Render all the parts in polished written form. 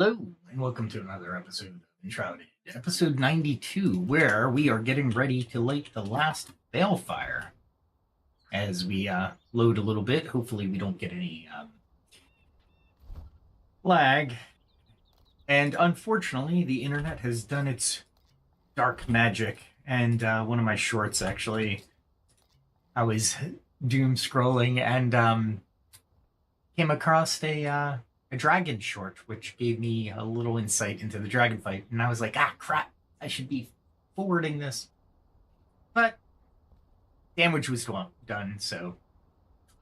Hello, and welcome to another episode of Enshrouded, episode 92, where we are getting ready to light the last Balefire. As we load a little bit, hopefully we don't get any lag. And unfortunately, the internet has done its dark magic, and one of my shorts actually, I was doom scrolling and came across a dragon short, which gave me a little insight into the dragon fight. And I was like, ah, crap, I should be forwarding this. But damage was done, so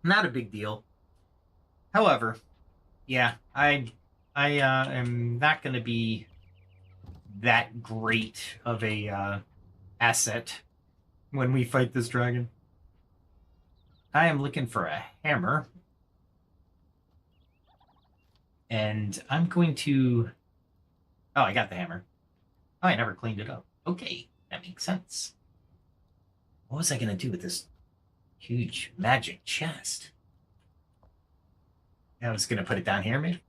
not a big deal. However, yeah, I am not going to be that great of a asset when we fight this dragon. I am looking for a hammer. And I'm going to... Oh, I got the hammer. Oh, I never cleaned it up. Okay, that makes sense. What was I going to do with this huge magic chest? I was going to put it down here, maybe?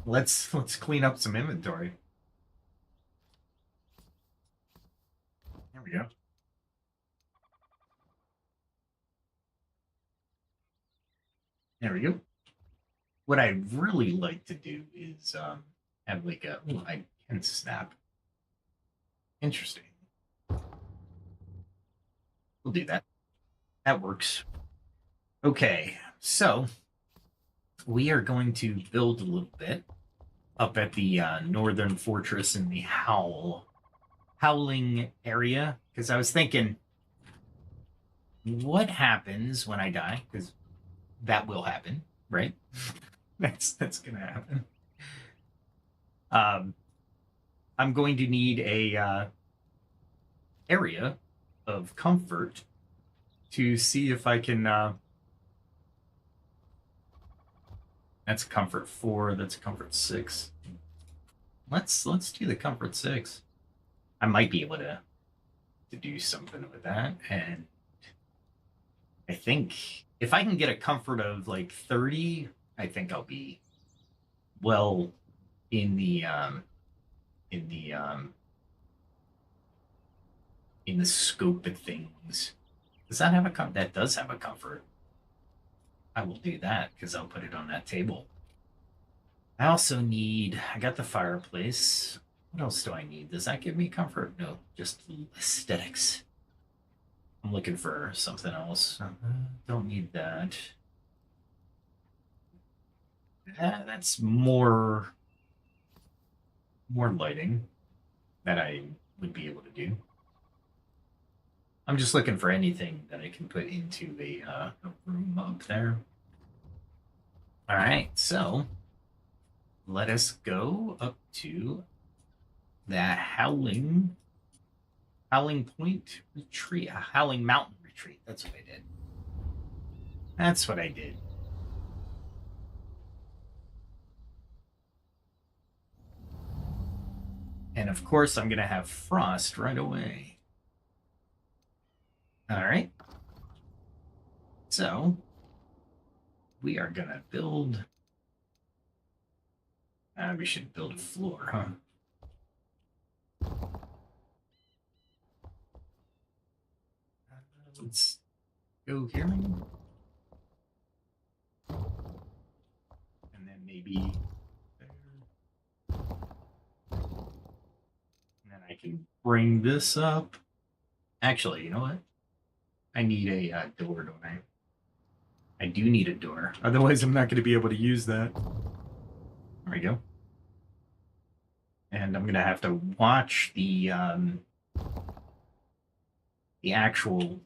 Let's clean up some inventory. There we go. There we go. What I'd really like to do is have like a... Oh, I can snap. Interesting. We'll do that. That works. Okay, so we are going to build a little bit up at the northern fortress in the Howling area, because I was thinking, what happens when I die? Because that will happen, right? that's gonna happen. I'm going to need a area of comfort to see if I can. That's comfort 4. That's comfort 6. Let's do the comfort 6. I might be able to do something with that, and I think if I can get a comfort of like 30, I think I'll be well in the scope of things. Does that have a that does have a comfort? I will do that because I'll put it on that table. I also need, I got the fireplace. What else do I need? Does that give me comfort? No, just aesthetics. I'm looking for something else. Don't need that. That's more lighting that I would be able to do. I'm just looking for anything that I can put into a room up there. All right, so let us go up to that Howling Point Retreat, a Howling Mountain Retreat. That's what I did. That's what I did. And of course, I'm going to have frost right away. All right. So we are going to build. We should build a floor, huh? Let's go here. And then maybe there. And then I can bring this up. Actually, you know what? I need a door, don't I? I do need a door. Otherwise, I'm not going to be able to use that. There we go. And I'm going to have to watch the actual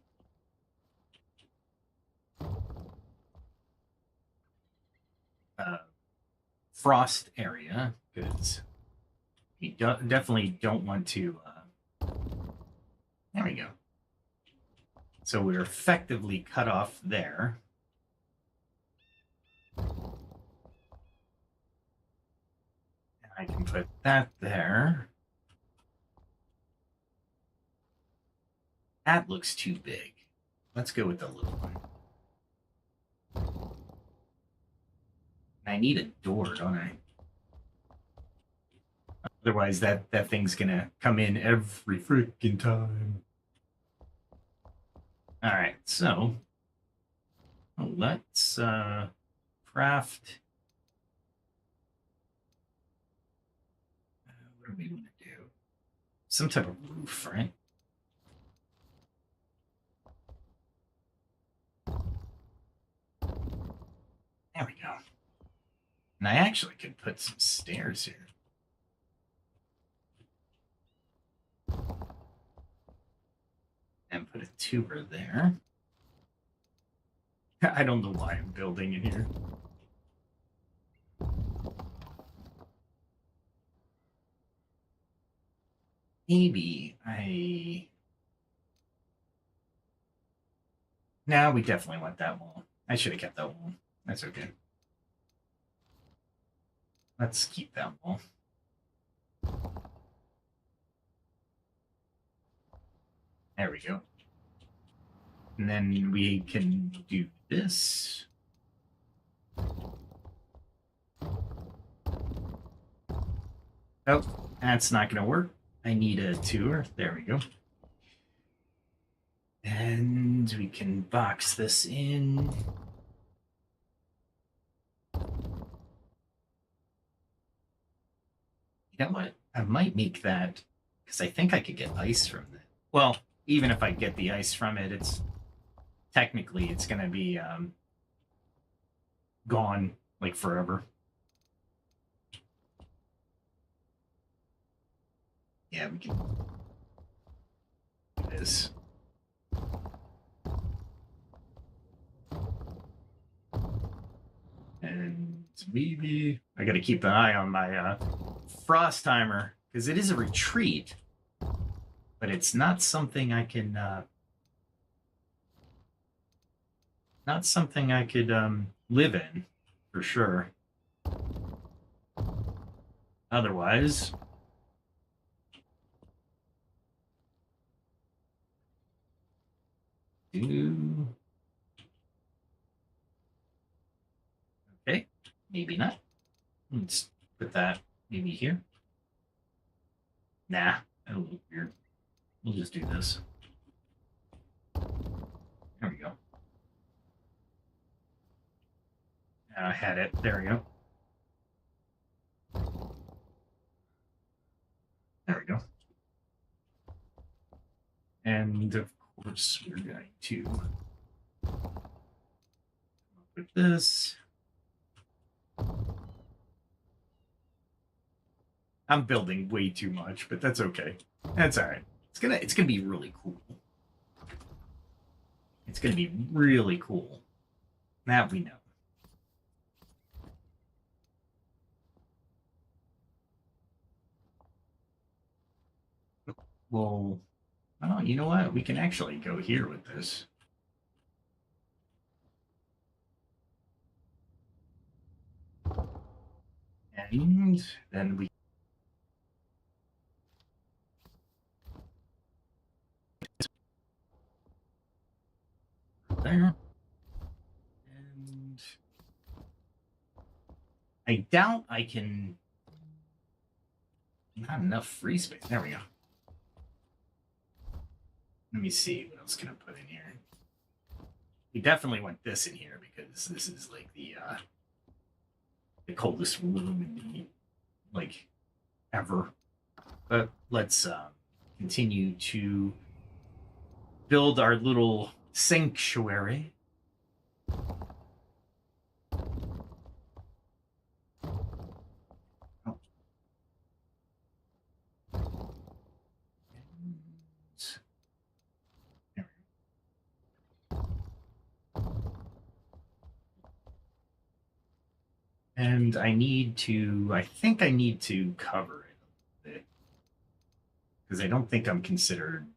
frost area, because you definitely don't want to... there we go. So we're effectively cut off there. And I can put that there. That looks too big. Let's go with the little one. I need a door, don't I? Otherwise, that thing's gonna come in every freaking time. All right, so let's craft. What do we want to do? Some type of roof, right? There we go. And I actually could put some stairs here. And put a tuber there. I don't know why I'm building in here. Maybe I... No, we definitely want that wall. I should have kept that wall. That's okay. Let's keep that wall. There we go. And then we can do this. Oh, that's not going to work. I need a tour. There we go. And we can box this in. You know what? I might make that, because I think I could get ice from it. Well, even if I get the ice from it, it's technically it's going to be gone like forever. Yeah, we can do this. And maybe I got to keep an eye on my frost timer, because it is a retreat, but it's not something I can not something I could live in for sure. Otherwise, okay, maybe not. Let's put that maybe here. Nah, that'll look weird. We'll just do this. There we go. I had it. There we go. There we go. And of course, we're going to put this. I'm building way too much, but that's okay. That's all right. It's gonna be really cool. It's gonna be really cool. That we know. Well, oh, you know what? We can actually go here with this. And then we there. And I doubt I can. Not enough free space. There we go. Let me see what else can I put in here. We definitely want this in here because this is like the coldest room in the like ever. But let's continue to build our little sanctuary. And I think I need to cover it a bit. Because I don't think I'm considered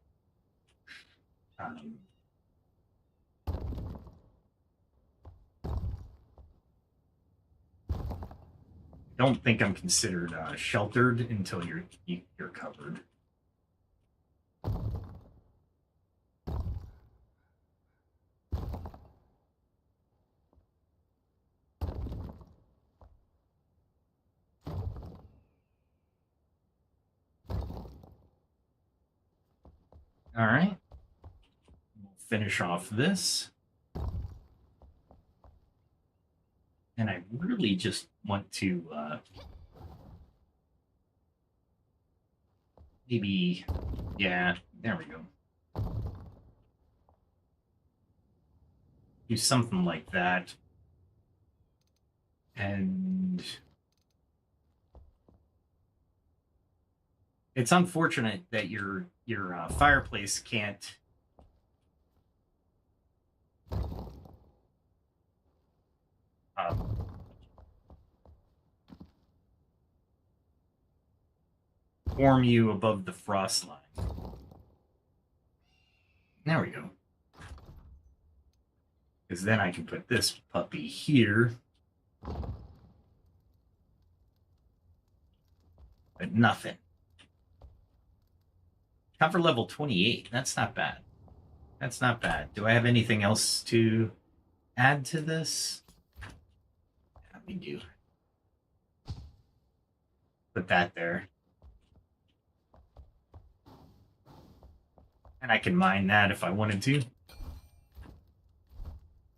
don't think I'm considered sheltered until you're covered. All right. We'll finish off this. And I really just want to maybe, yeah, there we go. Do something like that. And it's unfortunate that your fireplace can't warm you above the frost line. There we go. Because then I can put this puppy here. But nothing. Comfort level 28. That's not bad. That's not bad. Do I have anything else to add to this? Yeah, we do. Put that there. And I can mine that if I wanted to.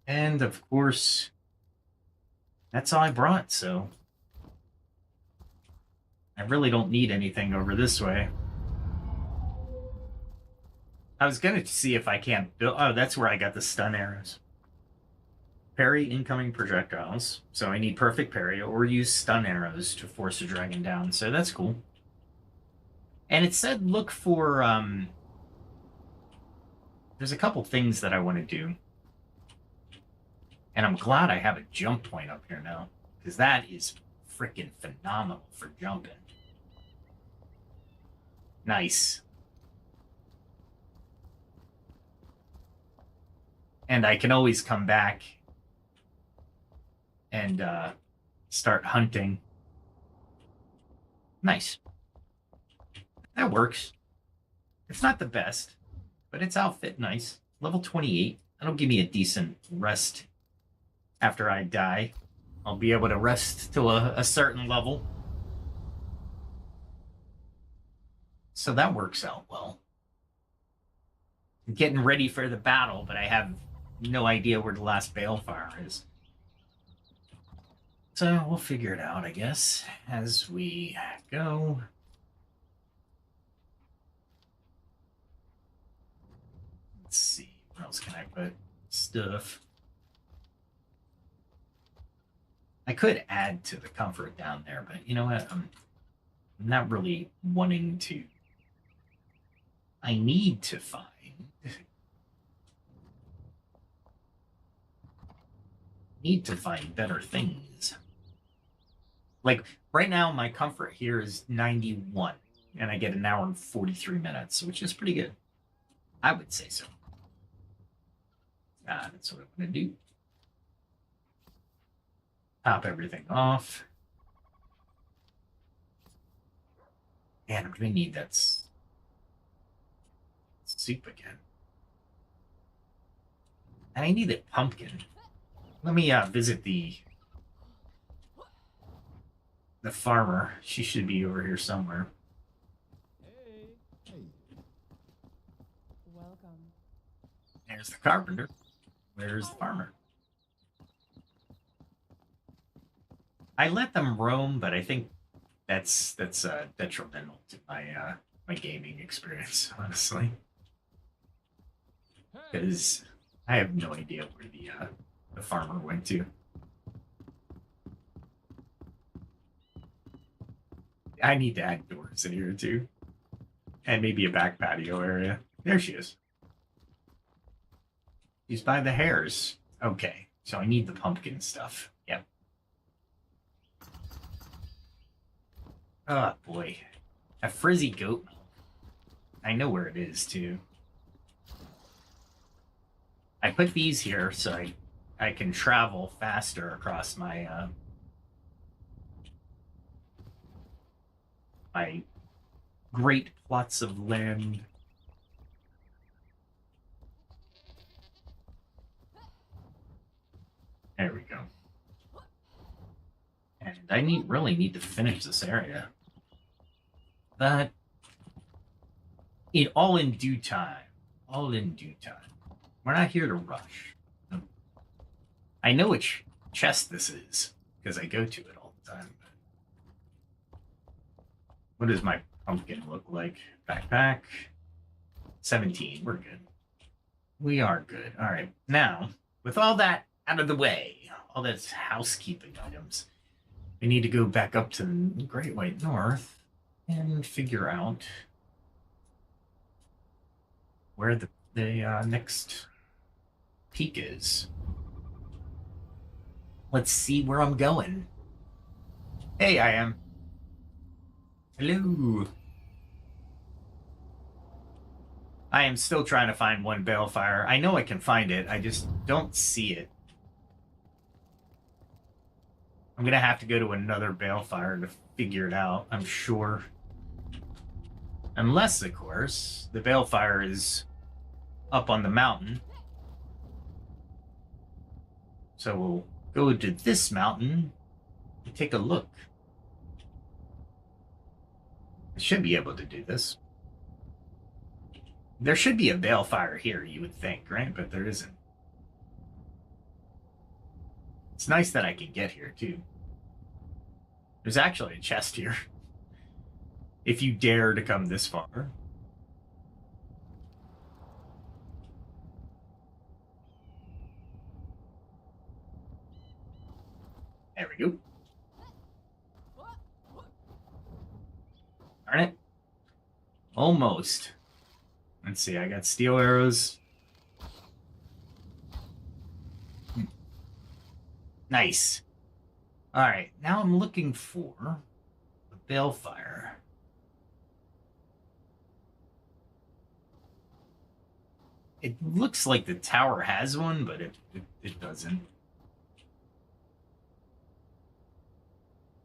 And of course, that's all I brought, so I really don't need anything over this way. I was going to see if I can't build... Oh, that's where I got the stun arrows. Parry incoming projectiles. So I need perfect parry or use stun arrows to force a dragon down. So that's cool. And it said look for... There's a couple things that I want to do. And I'm glad I have a jump point up here now. Because that is freaking phenomenal for jumping. Nice. And I can always come back and start hunting. Nice. That works. It's not the best, but it's outfit nice. Level 28. That'll give me a decent rest after I die. I'll be able to rest to a certain level. So that works out well. I'm getting ready for the battle, but I have no idea where the last Balefire is. So we'll figure it out, I guess, as we go. Let's see, where else can I put stuff? I could add to the comfort down there, but you know what? I'm not really wanting to. I need to find better things. Like right now, my comfort here is 91, and I get an hour and 43 minutes, which is pretty good. I would say so. That's what I'm gonna do. Top everything off. And I'm gonna need that soup again. And I need a pumpkin. Let me visit the farmer. She should be over here somewhere. Hey. Welcome. There's the carpenter. Where's the farmer? I let them roam, but I think that's detrimental to my my gaming experience, honestly. Because I have no idea where the farmer went to. I need to add doors in here too. And maybe a back patio area. There she is. She's by the hares. Okay, so I need the pumpkin stuff. Yep. Oh boy. A frizzy goat milk. I know where it is too. I put these here so I can travel faster across my my great plots of land. There we go. And I really need to finish this area. But all in due time. All in due time. We're not here to rush. No. I know which chest this is, because I go to it all the time. What does my pumpkin look like? Backpack. 17. We're good. We are good. All right. Now, with all that out of the way, all that's housekeeping items, we need to go back up to the Great White North and figure out where the next peak is. Let's see where I'm going. Hey, I am. Hello. I am still trying to find one Balefire. I know I can find it. I just don't see it. I'm going to have to go to another Balefire to figure it out, I'm sure. Unless, of course, the Balefire is up on the mountain. So we'll go to this mountain and take a look. I should be able to do this. There should be a Balefire here, you would think, right? But there isn't. It's nice that I can get here, too. There's actually a chest here. If you dare to come this far. There we go. Darn it. Almost. Let's see, I got steel arrows. Nice. Alright, now I'm looking for the Balefire. It looks like the tower has one, but it doesn't.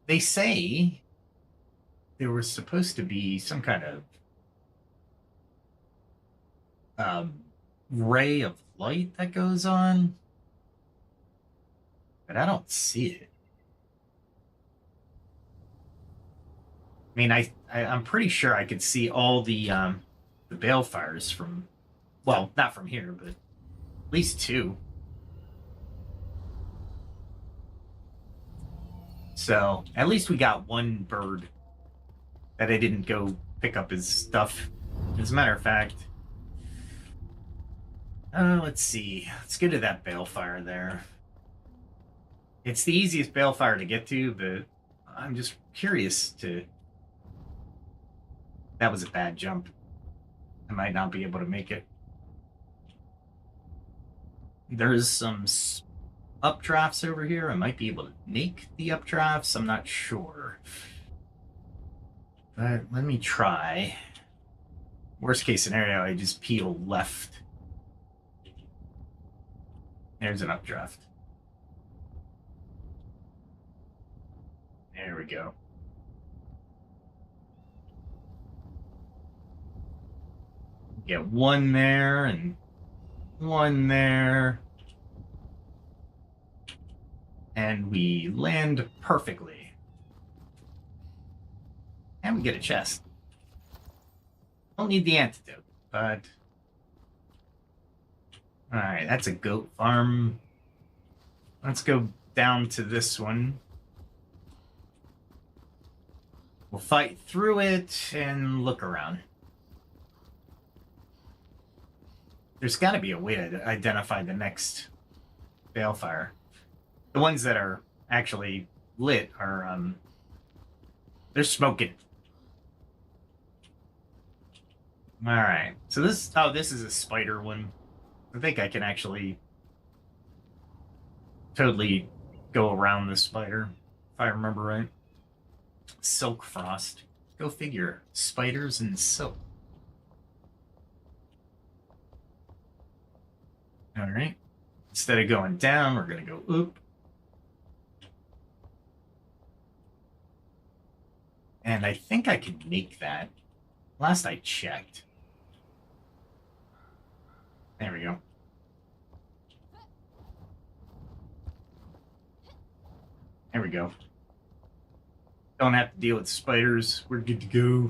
They say there was supposed to be some kind of ray of light that goes on, but I don't see it. I mean, I'm pretty sure I could see all the Balefires from, well, not from here, but at least two. So at least we got one bird that I didn't go pick up his stuff. As a matter of fact, let's see. Let's go to that Balefire there. It's the easiest Balefire to get to, but I'm just curious to... That was a bad jump. I might not be able to make it. There's some updrafts over here. I might be able to make the updrafts. I'm not sure. But let me try. Worst case scenario, I just peel left. There's an updraft. There we go. Get one there and one there. And we land perfectly. And we get a chest. Don't need the antidote, but... Alright, that's a goat farm. Let's go down to this one. We'll fight through it and look around. There's got to be a way to identify the next Balefire. The ones that are actually lit are, they're smoking. Alright, so this, oh, this is a spider one. I think I can actually totally go around the spider, if I remember right. Silk Frost. Go figure. Spiders and silk. Alright. Instead of going down, we're going to go up. And I think I can make that. Last I checked. There we go. There we go. Don't have to deal with spiders. We're good to go.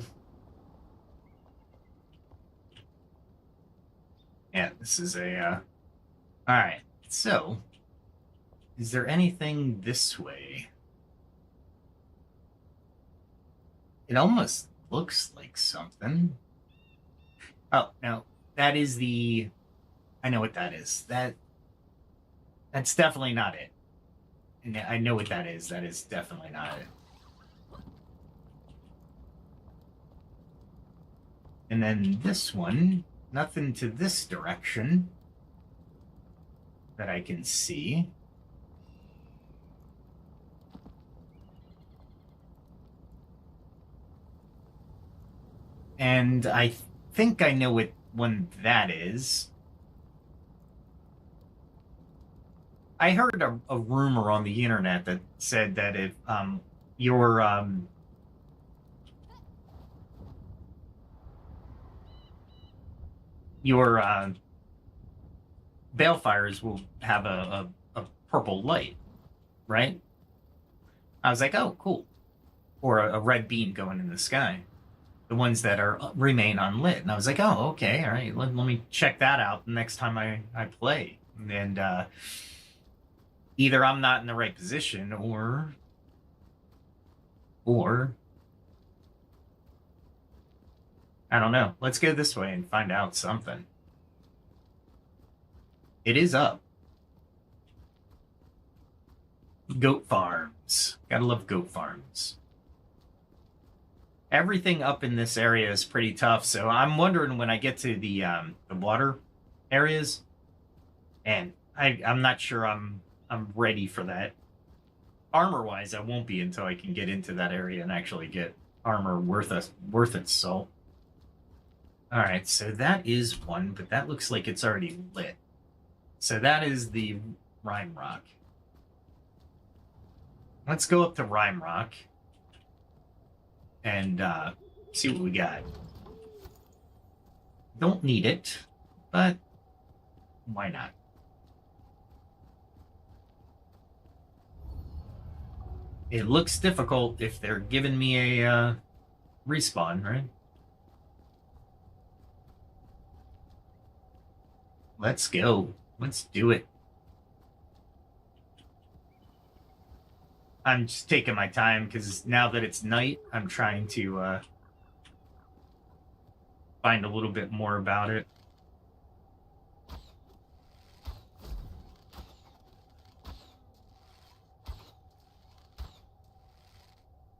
This is alright, so... Is there anything this way? It almost looks like something. Oh, no. That is the... I know what that is. That's definitely not it. And I know what that is. That is definitely not it. And then this one, nothing to this direction that I can see. And I think I know what one that is. I heard a rumor on the internet that said that if your balefires will have a purple light, right? I was like, oh, cool. Or a red beam going in the sky. The ones that remain unlit. And I was like, oh, okay, all right. Let me check that out the next time I play. And either I'm not in the right position or I don't know. Let's go this way and find out something. It is up. Goat farms. Gotta love goat farms. Everything up in this area is pretty tough, so I'm wondering when I get to the water areas, and I'm not sure I'm ready for that. Armor-wise, I won't be until I can get into that area and actually get armor worth its salt. All right, so that is one, but that looks like it's already lit. So that is the Rime Rock. Let's go up to Rime Rock and see what we got. Don't need it, but why not? It looks difficult if they're giving me a respawn, right? Let's go. Let's do it. I'm just taking my time because now that it's night, I'm trying to find a little bit more about it.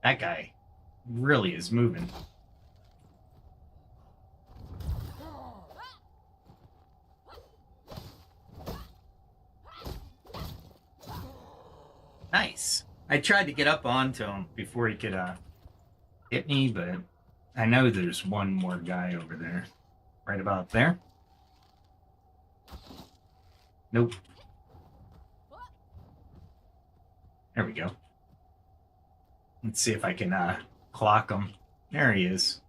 That guy really is moving. Nice. I tried to get up onto him before he could hit me, but I know there's one more guy over there. Right about there. Nope. There we go. Let's see if I can clock him. There he is.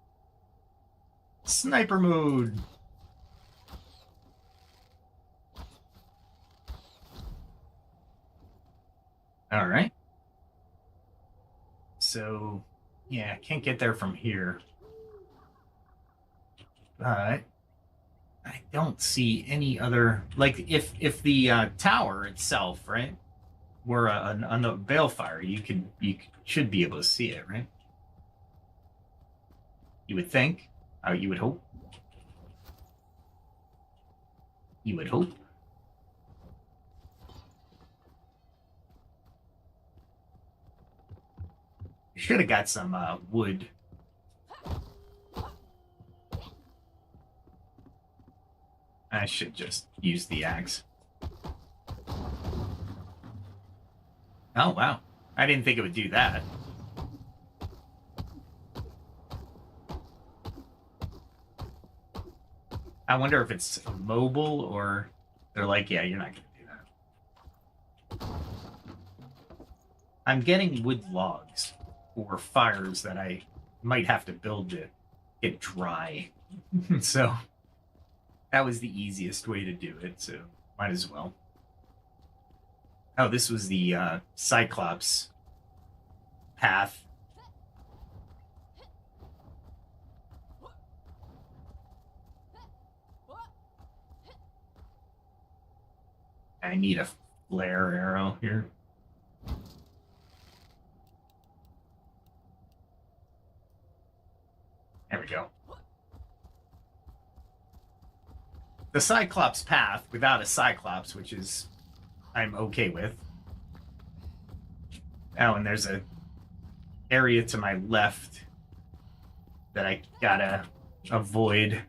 Sniper mode. All right. So, yeah, I can't get there from here. But I don't see any other, like, if the tower itself, right, were on the Balefire, you should be able to see it, right? You would think. You would hope. You would hope. Should have got some wood. I should just use the axe. Oh, wow. I didn't think it would do that. I wonder if it's mobile or they're like, yeah, you're not going to do that. I'm getting wood logs for fires that I might have to build to get dry. So that was the easiest way to do it, so might as well. Oh, this was the Cyclops path. I need a flare arrow here. There we go. The Cyclops path without a Cyclops, which is I'm okay with. Oh, and there's a area to my left that I gotta avoid.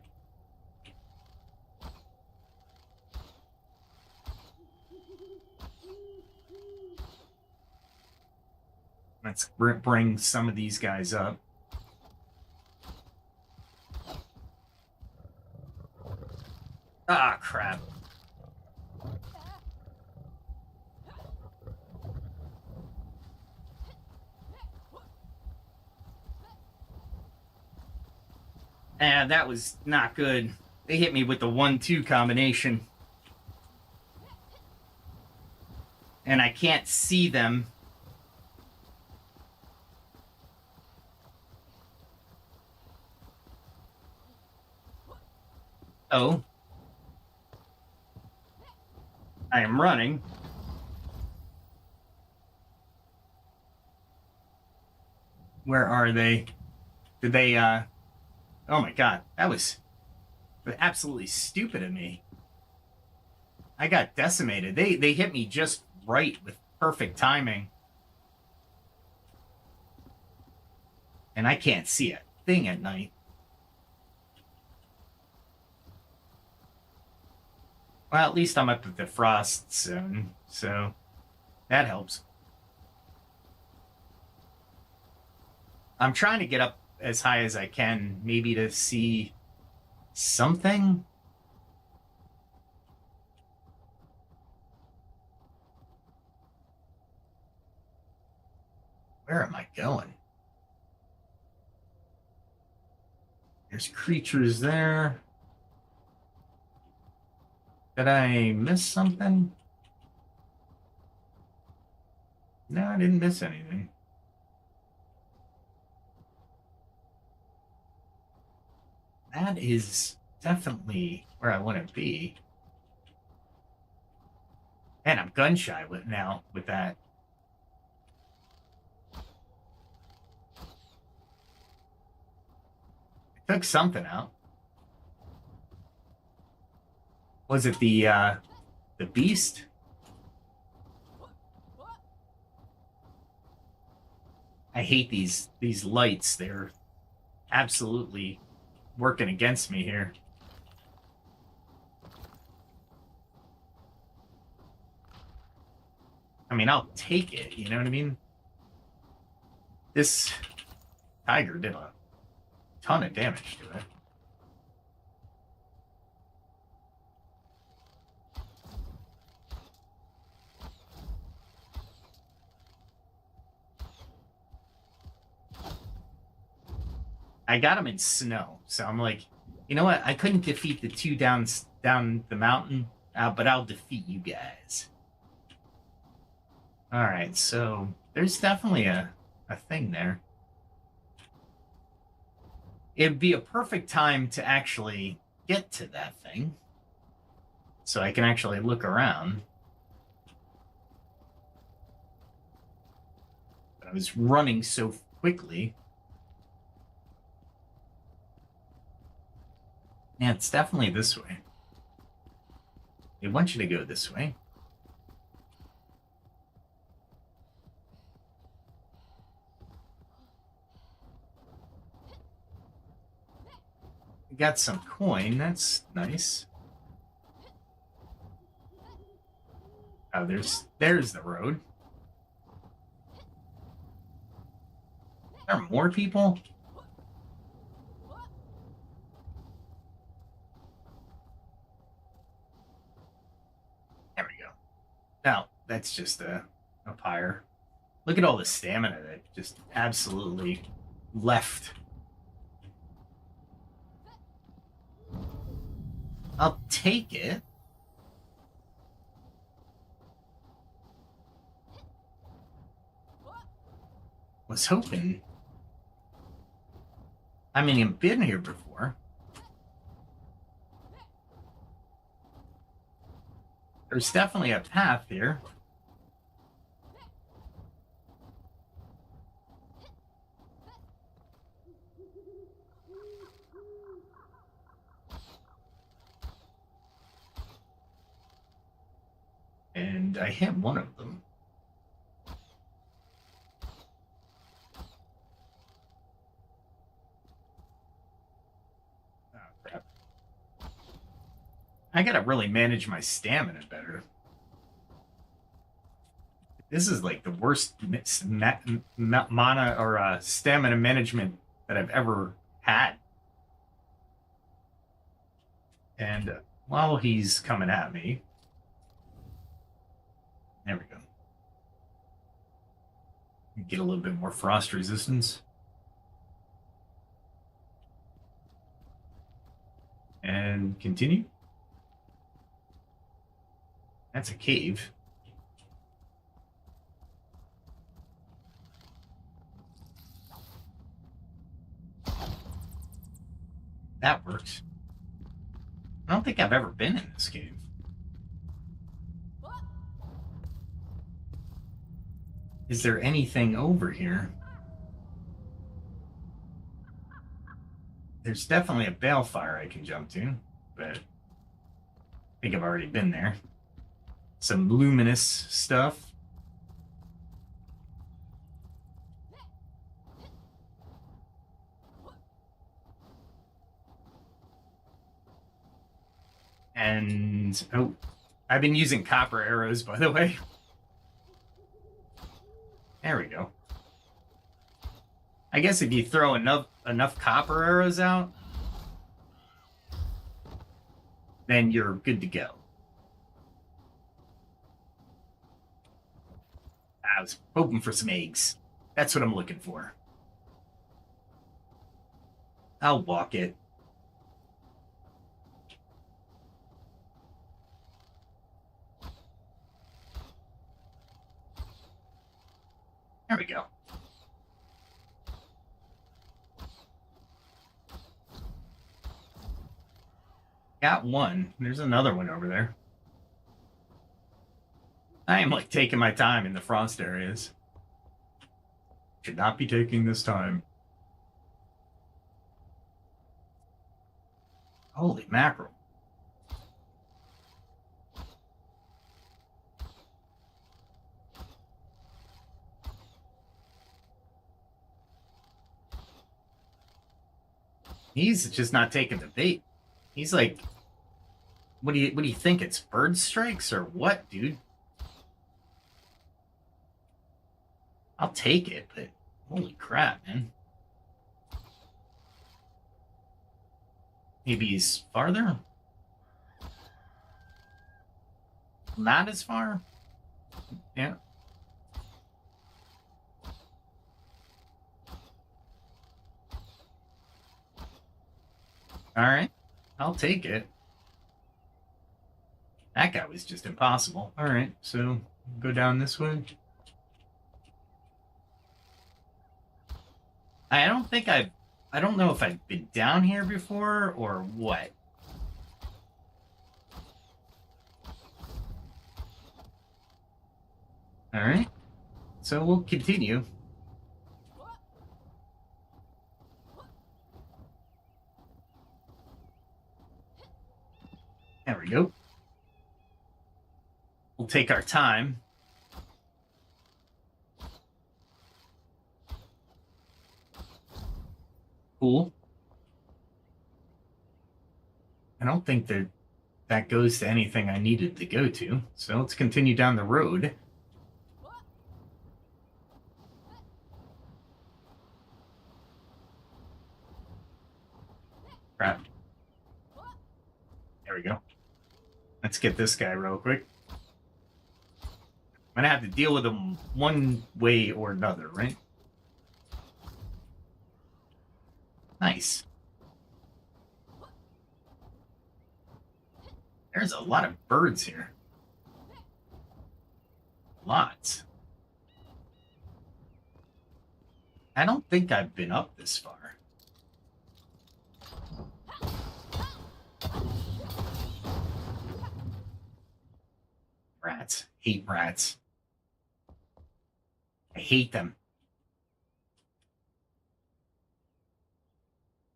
Let's bring some of these guys up. Ah, crap. And that was not good. They hit me with the 1-2 combination. And I can't see them. Oh. I am running. Where are they? Did they, oh my god, that was absolutely stupid of me. I got decimated. They hit me just right with perfect timing. And I can't see a thing at night. Well, at least I'm up at the frost zone, so that helps. I'm trying to get up as high as I can, maybe to see something. Where am I going? There's creatures there. Did I miss something? No, I didn't miss anything. That is definitely where I want to be. And I'm gun shy with now with that. I took something out. Was it the beast? I hate these lights. They're absolutely working against me here. I mean, I'll take it, you know what I mean? This tiger did a ton of damage to it. I got him in snow, so I'm like, you know what? I couldn't defeat the two down the mountain, but I'll defeat you guys. All right, so there's definitely a thing there. It'd be a perfect time to actually get to that thing, so I can actually look around. But I was running so quickly. Yeah, it's definitely this way. They want you to go this way. We got some coin. That's nice. Oh, there's the road. Are there more people? There we go. No, that's just a pyre. Look at all the stamina that just absolutely left. I'll take it. Was hoping. I mean, I've been here before. There's definitely a path here. And I hit one of them. Oh, crap. I gotta really manage my stamina better. This is like the worst mana or stamina management that I've ever had. And while he's coming at me, there we go. Get a little bit more frost resistance. And continue. That's a cave. That works. I don't think I've ever been in this cave. Is there anything over here? There's definitely a Balefire I can jump to, but I think I've already been there. Some luminous stuff. And, oh, I've been using copper arrows, by the way. There we go. I guess if you throw enough copper arrows out, then you're good to go. I was hoping for some eggs. That's what I'm looking for. I'll walk it. There we go. Got one. There's another one over there. I am like taking my time in the frost areas. Should not be taking this time. Holy mackerel. He's just not taking the bait. He's like, what do you think? It's bird strikes or what, dude? I'll take it, but holy crap, man. Maybe he's farther? Not as far? Yeah. All right, I'll take it. That guy was just impossible. All right, so go down this way. I don't know if I've been down here before or what. All right, so we'll continue. There we go. We'll take our time. Cool. I don't think that goes to anything I needed to go to. So let's continue down the road. Crap. There we go. Let's get this guy real quick. I'm gonna have to deal with him one way or another, right? Nice. There's a lot of birds here. Lots. I don't think I've been up this far. Hate rats. I hate them.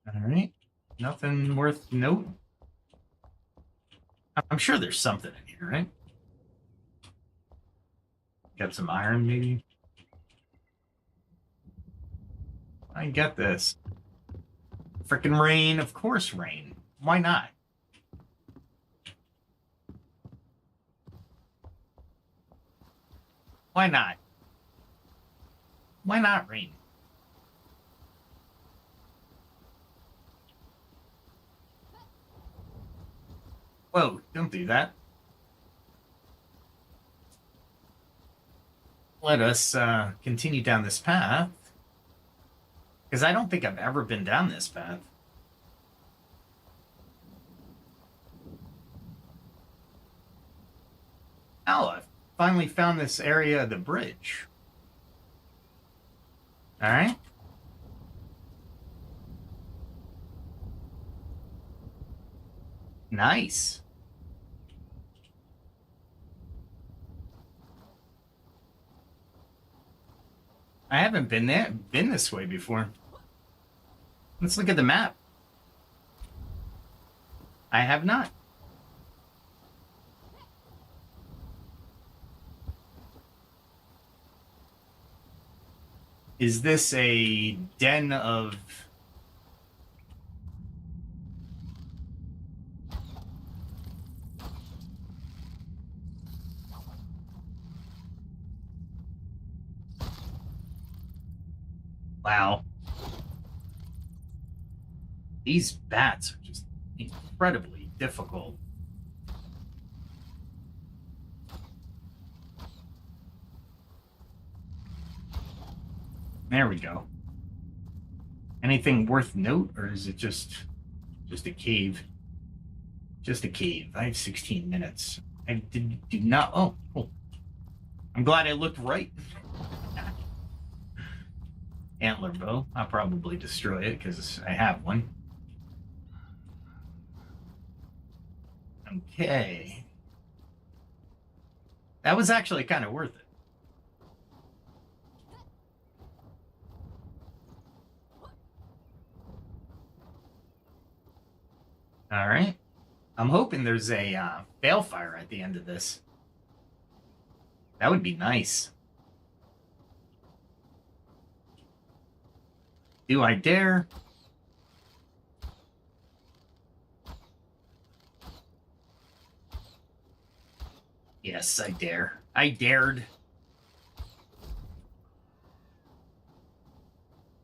All right. Nothing worth note. I'm sure there's something in here, right? Got some iron, maybe? I get this. Frickin' rain. Of course rain. Why not? Why not? Why not rain? Whoa, don't do that. Let us continue down this path. Because I don't think I've ever been down this path. Oh, I finally found this area of the bridge. All right. Nice. I haven't been this way before. Let's look at the map. I have not. Is this a den of... Wow. These bats are just incredibly difficult. There we go. Anything worth note, or is it just a cave? Just a cave. I have 16 minutes. I do not... Oh, cool. I'm glad I looked right. Antler bow. I'll probably destroy it because I have one. Okay. That was actually kind of worth it. All right. I'm hoping there's a Balefire at the end of this. That would be nice. Do I dare? Yes, I dare. I dared.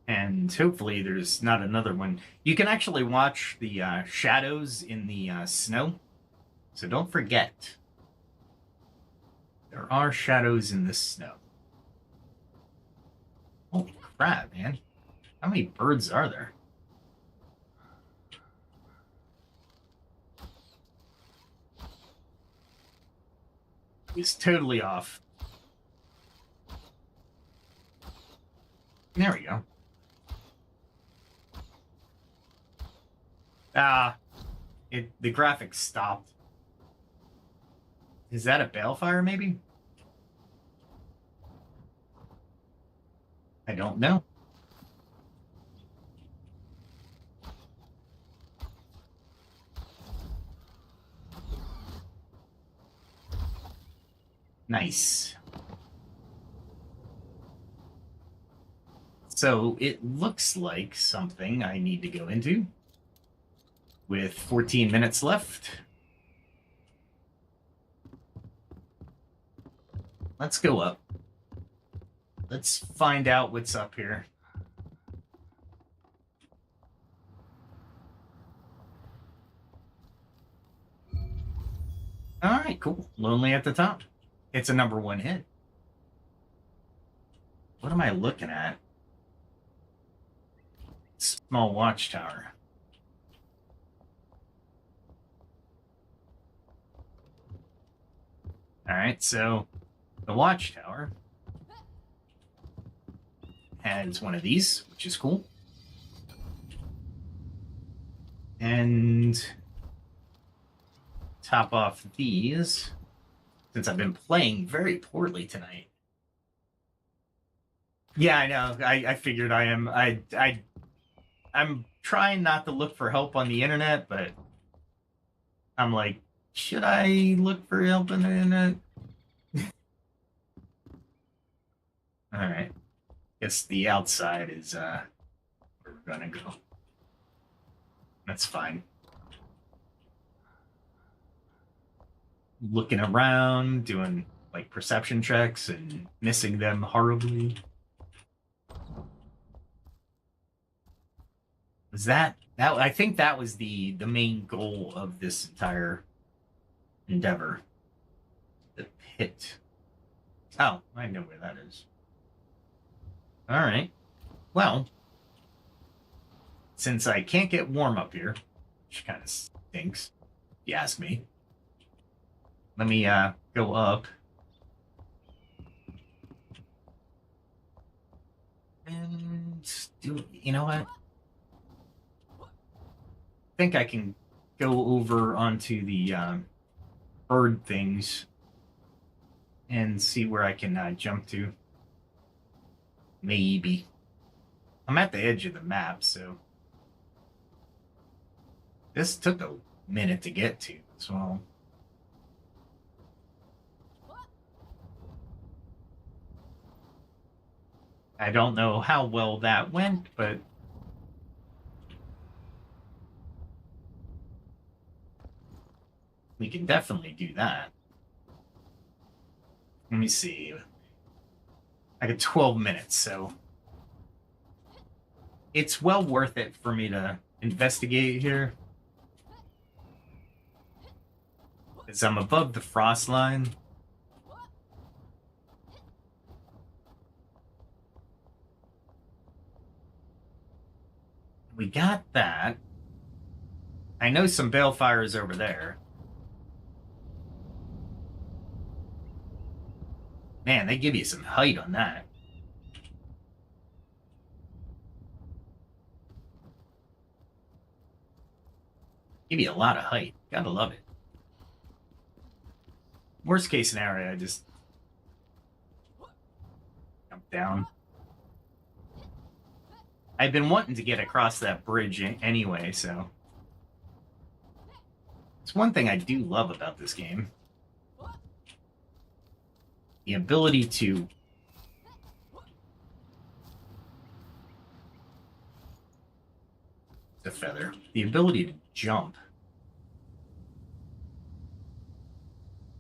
And hopefully there's not another one. You can actually watch the shadows in the snow. So don't forget. There are shadows in the snow. Holy crap, man. How many birds are there? He's totally off. There we go. The graphics stopped. Is that a Balefire, maybe? I don't know. Nice. So it looks like something I need to go into with 14 minutes left. Let's go up. Let's find out what's up here. All right, cool. Lonely at the top. It's a #1 hit. What am I looking at? Small watchtower. All right, so the watchtower has one of these, which is cool. And top off these. since I've been playing very poorly tonight. Yeah, I know. I figured I am. I'm trying not to look for help on the internet, but I'm like, should I look for help on the internet? All right. Guess the outside is where we're gonna go. That's fine. Looking around, doing like perception checks and missing them horribly. Was that I think that was the main goal of this entire endeavor. The pit. Oh, I know where that is. All right. Well, since I can't get warm up here, which kind of stinks, if you ask me. Let me go up. And do you know what? I think I can go over onto the bird things and see where I can jump to. Maybe. I'm at the edge of the map, so this took a minute to get to as well. I don't know how well that went, but we can definitely do that. Let me see. I got 12 minutes, so it's well worth it for me to investigate here. Because I'm above the frost line. We got that. I know some Balefire is over there. Man, they give you some height on that. Give you a lot of height. Gotta love it. Worst case scenario, I just jump down. I've been wanting to get across that bridge anyway, so it's one thing I do love about this game. The ability to the feather. The ability to jump.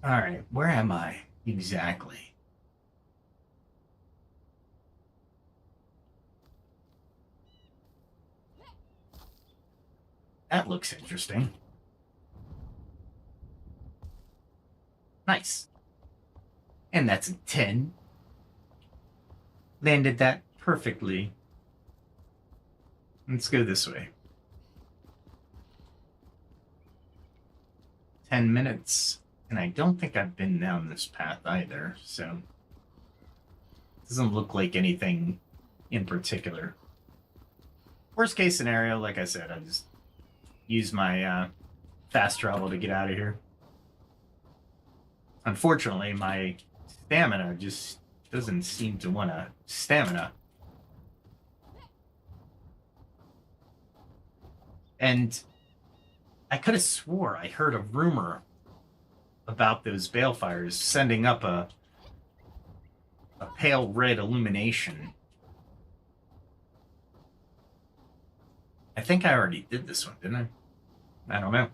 Alright, where am I exactly? That looks interesting. Nice. And that's a 10. Landed that perfectly. Let's go this way. 10 minutes. And I don't think I've been down this path either, so it doesn't look like anything in particular. Worst case scenario, like I said, I just use my fast travel to get out of here. Unfortunately, my stamina just doesn't seem to want to stamina. And I could have swore I heard a rumor about those Balefires sending up a pale red illumination. I think I already did this one, didn't I? I don't know.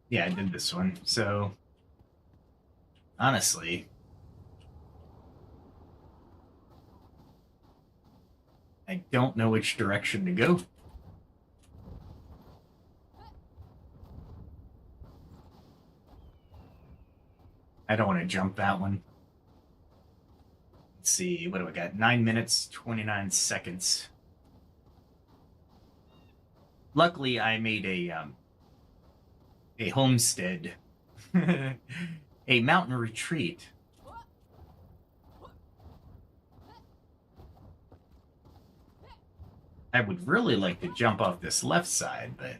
Yeah, I did this one. So, honestly, I don't know which direction to go. I don't want to jump that one. Let's see, what do I got? 9 minutes, 29 seconds. Luckily, I made a homestead, a mountain retreat. I would really like to jump off this left side, but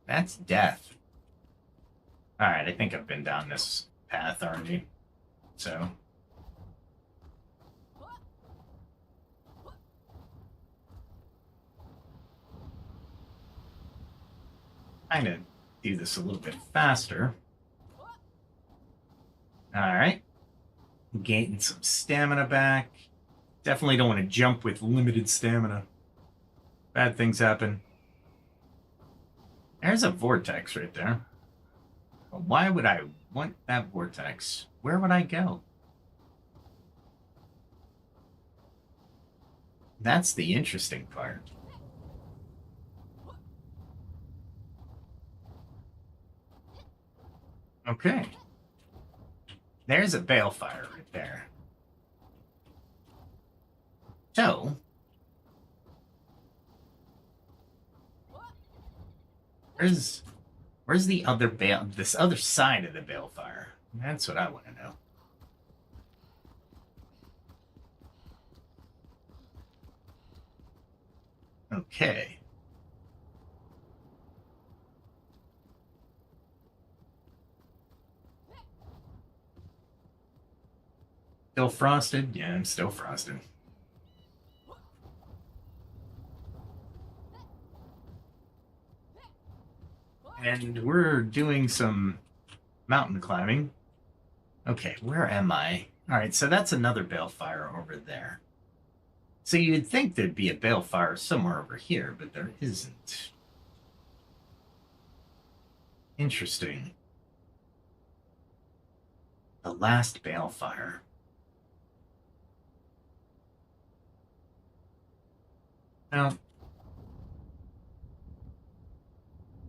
That's death. Alright, I think I've been down this path already. So. I'm gonna do this a little bit faster. Alright. Gaining some stamina back. Definitely don't want to jump with limited stamina. Bad things happen. There's a vortex right there. But why would I want that vortex? Where would I go? That's the interesting part. Okay. There's a Balefire right there. So, where's the other this other side of the Balefire? That's what I want to know. Okay. Still frosted? Yeah, I'm still frosted. And we're doing some mountain climbing. Okay, where am I? All right, so that's another Balefire over there. So you'd think there'd be a Balefire somewhere over here, but there isn't. Interesting. The last Balefire. Now,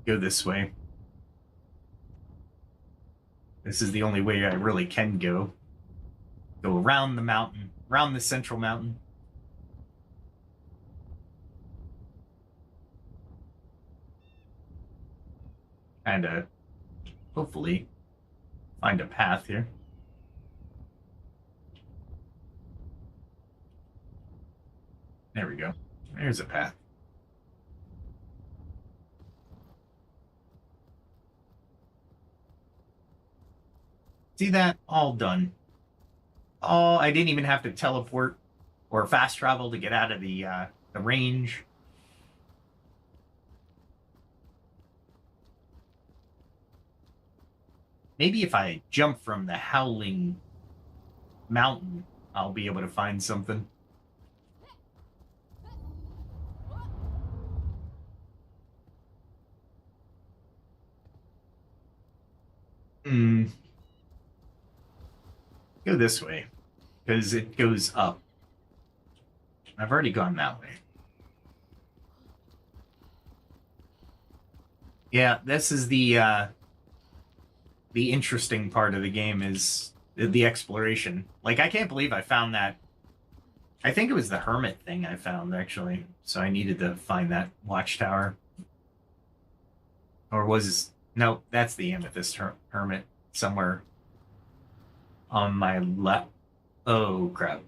go this way. This is the only way I really can go. Go around the mountain, around the central mountain. And hopefully find a path here. There we go. There's a path. See that? All done. Oh, I didn't even have to teleport or fast travel to get out of the range. Maybe if I jump from the Howling mountain, I'll be able to find something. Go this way, because it goes up. I've already gone that way. Yeah, this is the interesting part of the game is the exploration. Like, I can't believe I found that. I think it was the hermit thing I found, actually. So I needed to find that watchtower. Or was... No, that's the amethyst hermit somewhere on my left. Oh, crap.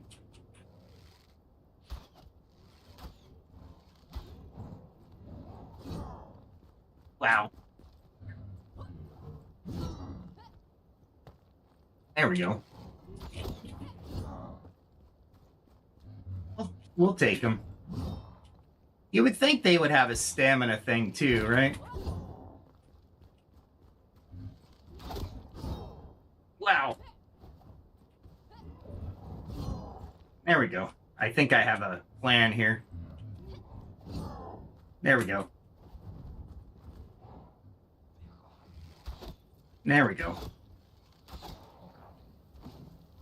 Wow. There we go. We'll take them. You would think they would have a stamina thing too, right? Wow. There we go. I think I have a plan here. There we go. There we go.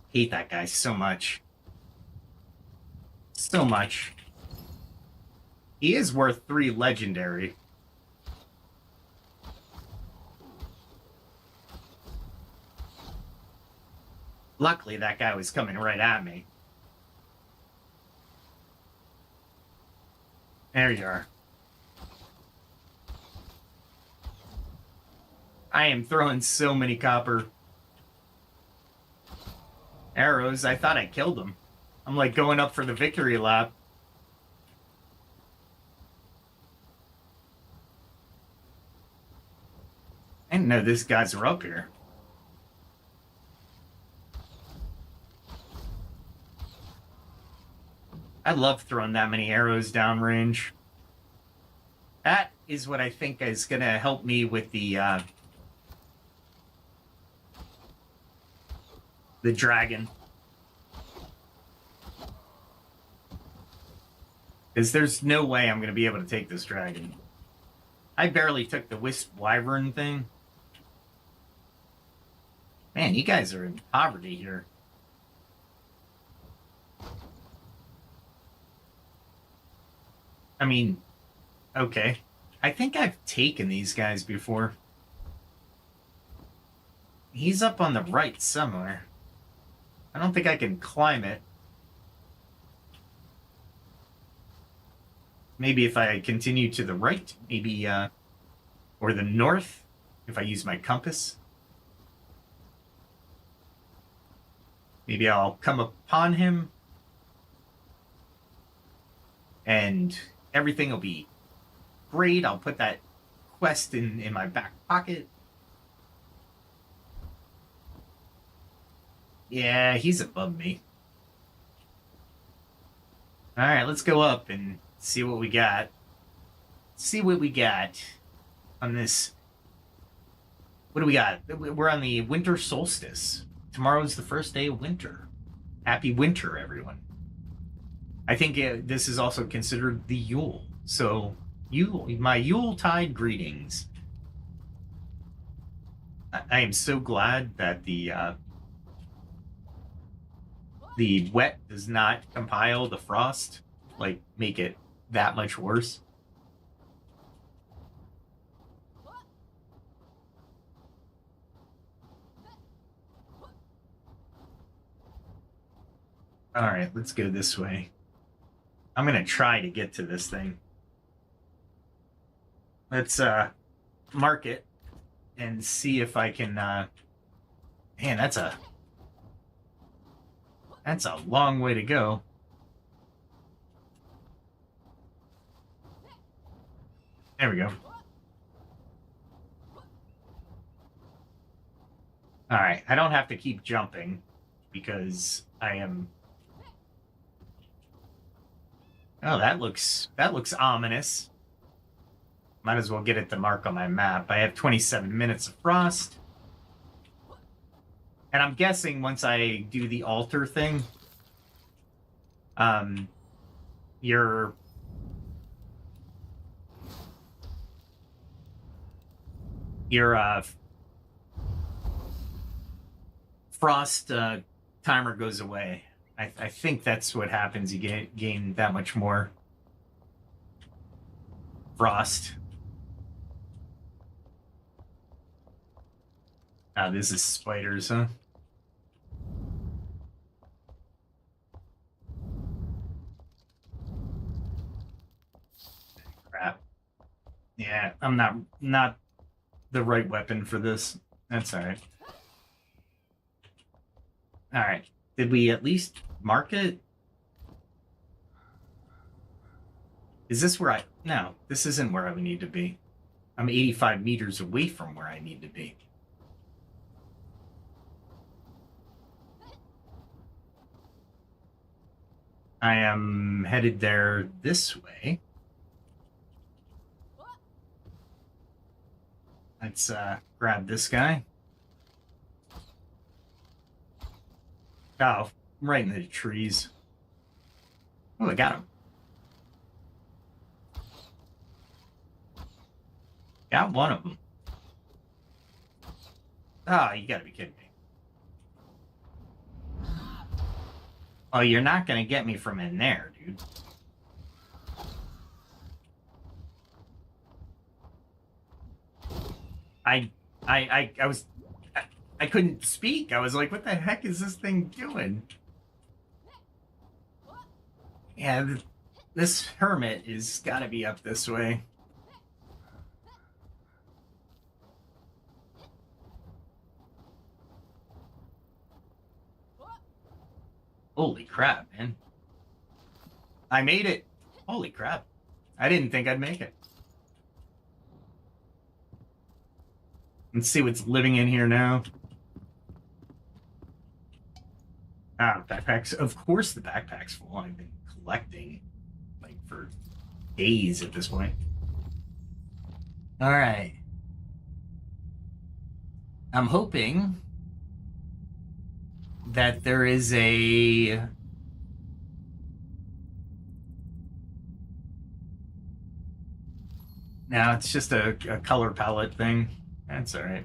Hate that guy so much. So much. He is worth 3 legendary. Luckily, that guy was coming right at me. There you are. I am throwing so many copper arrows. I thought I killed him. I'm like going up for the victory lap. Yeah, these guys are up here. I love throwing that many arrows downrange. That is what I think is going to help me with the dragon. Because there's no way I'm going to be able to take this dragon. I barely took the Wisp Wyvern thing. Man, you guys are in poverty here. I mean, okay. I think I've taken these guys before. He's up on the right somewhere. I don't think I can climb it. Maybe if I continue to the right, maybe, or the north, if I use my compass. Maybe I'll come upon him. And everything will be great. I'll put that quest in my back pocket. Yeah, he's above me. All right, let's go up and see what we got. See what we got on this. What do we got? We're on the winter solstice. Tomorrow's the first day of winter. Happy winter, everyone. I think this is also considered the Yule. So, my Yuletide greetings. I am so glad that the wet does not compile the frost, like make it that much worse. All right, let's go this way. I'm going to try to get to this thing. Let's mark it and see if I can man, that's a long way to go. There we go. All right, I don't have to keep jumping because I am. Oh, that looks ominous. Might as well get it to mark on my map. I have 27 minutes of frost. And I'm guessing once I do the altar thing, your frost timer goes away. I think that's what happens. You gain that much more frost. Ah, this is spiders, huh? Crap. Yeah, I'm not the right weapon for this. That's all right. All right. Did we at least mark it? Is this where no, this isn't where I need to be. I'm 85 meters away from where I need to be. I am headed there this way. Let's grab this guy. Oh, right in the trees. Oh, I got him. Got one of them. Oh, you gotta be kidding me. Oh, you're not gonna get me from in there, dude. I couldn't speak. I was like, what the heck is this thing doing? Yeah, this hermit is gotta be up this way. Holy crap, man. I made it. Holy crap. I didn't think I'd make it. Let's see what's living in here now. Ah, backpacks. Of course the backpack's full. I've been collecting like for days at this point. All right. I'm hoping that there is a now it's just a color palette thing. That's all right.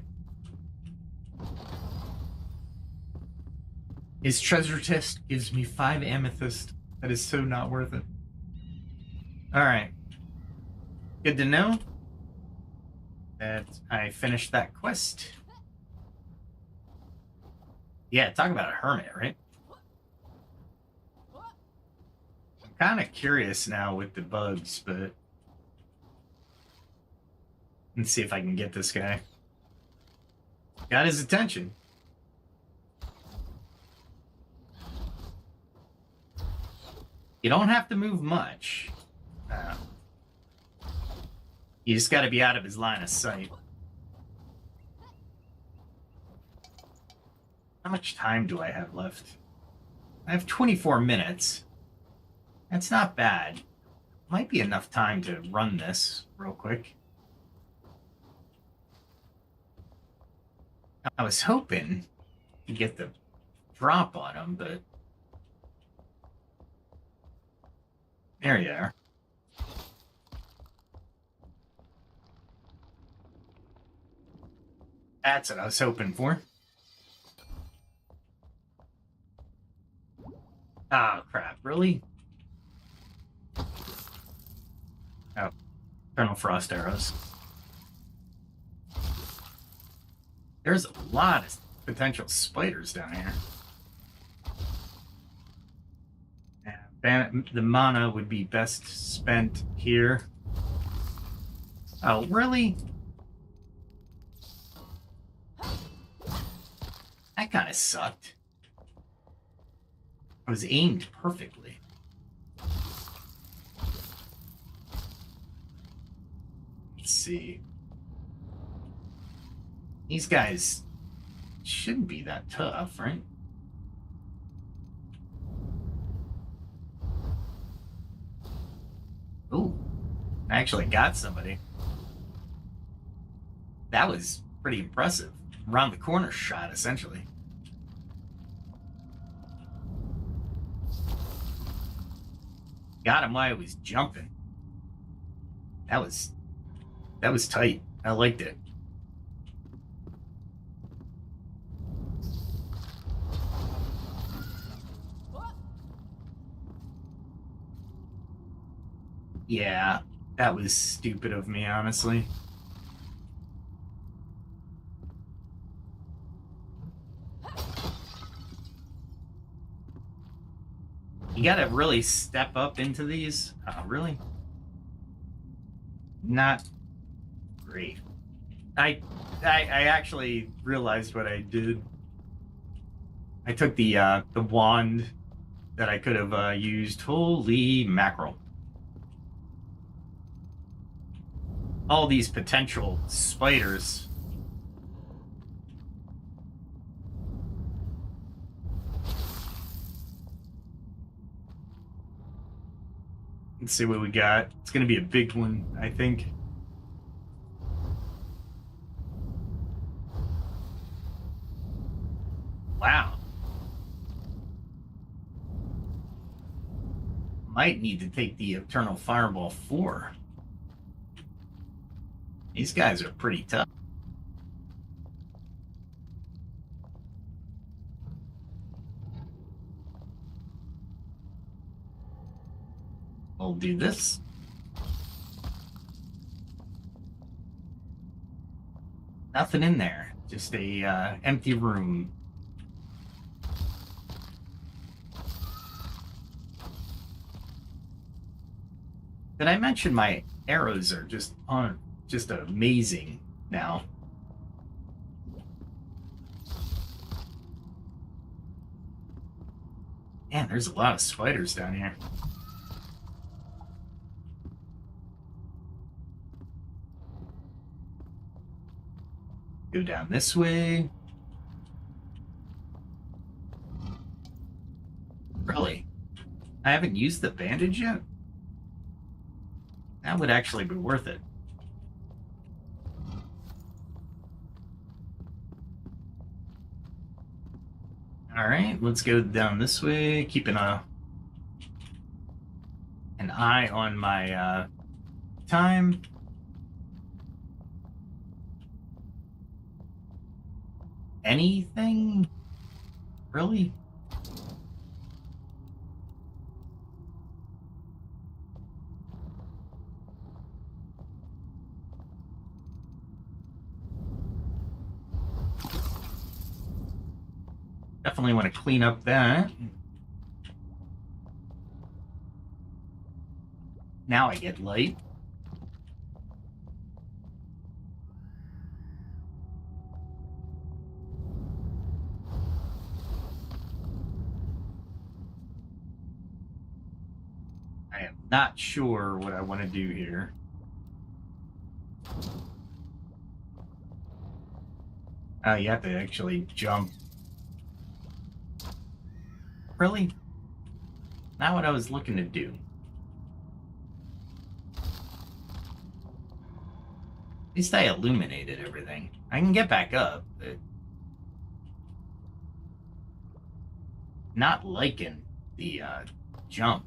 His treasure chest gives me 5 amethyst. That is so not worth it. All right. Good to know that I finished that quest. Yeah, talk about a hermit, right? I'm kind of curious now with the bugs, but let's see if I can get this guy. Got his attention. You don't have to move much. You just got to be out of his line of sight. How much time do I have left? I have 24 minutes. That's not bad. Might be enough time to run this real quick. I was hoping to get the drop on him, but there you are. That's what I was hoping for. Oh, crap. Really? Oh. Eternal Frost arrows. There's a lot of potential spiders down here. The mana would be best spent here. Oh, really? That kind of sucked. I was aimed perfectly. Let's see. These guys shouldn't be that tough, right? Ooh, I actually got somebody. That was pretty impressive. Around the corner shot, essentially. Got him while I was jumping. That was tight. I liked it. Yeah, that was stupid of me, honestly. You gotta really step up into these. Really? Not great. I actually realized what I did. I took the wand that I could have used. Holy mackerel! All these potential spiders. Let's see what we got. It's going to be a big one, I think. Wow. Might need to take the Eternal Fireball 4. These guys are pretty tough. We'll do this. Nothing in there. Just a empty room. Did I mention my arrows are just amazing now? Man, there's a lot of spiders down here. Go down this way. Really? I haven't used the bandage yet? That would actually be worth it. Alright, let's go down this way, keeping an eye on my time. Anything? Really? Definitely want to clean up that. Now I get light. I am not sure what I want to do here. Oh, you have to actually jump. Really? Not what I was looking to do. At least I illuminated everything. I can get back up, but not liking the jump.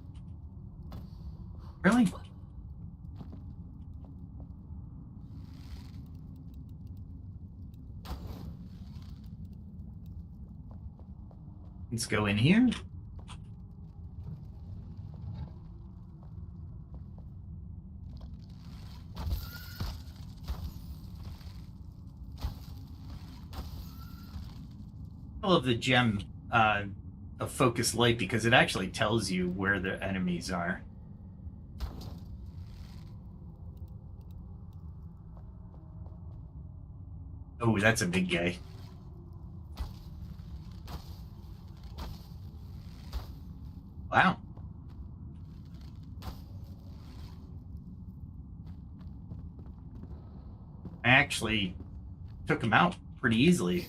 Really? Let's go in here. I love the gem of focus light because it actually tells you where the enemies are. Oh, that's a big guy. Wow. I actually took him out pretty easily.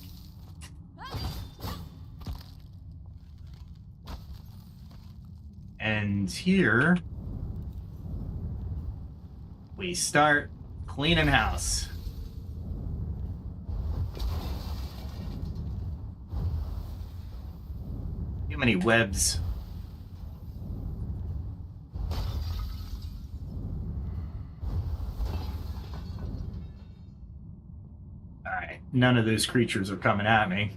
And here we start cleaning house. Too many webs. Alright, none of those creatures are coming at me.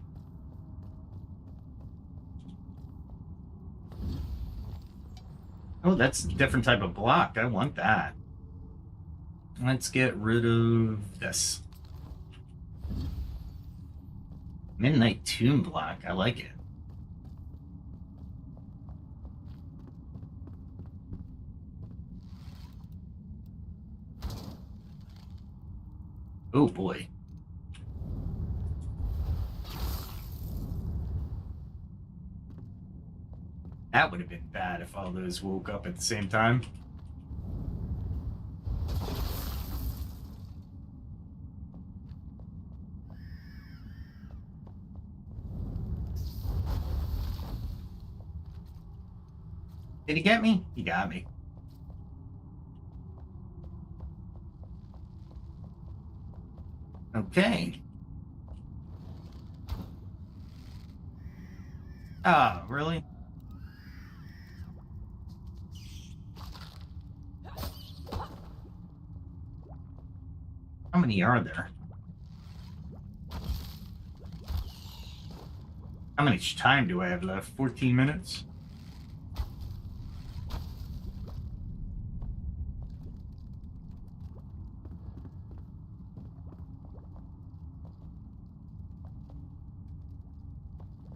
Oh, that's a different type of block. I want that. Let's get rid of this. Midnight Tomb block. I like it. Oh boy. That would have been bad if all those woke up at the same time. Did he get me? He got me. Okay. Oh, really? How many are there? How much time do I have left? 14 minutes?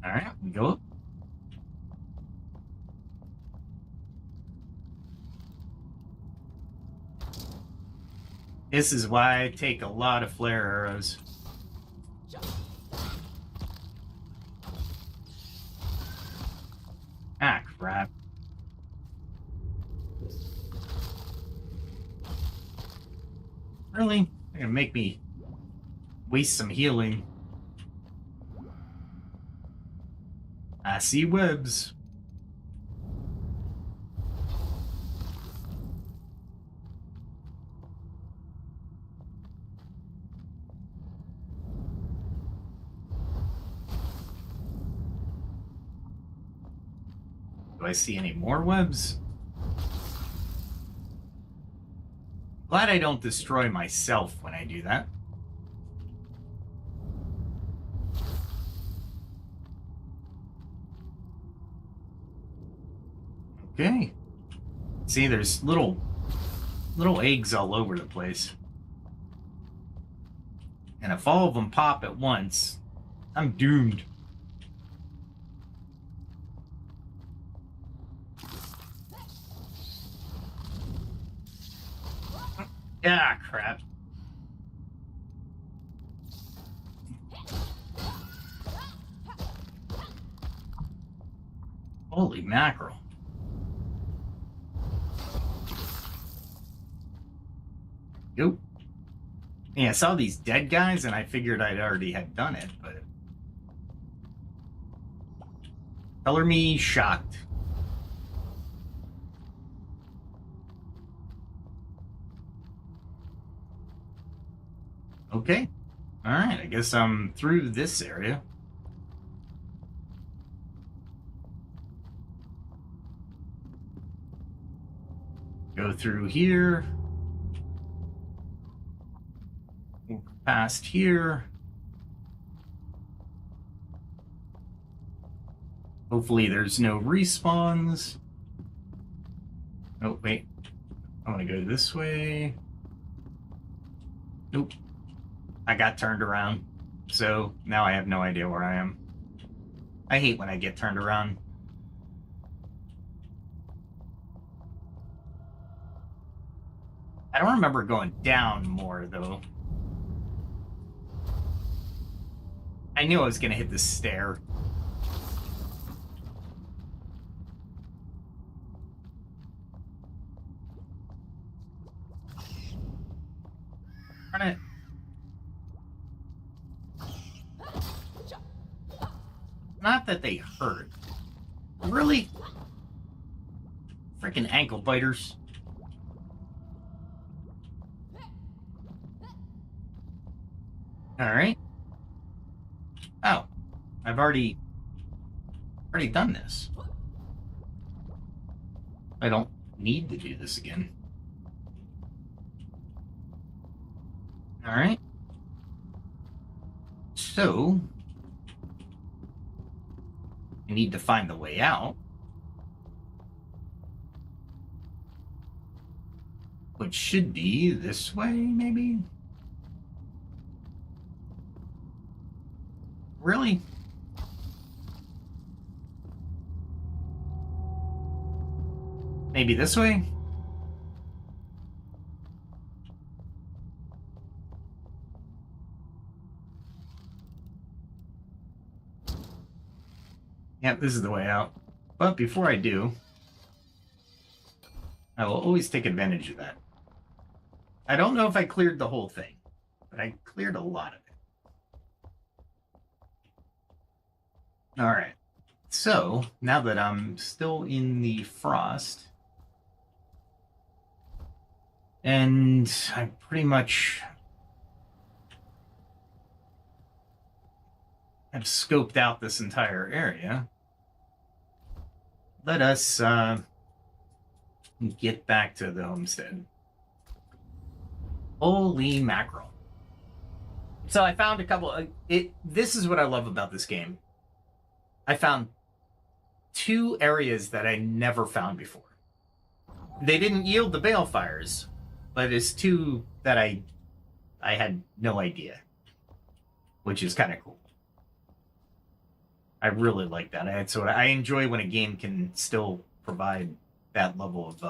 Alright, we go up. This is why I take a lot of flare arrows. Ah, crap. Really? They're gonna make me waste some healing. I see webs. Do I see any more webs? Glad I don't destroy myself when I do that. Okay. See, there's little eggs all over the place. And if all of them pop at once, I'm doomed. Ah, crap. Holy mackerel. Nope. Yeah, I saw these dead guys and I figured I'd already had done it, but... Color me shocked. Okay. Alright, I guess I'm through this area. Go through here. Past here. Hopefully there's no respawns. Oh, wait. I want to go this way. Nope. I got turned around. So now I have no idea where I am. I hate when I get turned around. I don't remember going down more, though. I knew I was going to hit the stair. Darn it. Not that they hurt. Really? Freaking ankle biters. Alright. Oh. I've already done this. I don't need to do this again. Alright. So... I need to find the way out. Which should be this way, maybe? Really? Maybe this way? Yep, this is the way out. But before I do, I will always take advantage of that. I don't know if I cleared the whole thing, but I cleared a lot of it. Alright. So, now that I'm still in the frost, and I pretty much have scoped out this entire area, let us get back to the homestead. Holy mackerel. So I found a couple... this is what I love about this game. I found 2 areas that I never found before. They didn't yield the Balefires, but it's 2 that I had no idea, which is kind of cool. I really like that. So I enjoy when a game can still provide that level of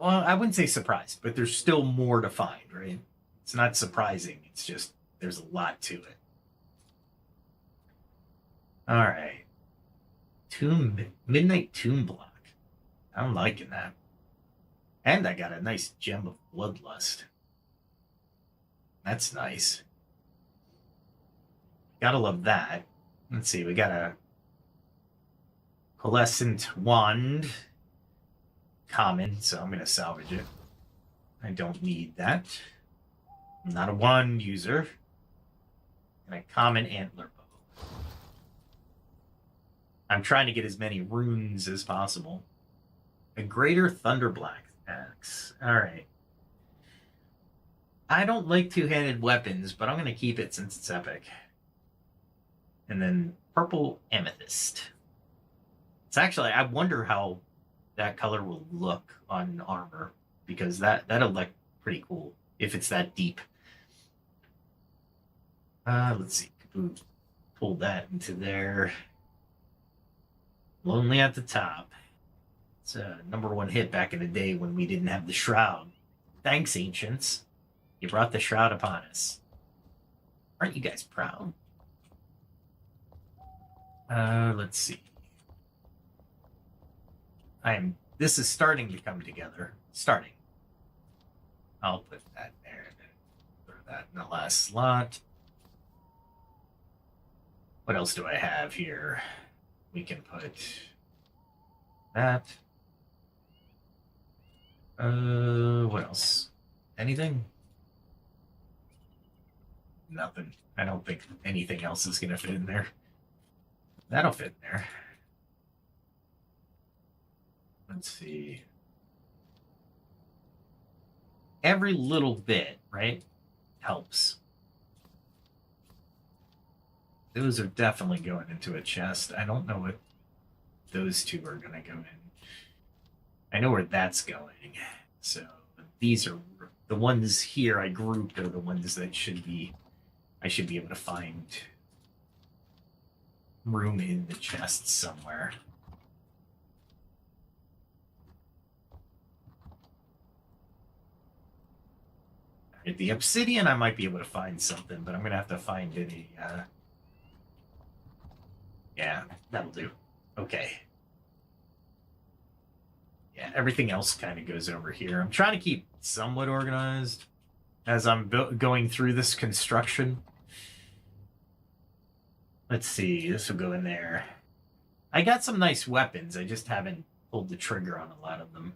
well, I wouldn't say surprise, but there's still more to find, right? It's not surprising. It's just there's a lot to it. All right. Midnight Tomb Block. I'm liking that. And I got a nice gem of bloodlust. That's nice. Gotta love that. Let's see, we got a Coalescent Wand. Common, so I'm gonna salvage it. I don't need that. I'm not a wand user. And a common antler bow. I'm trying to get as many runes as possible. A greater thunderblack axe. Alright. I don't like two-handed weapons, but I'm going to keep it since it's epic. And then purple amethyst. It's actually, I wonder how that color will look on armor, because that'll look pretty cool if it's that deep. Let's see. Pull that into there. Lonely at the top. It's a #1 hit back in the day when we didn't have the Shroud. Thanks, Ancients. You brought the Shroud upon us. Aren't you guys proud? Let's see. This is starting to come together. Starting. I'll put that there. Throw that in the last slot. What else do I have here? We can put that. What else? Anything? Nothing. I don't think anything else is gonna fit in there. That'll fit in there. Let's see. Every little bit, right, helps. Those are definitely going into a chest. I don't know what those two are going to go in. I know where that's going. So these are the ones here I grouped are the ones that I should be able to find room in the chest somewhere. At the obsidian, I might be able to find something, but I'm going to have to find any... Yeah, that'll do. Okay. Yeah, everything else kind of goes over here. I'm trying to keep somewhat organized as I'm going through this construction. Let's see, this will go in there. I got some nice weapons. I just haven't pulled the trigger on a lot of them.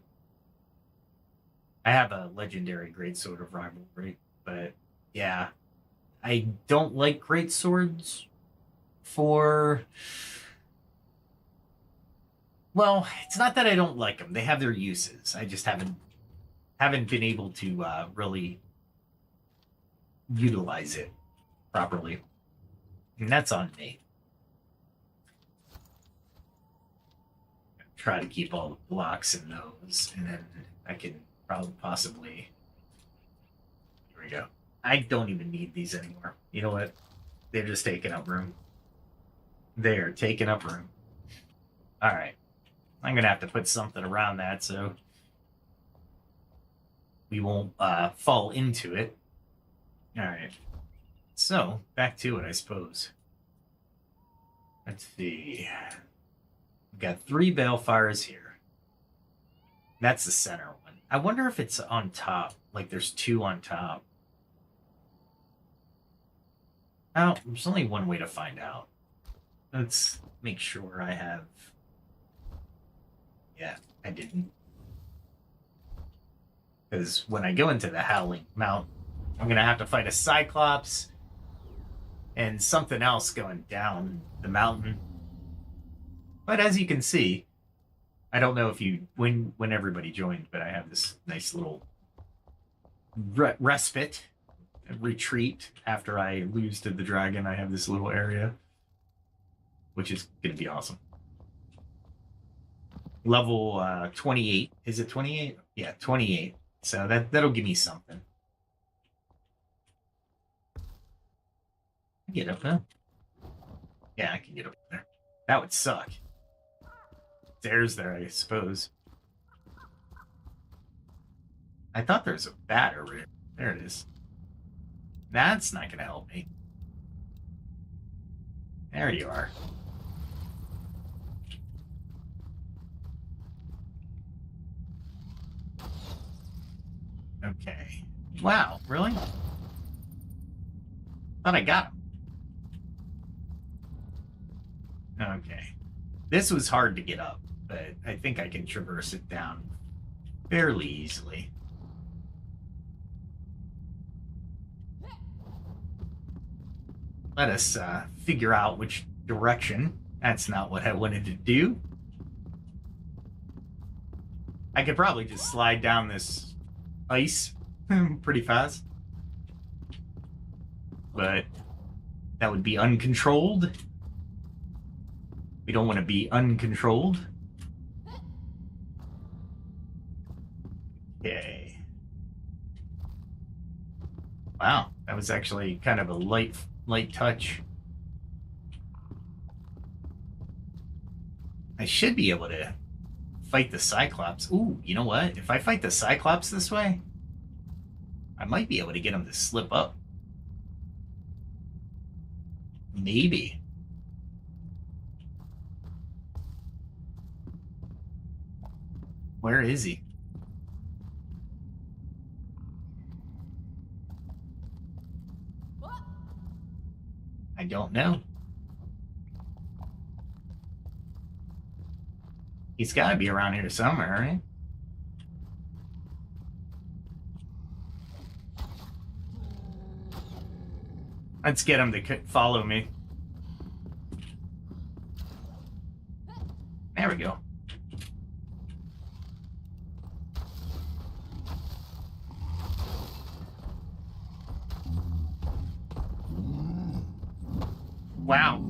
I have a legendary greatsword of rivalry, but yeah, I don't like greatswords for... Well, it's not that I don't like them. They have their uses. I just haven't been able to really utilize it properly. And that's on me. Try to keep all the blocks in those, and then I can probably possibly... Here we go. I don't even need these anymore. You know what? They're just taking up room. They're taking up room. All right. I'm going to have to put something around that so we won't fall into it. All right. So, back to it, I suppose. Let's see. We've got 3 Balefires here. That's the center one. I wonder if it's on top. Like, there's 2 on top. Oh, there's only one way to find out. Let's make sure I have... Yeah, I didn't. Because when I go into the Howling Mount, I'm going to have to fight a Cyclops and something else going down the mountain. But as you can see, I don't know if when everybody joined, but I have this nice little respite, retreat after I lose to the dragon. I have this little area, which is going to be awesome. Level 28. Is it 28? Yeah, 28. So that'll give me something. Get up there. Yeah, I can get up there. That would suck. Stairs there, I suppose. I thought there was a bat over here. There it is. That's not going to help me. There you are. Okay. Wow, really? Thought I got him. Okay. This was hard to get up, but I think I can traverse it down fairly easily. Let us figure out which direction. That's not what I wanted to do. I could probably just slide down this ice pretty fast. But that would be uncontrolled. We don't want to be uncontrolled. Okay. Wow, that was actually kind of a light touch. I should be able to fight the Cyclops. Ooh, you know what? If I fight the Cyclops this way, I might be able to get him to slip up. Maybe. Where is he? I don't know. He's got to be around here somewhere, right? Let's get him to follow me. There we go. Wow.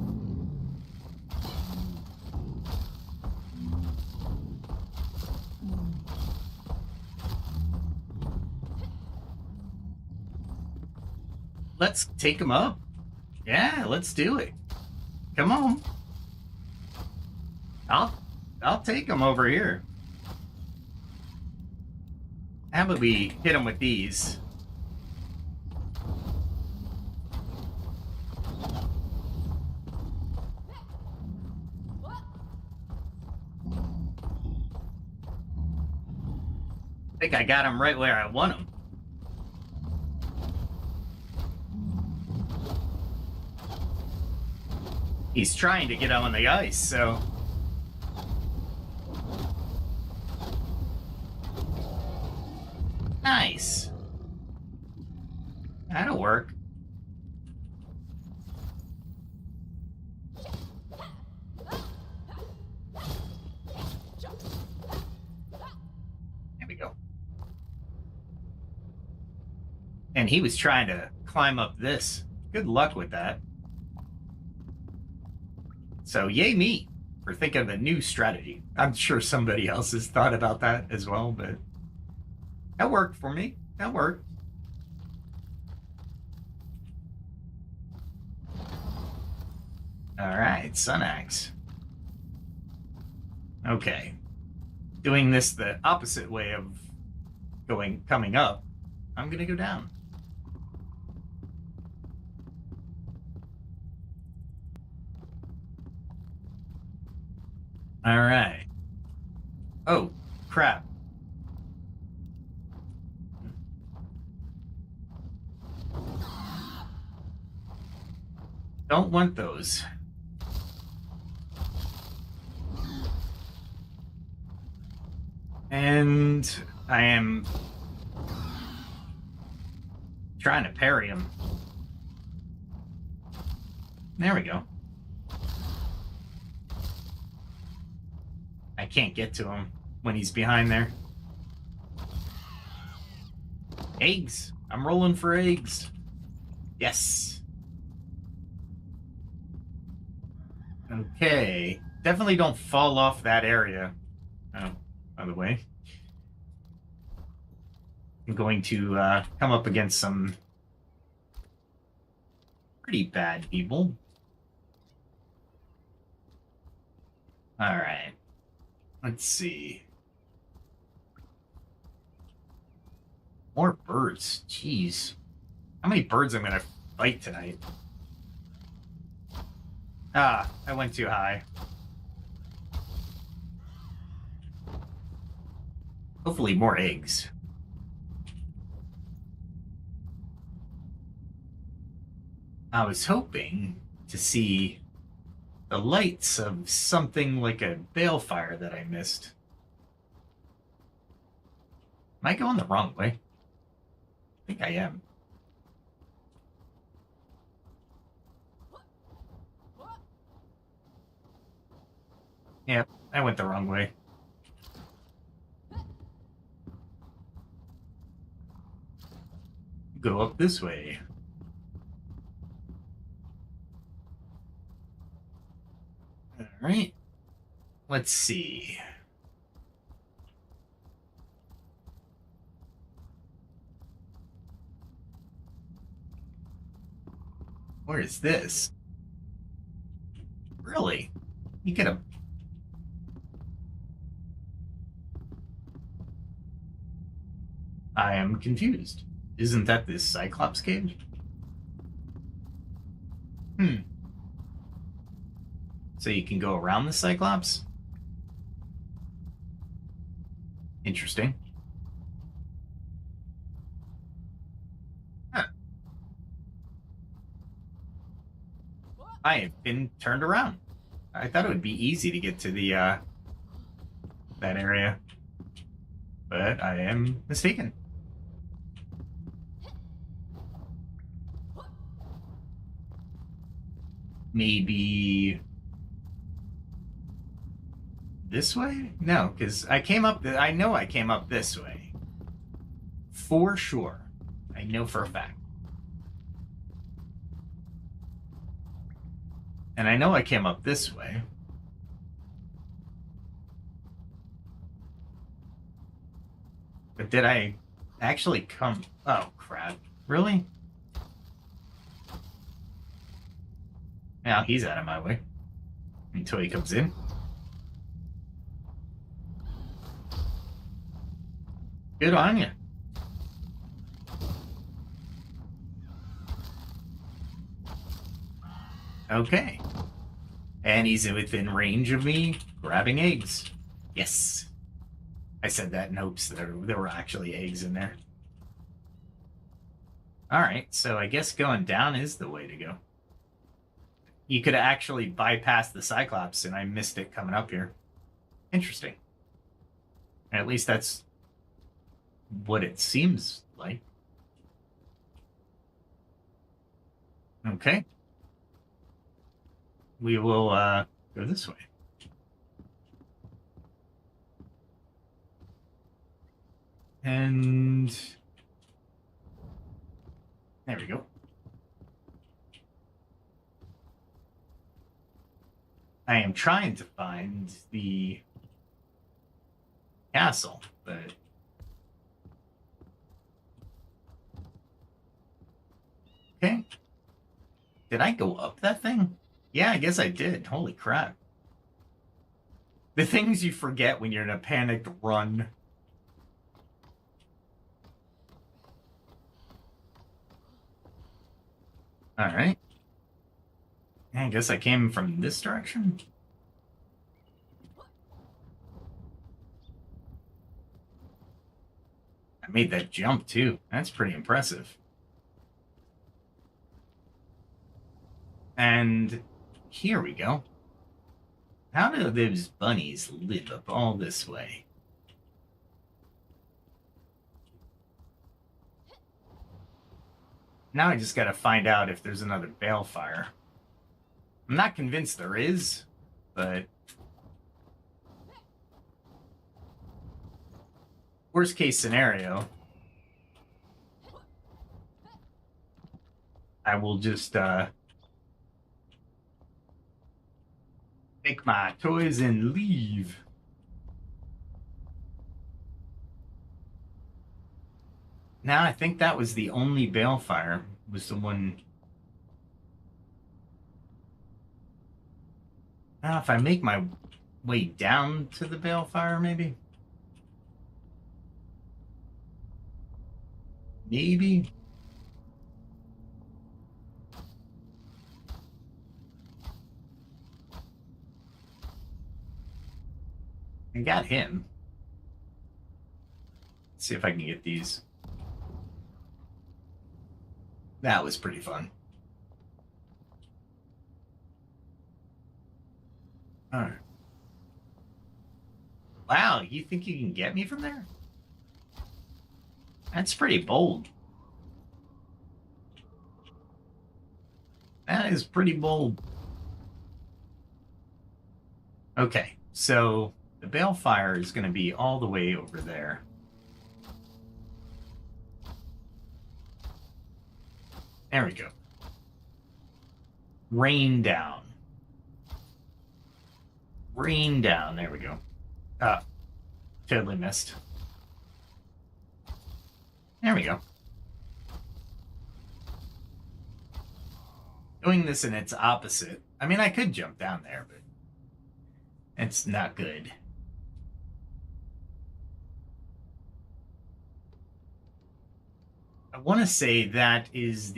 Let's take him up. Yeah, let's do it. Come on. I'll take him over here. How about we hit him with these? I think I got him right where I want him. He's trying to get on the ice, so... Nice. That'll work. There we go. And he was trying to climb up this. Good luck with that. So yay me for thinking of a new strategy. I'm sure somebody else has thought about that as well, but that worked for me. That worked. All right, Sun Axe. Okay. Doing this the opposite way of coming up, I'm gonna go down. All right. Oh, crap. Don't want those. And I am trying to parry him. There we go. I can't get to him when he's behind there. Eggs. I'm rolling for eggs. Yes. Okay. Definitely don't fall off that area. Oh, by the way. I'm going to come up against some pretty bad people. All right. Let's see. More birds. Jeez. How many birds I'm gonna fight tonight? Ah, I went too high. Hopefully more eggs. I was hoping to see the lights of something like a balefire that I missed. Am I going the wrong way? I think I am. Yep, I went the wrong way. Go up this way. All right. Let's see. Where is this? Really? You could have. I am confused. Isn't that this Cyclops cave? So you can go around the Cyclops? Interesting. Huh. I have been turned around. I thought it would be easy to get to the that area, but I am mistaken. Maybe this way? No, because I came up. I know I came up this way for sure. I know for a fact. And I know I came up this way. But did I actually come? Oh, crap. Really? Now he's out of my way. Until he comes in. Good on you. Okay. And he's within range of me grabbing eggs. Yes. I said that in hopes there were actually eggs in there. Alright, so I guess going down is the way to go. You could actually bypass the Cyclops, and I missed it coming up here. Interesting. At least that's what it seems like. Okay. We will go this way. And there we go. I am trying to find the castle, but okay. Did I go up that thing? Yeah, I guess I did. Holy crap. The things you forget when you're in a panicked run. Alright. I guess I came from this direction. I made that jump too. That's pretty impressive. And here we go. How do those bunnies live up all this way? Now I just gotta find out if there's another Balefire. I'm not convinced there is, but worst case scenario, I will just take my toys and leave. Now I think that was the only Balefire, was the one. Now if I make my way down to the Balefire, maybe? Maybe? I got him. Let's see if I can get these. That was pretty fun. All right. Wow, you think you can get me from there? That's pretty bold. That is pretty bold. Okay, so the Balefire is going to be all the way over there. There we go. Rain down. Rain down. There we go. Totally missed. There we go. Doing this in its opposite. I mean, I could jump down there, but it's not good. I want to say that is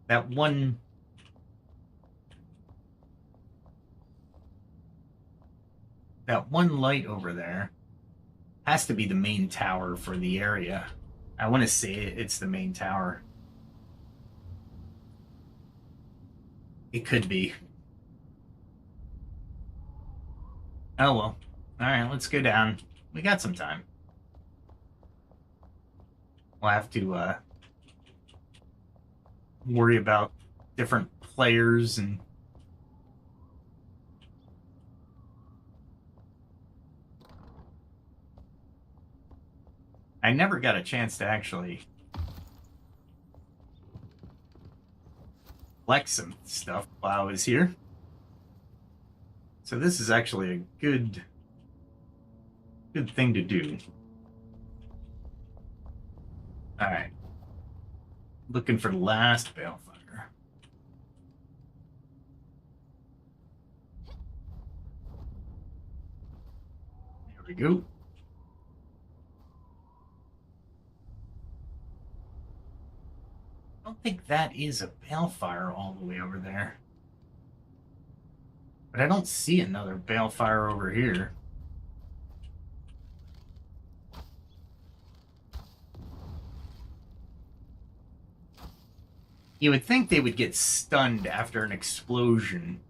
that one light over there has to be the main tower for the area. I want to say it's the main tower. It could be. Oh well. Alright, let's go down. We got some time. We'll have to worry about different players and I never got a chance to actually collect some stuff while I was here. So this is actually a good thing to do. All right. Looking for the last Balefire. There we go. I don't think that is a Balefire all the way over there. But I don't see another Balefire over here. You would think they would get stunned after an explosion.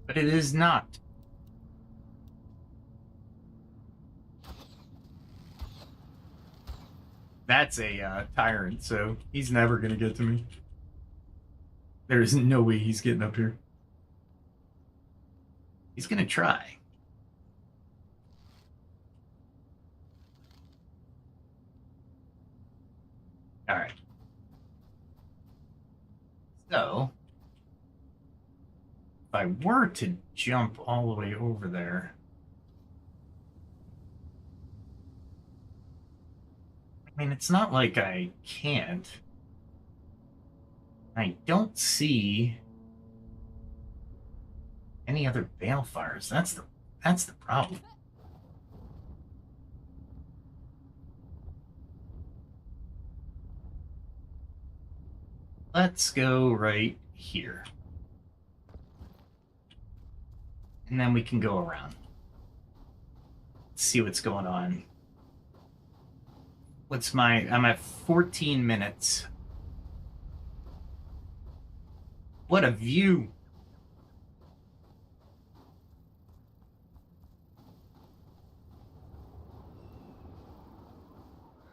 But it is not. That's a tyrant, so he's never going to get to me. There's no way he's getting up here. He's going to try. All right. So, if I were to jump all the way over there, I mean, it's not like I can't. I don't see any other Balefires. That's the problem. Let's go right here. And then we can go around. Let's see what's going on. I'm at 14 minutes. What a view.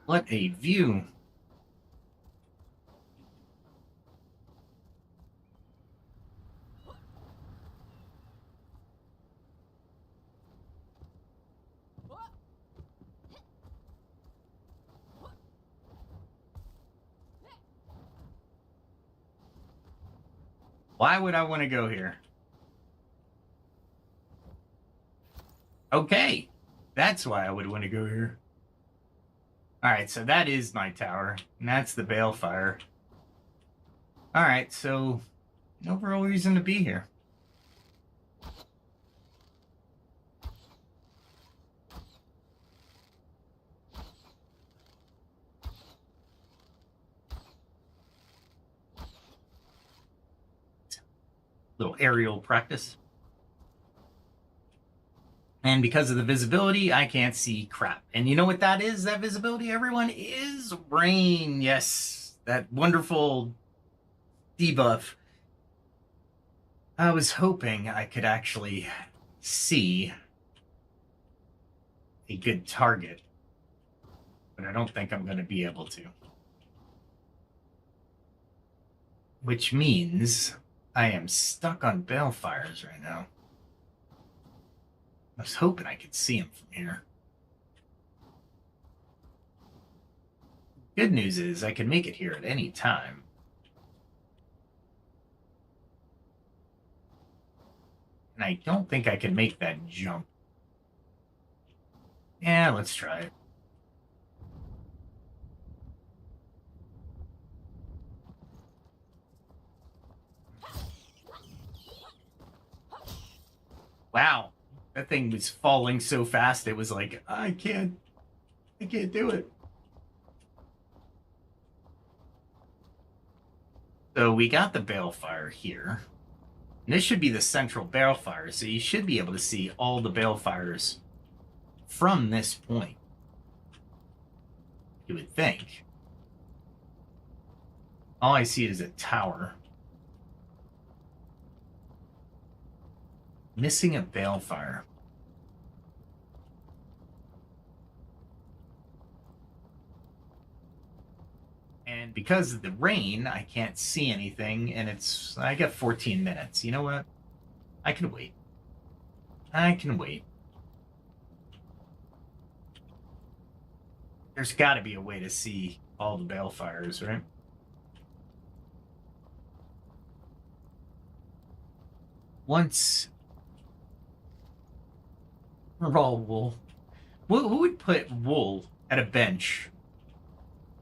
What a view. Why would I want to go here? Okay, that's why I would want to go here. All right, so that is my tower, and that's the Balefire. All right, so no real reason to be here. Little aerial practice. And because of the visibility, I can't see crap. And you know what that is, that visibility, everyone? Is rain. Yes, that wonderful debuff. I was hoping I could actually see a good target, but I don't think I'm going to be able to. Which means I am stuck on Balefires right now. I was hoping I could see him from here. Good news is I can make it here at any time. And I don't think I can make that jump. Yeah, let's try it. Wow, that thing was falling so fast it was like, I can't do it. So we got the Balefire here. And this should be the central Balefire, so you should be able to see all the Balefires from this point. You would think. All I see is a tower. Missing a Balefire. And because of the rain, I can't see anything, and I got 14 minutes. You know what? I can wait. I can wait. There's got to be a way to see all the Balefires, right? Once raw wool. Who would put wool at a bench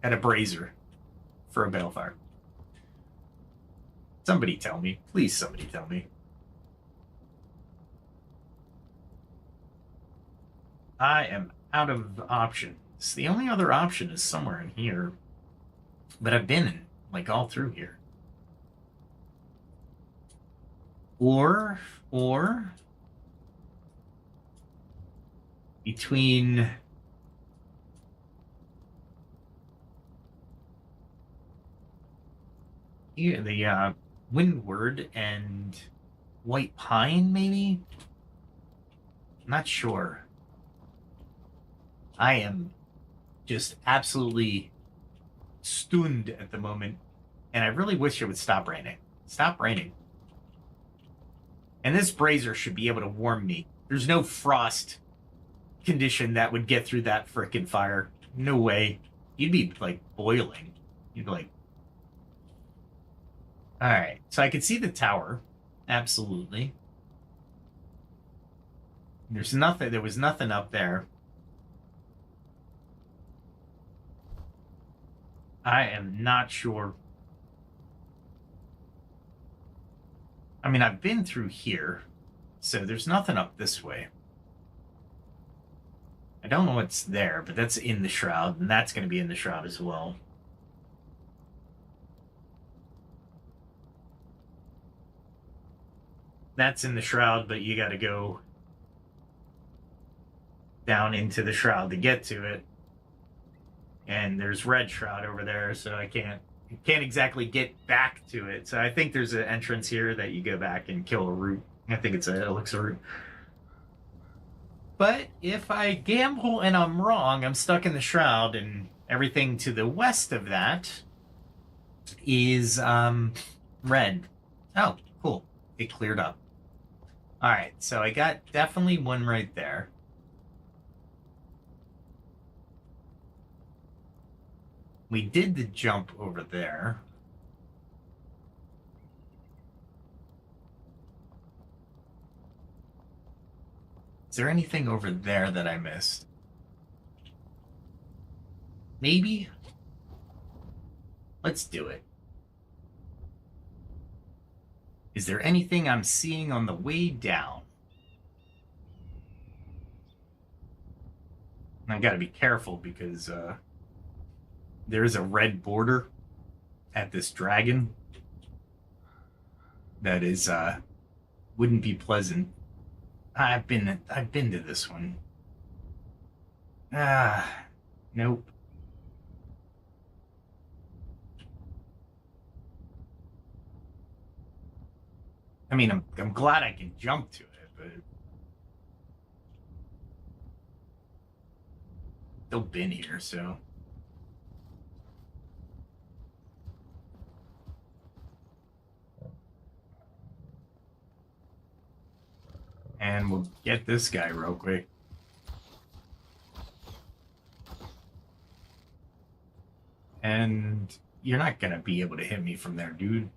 at a brazier for a Balefire? Somebody tell me. Please, somebody tell me. I am out of options. The only other option is somewhere in here. But I've been in, like, all through here. Or between here, the Windward and White Pine, maybe? I'm not sure. I am just absolutely stunned at the moment, and I really wish it would stop raining. Stop raining. And this brazier should be able to warm me. There's no frost condition that would get through that frickin' fire. No way. You'd be, like, boiling. You'd be like... Alright, so I can see the tower. Absolutely. There was nothing up there. I am not sure. I mean, I've been through here, so there's nothing up this way. I don't know what's there, but that's in the Shroud, and that's going to be in the Shroud as well. That's in the Shroud, but you got to go down into the Shroud to get to it. And there's Red Shroud over there, so I can't exactly get back to it. So I think there's an entrance here that you go back and kill a root. I think it's an elixir root. But if I gamble and I'm wrong, I'm stuck in the Shroud, and everything to the west of that is red. Oh, cool. It cleared up. All right, so I got definitely one right there. We did the jump over there. Is there anything over there that I missed? Maybe? Let's do it. Is there anything I'm seeing on the way down? I gotta be careful because there's a red border at this dragon that is wouldn't be pleasant. I've been to this one. Ah, nope. I mean, I'm glad I can jump to it, but still been here, so. And we'll get this guy real quick. And you're not gonna be able to hit me from there, dude.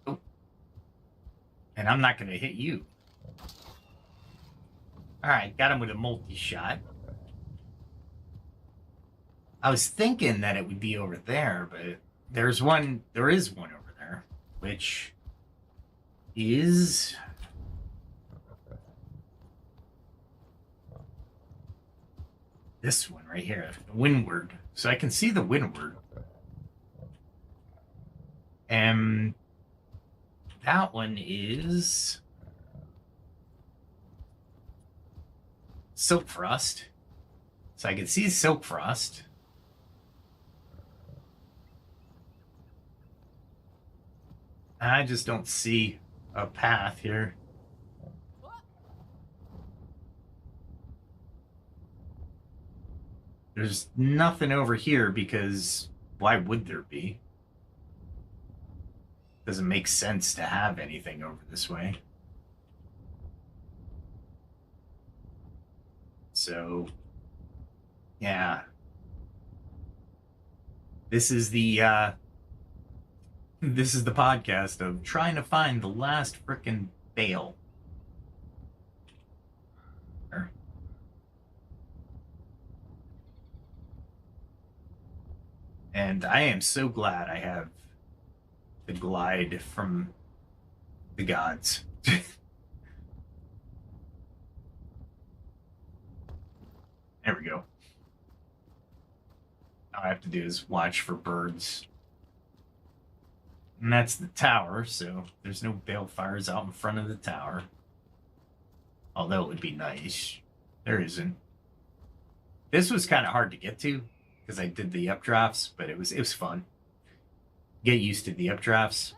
Oh. And I'm not gonna hit you. Alright, got him with a multi-shot. I was thinking that it would be over there, but there is one over there, which is this one right here, the windward. So I can see the windward. And that one is Silk Frost. So I can see Silk Frost. I just don't see a path here. There's nothing over here because why would there be? Doesn't make sense to have anything over this way. So, yeah. This is the podcast of trying to find the last frickin' bale. And I am so glad I have the glide from the gods. There we go. All I have to do is watch for birds. And that's the tower, so there's no balefires out in front of the tower. Although it would be nice. There isn't. This was kind of hard to get to because I did the updrafts, but it was fun. Get used to the updrafts.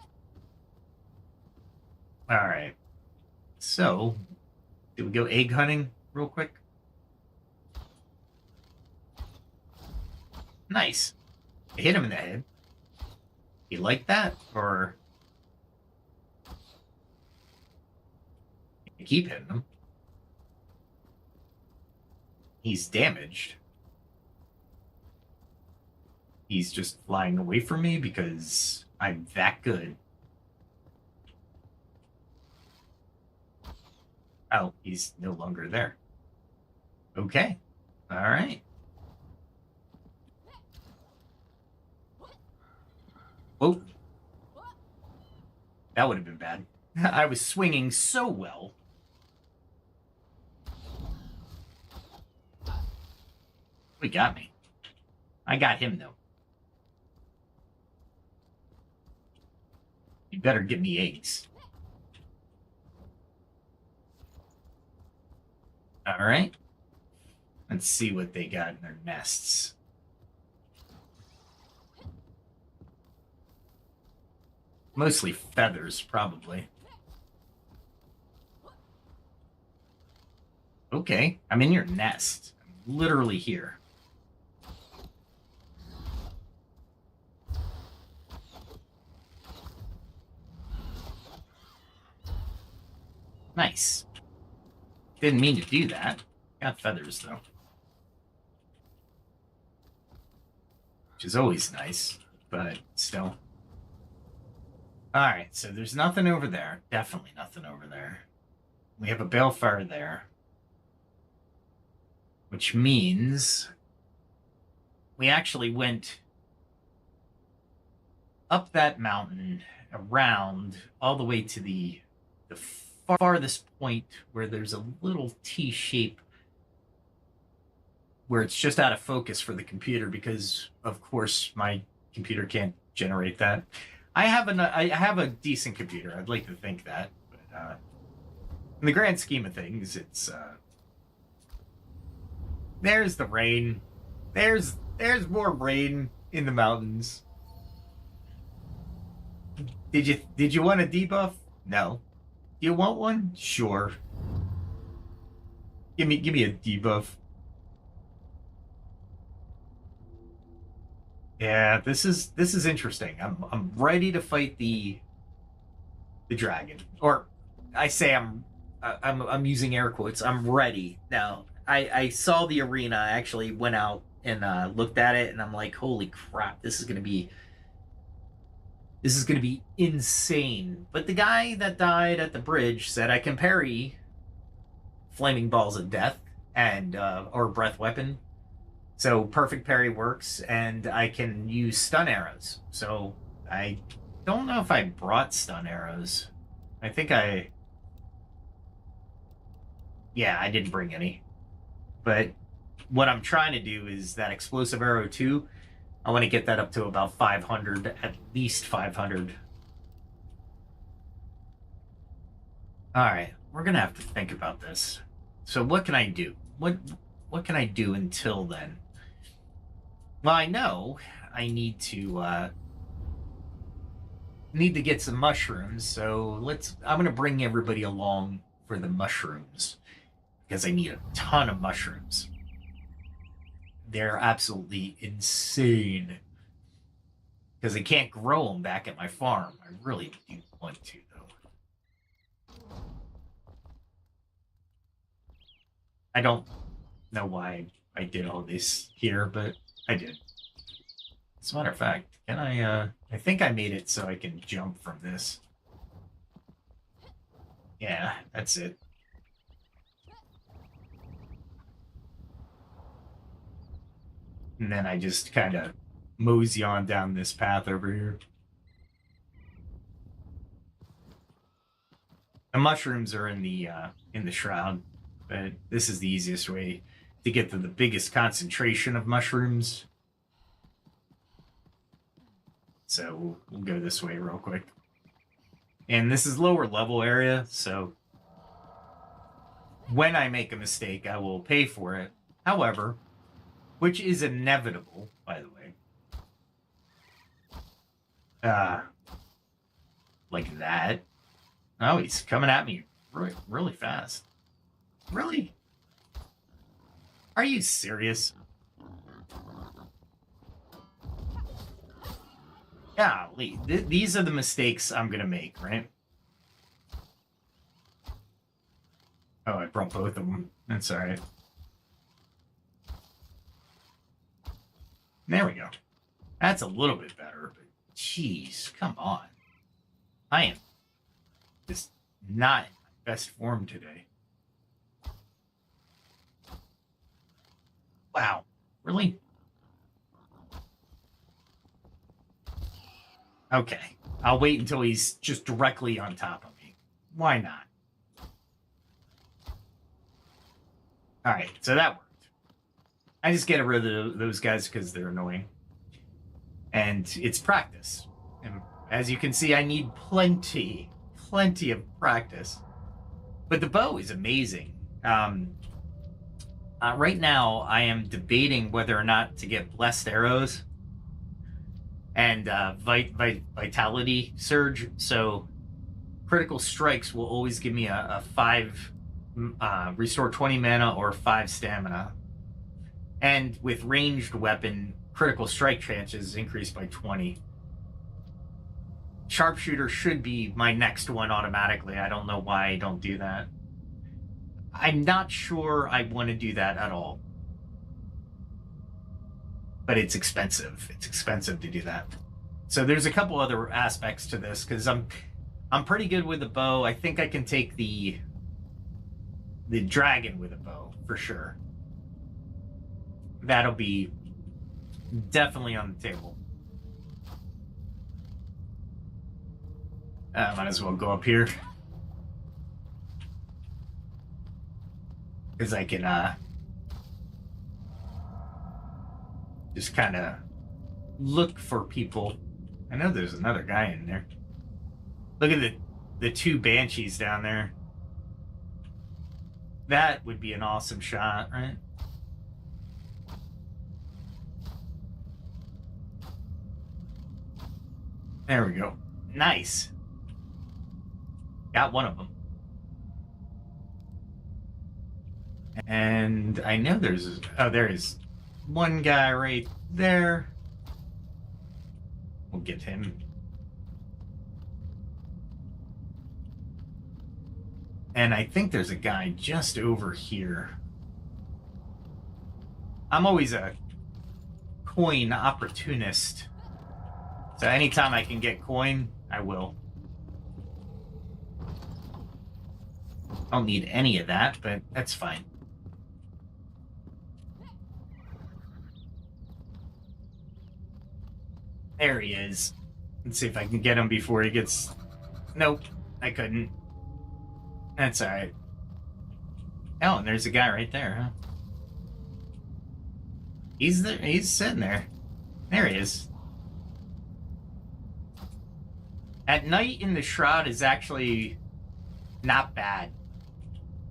All right. So, did we go egg hunting real quick? Nice. I hit him in the head. You like that? Or you keep hitting him? He's damaged. He's just flying away from me because I'm that good. Oh, he's no longer there. Okay. All right. Whoa. That would have been bad. I was swinging so well. He got me. I got him, though. You better give me eggs. All right. Let's see what they got in their nests. Mostly feathers, probably. Okay, I'm in your nest. I'm literally here. Nice. Didn't mean to do that. Got feathers, though. Which is always nice, but still. Alright, so there's nothing over there. Definitely nothing over there. We have a Balefire there. Which means we actually went up that mountain, around, all the way to the farthest point where there's a little T-shape where it's just out of focus for the computer because, of course, my computer can't generate that. I have a decent computer. I'd like to think that, but In the grand scheme of things, it's there's the rain. There's more rain in the mountains. Did you want a debuff? No. Do you want one? Sure. Give me a debuff. Yeah, this is interesting. I'm ready to fight the dragon. Or I say I'm using air quotes. I'm ready. Now, I saw the arena. I actually went out and looked at it and I'm like, "Holy crap, this is going to be insane." But the guy that died at the bridge said I can parry flaming balls of death and or breath weapon. So perfect parry works, and I can use stun arrows. So I don't know if I brought stun arrows. I think yeah, I didn't bring any. But what I'm trying to do is that explosive arrow too. I want to get that up to about 500, at least 500. All right, we're gonna have to think about this. So what can I do? What can I do until then? Well, I know I need to get some mushrooms. So I'm gonna bring everybody along for the mushrooms because I need a ton of mushrooms. They're absolutely insane because I can't grow them back at my farm. I really do want to, though. I don't know why I did all this here, but I did. As a matter of fact, can I think I made it so I can jump from this. Yeah, that's it. And then I just kind of mosey on down this path over here. The mushrooms are in the shroud, but this is the easiest way to get to the biggest concentration of mushrooms. So we'll go this way real quick. And this is lower level area, so when I make a mistake, I will pay for it. However, which is inevitable, by the way. Like that. Oh, he's coming at me really, really fast. Really? Are you serious? Golly, these are the mistakes I'm gonna make, right? Oh, I brought both of them. That's all right. There we go. That's a little bit better, but jeez, come on. I am just not in my best form today. Wow, really? Okay, I'll wait until he's just directly on top of me. Why not? All right, so that worked. I just get rid of those guys because they're annoying. And it's practice. And as you can see, I need plenty of practice. But the bow is amazing. Right now, I am debating whether or not to get blessed arrows and vitality surge. So critical strikes will always give me a 5 restore 20 mana or 5 stamina. And with ranged weapon, critical strike chances increased by 20. Sharpshooter should be my next one automatically. I don't know why I don't do that. I'm not sure I want to do that at all. But it's expensive. It's expensive to do that. So there's a couple other aspects to this because I'm pretty good with the bow. I think I can take the dragon with a bow for sure. That'll be definitely on the table. Might as well go up here. Because I can just kind of look for people. I know there's another guy in there. Look at the 2 banshees down there. That would be an awesome shot, right? There we go. Nice. Got one of them. And I know there's... Oh, there is one guy right there. We'll get him. And I think there's a guy just over here. I'm always a coin opportunist. So anytime I can get coin, I will. I don't need any of that, but that's fine. There he is. Let's see if I can get him before he gets... Nope, I couldn't. That's alright. Oh, and there's a guy right there, huh? He's there. He's sitting there. There he is. At night in the Shroud is actually not bad.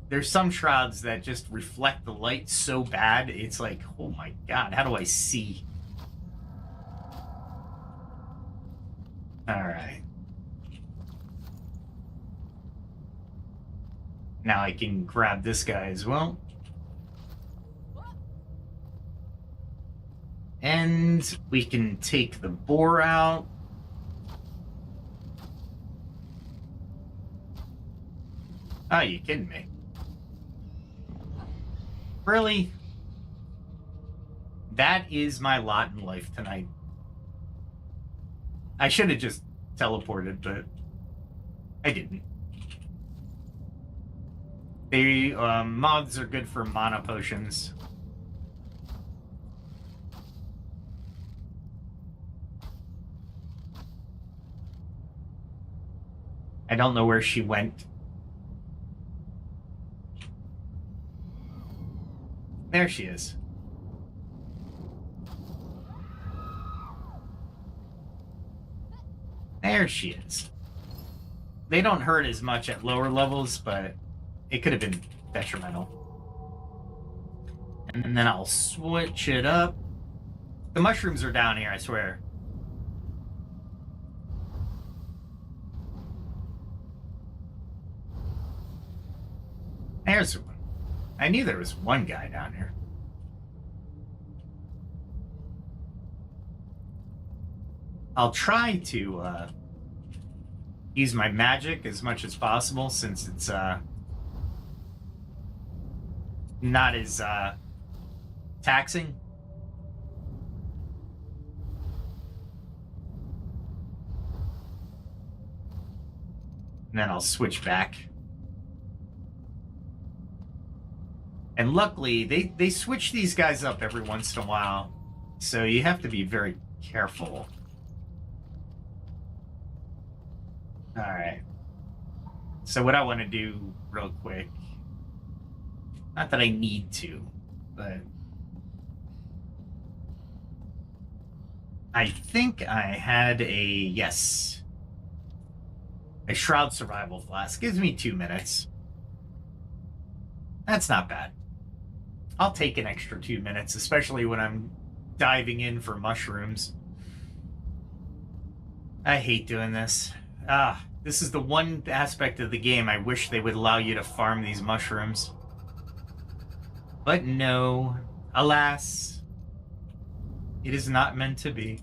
There's some Shrouds that just reflect the light so bad, it's like, oh my god, how do I see? Alright. Now I can grab this guy as well. And we can take the boar out. Oh, you kidding me? Really? That is my lot in life tonight. I should have just teleported, but I didn't. The mods are good for mana potions. I don't know where she went. There she is. There she is. They don't hurt as much at lower levels, but it could have been detrimental. And then I'll switch it up. The mushrooms are down here, I swear. There's one. I knew there was one guy down here. I'll try to use my magic as much as possible since it's not as taxing. And then I'll switch back. And luckily, they switch these guys up every once in a while, so you have to be very careful. Alright. So what I want to do real quick, not that I need to, but I think I had a Shroud Survival Flask. Gives me 2 minutes. That's not bad. I'll take an extra 2 minutes, especially when I'm diving in for mushrooms. I hate doing this. This is the one aspect of the game I wish they would allow you to farm these mushrooms. But no, alas, it is not meant to be.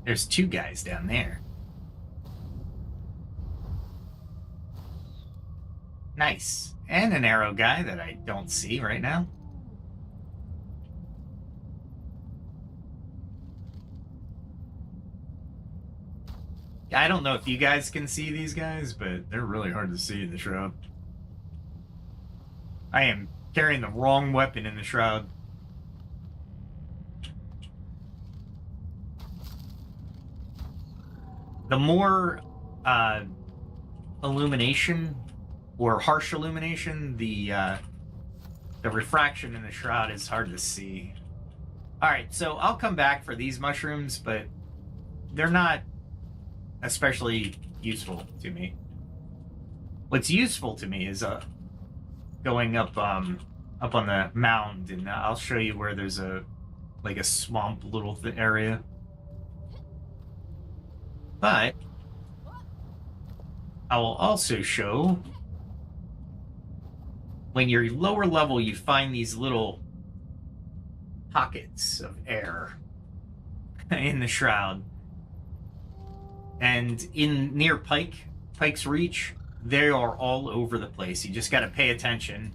There's 2 guys down there. Nice. And an arrow guy that I don't see right now. I don't know if you guys can see these guys, but they're really hard to see in the Shroud. I am carrying the wrong weapon in the Shroud. The more illumination or harsh illumination, the refraction in the Shroud is hard to see. All right, so I'll come back for these mushrooms, but they're not especially useful to me. What's useful to me is going up on the mound, and I'll show you where there's a swamp little area. But I will also show when you're lower level, you find these little pockets of air in the shroud, and near Pike's Reach, they are all over the place. You just got to pay attention.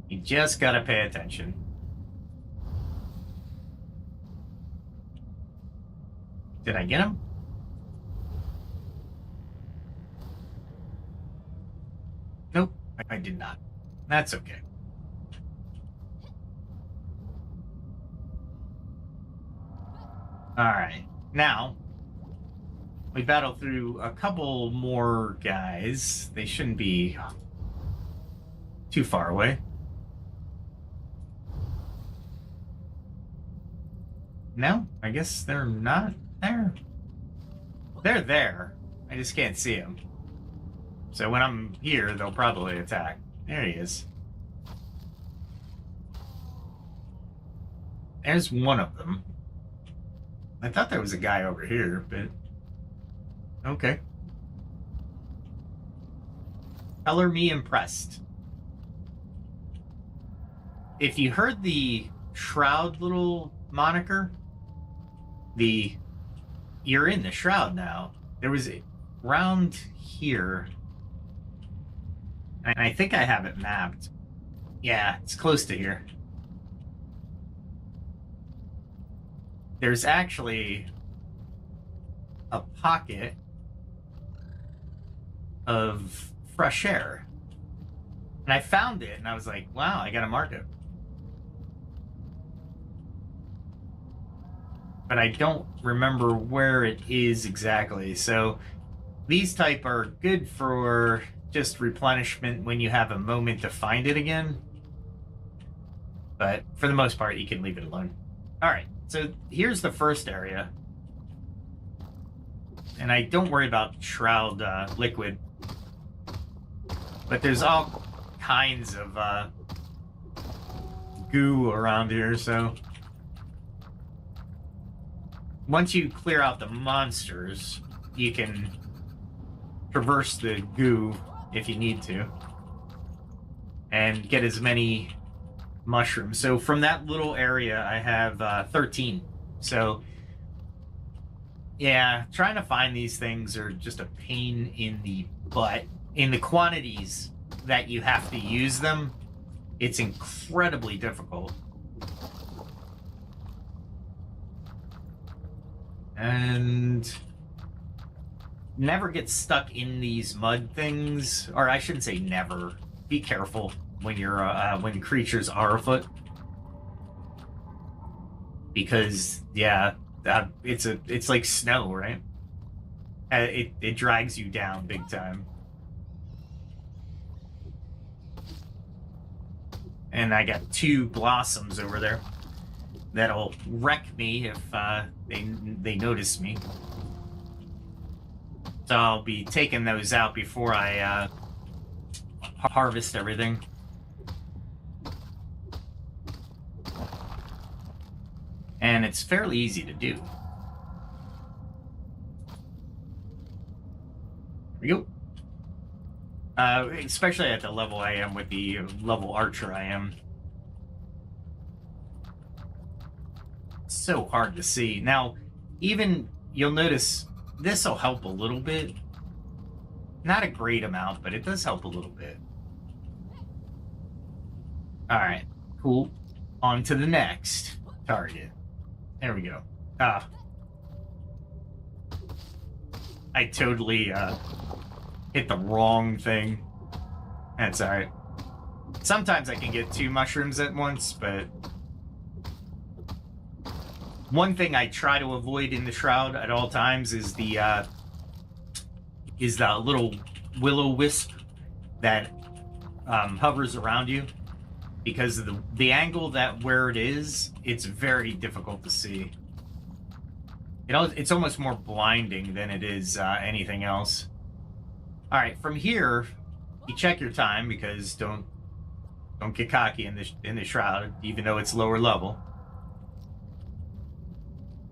You just got to pay attention. Did I get him? Nope, I did not. That's okay. Alright, now we battle through a couple more guys. They shouldn't be too far away. No, I guess they're not there. They're there. I just can't see them. So when I'm here, they'll probably attack. There he is. There's one of them. I thought there was a guy over here, but... okay. Color me impressed. If you heard the Shroud little moniker, you're in the Shroud now. There was around here, and I think I have it mapped. Yeah, it's close to here. There's actually a pocket of fresh air. And I found it, and I was like, wow, I gotta mark it. But I don't remember where it is exactly. So these type are good for just replenishment when you have a moment to find it again. But for the most part, you can leave it alone. All right, so here's the first area. And I don't worry about Shroud liquid. But there's all kinds of goo around here, so... once you clear out the monsters, you can traverse the goo if you need to. And get as many mushrooms. So from that little area, I have 13. So, yeah, trying to find these things are just a pain in the butt. In the quantities that you have to use them, it's incredibly difficult. And never get stuck in these mud things, or I shouldn't say never. Be careful when you're when creatures are afoot, because yeah, it's like snow, right? It drags you down big time. And I got 2 blossoms over there that'll wreck me if they notice me. So I'll be taking those out before I harvest everything. And it's fairly easy to do. Here we go. Especially at the level I am, with the level archer I am. It's so hard to see. Now, even, you'll notice this will help a little bit. Not a great amount, but it does help a little bit. Alright, cool. On to the next target. There we go. I totally hit the wrong thing. That's alright. Sometimes I can get 2 mushrooms at once, but one thing I try to avoid in the Shroud at all times is the little will-o-wisp that hovers around you, because of the angle where it is, it's very difficult to see. It's almost more blinding than it is anything else. All right, from here, you check your time because don't get cocky in the shroud, even though it's lower level.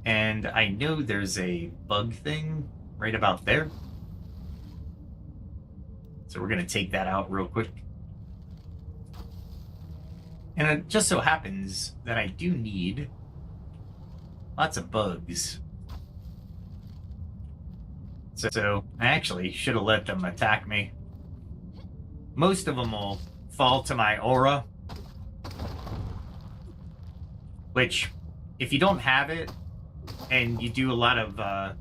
And I know there's a bug thing right about there. So we're going to take that out real quick. And it just so happens that I do need lots of bugs. So I actually should have let them attack me. Most of them will fall to my aura. Which, if you don't have it, and you do a lot of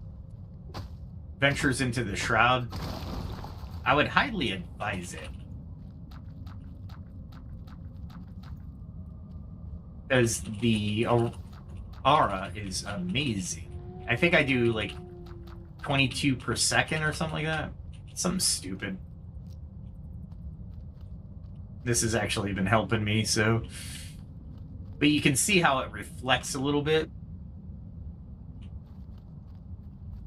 ventures into the shroud, I would highly advise it. Because the aura is amazing. I think I do like 22 per second or something like that. Something stupid. This has actually been helping me, so... But you can see how it reflects a little bit.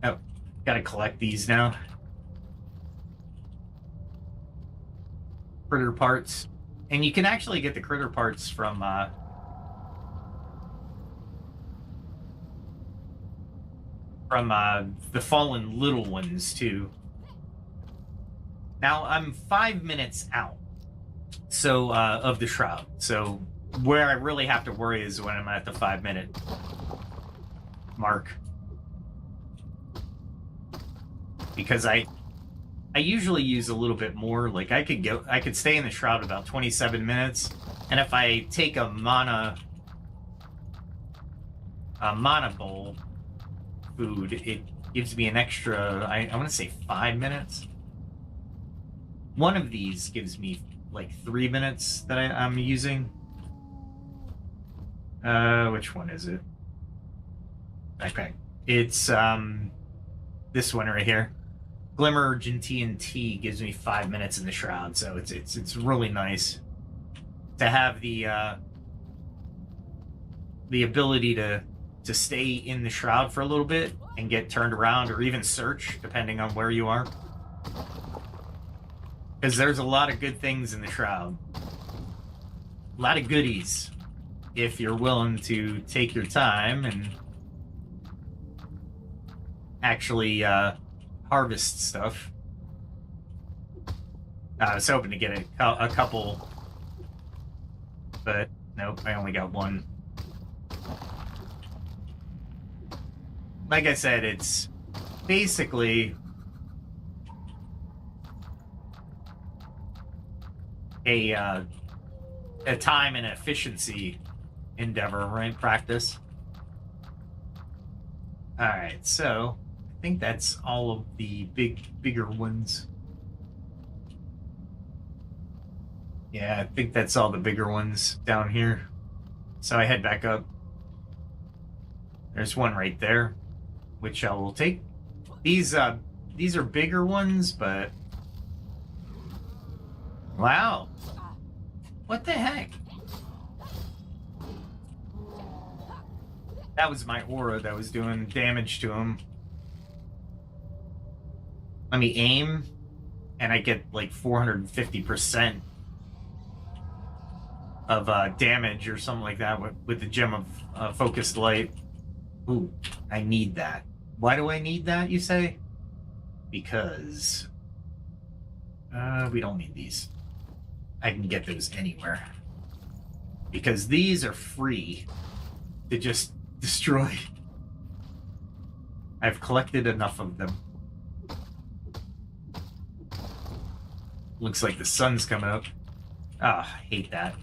Oh, gotta collect these now. Critter parts. And you can actually get the critter parts from the fallen little ones, too. Now, I'm 5 minutes out of the shroud. So, where I really have to worry is when I'm at the 5-minute mark. Because I usually use a little bit more. Like, I could stay in the shroud about 27 minutes. And if I take a mana bowl food, it gives me an extra, I want to say 5 minutes. One of these gives me like 3 minutes that I'm using. Which one is it? Backpack. It's this one right here. Glimmer Gentian Tea gives me 5 minutes in the shroud, so it's really nice to have the ability to stay in the shroud for a little bit and get turned around or even search, depending on where you are. Because there's a lot of good things in the shroud. A lot of goodies, if you're willing to take your time and actually harvest stuff. I was hoping to get a couple, but nope, I only got one. Like I said, it's basically a time and efficiency endeavor, right? Practice. All right, so I think that's all of the bigger ones. Yeah, I think that's all the bigger ones down here. So I head back up. There's one right there, which I will take. These are bigger ones, but wow, what the heck? That was my aura that was doing damage to him. Let me aim, and I get like 450% of damage or something like that with the gem of focused light. Ooh, I need that. Why do I need that, you say? Because we don't need these. I can get those anywhere. Because these are free to just destroy. I've collected enough of them. Looks like the sun's coming up. Ah, I hate that.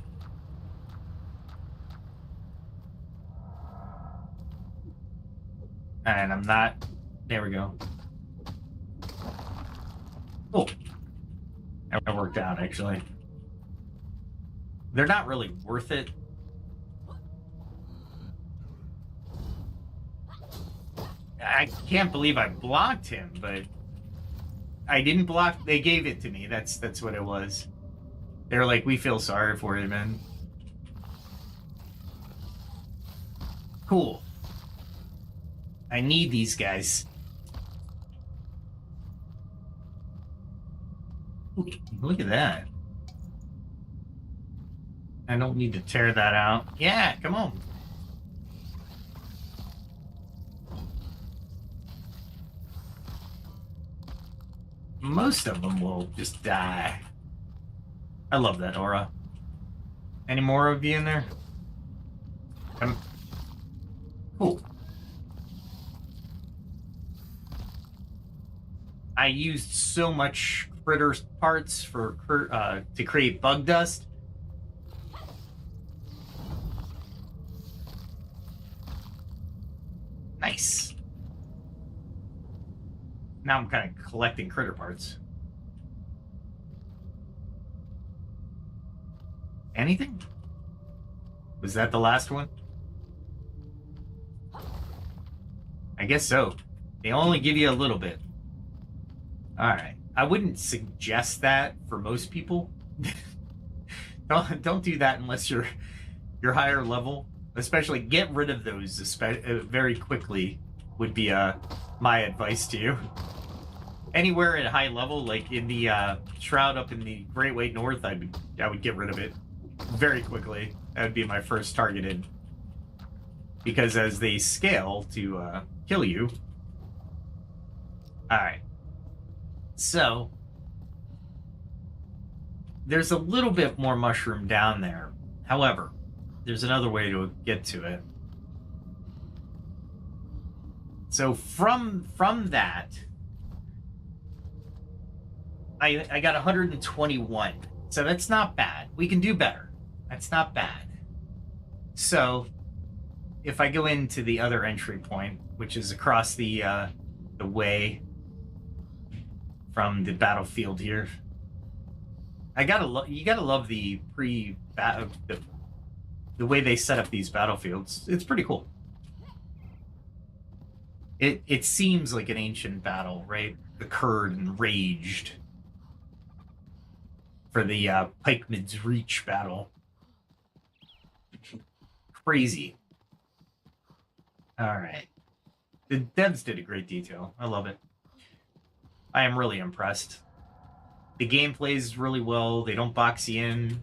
And I'm not... There we go. Oh. That worked out, actually. They're not really worth it. I can't believe I blocked him, but... I didn't block... They gave it to me. That's what it was. They were like, we feel sorry for you, man. Cool. I need these guys. Ooh, look at that. I don't need to tear that out. Yeah, come on. Most of them will just die. I love that aura. Any more of you in there? Cool. I used so much critter parts for to create bug dust. Nice. Now I'm kind of collecting critter parts. Anything? Was that the last one? I guess so. They only give you a little bit. Alright. I wouldn't suggest that for most people. Don't do that unless you're higher level. Especially get rid of those very quickly would be my advice to you. Anywhere at high level, like in the Shroud up in the Great Way North, I would get rid of it very quickly. That would be my first targeted. Because as they scale to kill you. Alright. So, there's a little bit more mushroom down there. However, there's another way to get to it. So from that, I got 121. So that's not bad. We can do better. That's not bad. So if I go into the other entry point, which is across the way from the battlefield here, you gotta love the the way they set up these battlefields. It's pretty cool. It seems like an ancient battle, right? The Curd and Raged for the Pikeman's Reach battle. Crazy. Alright. The devs did a great detail. I love it. I am really impressed. The game plays really well. They don't box you in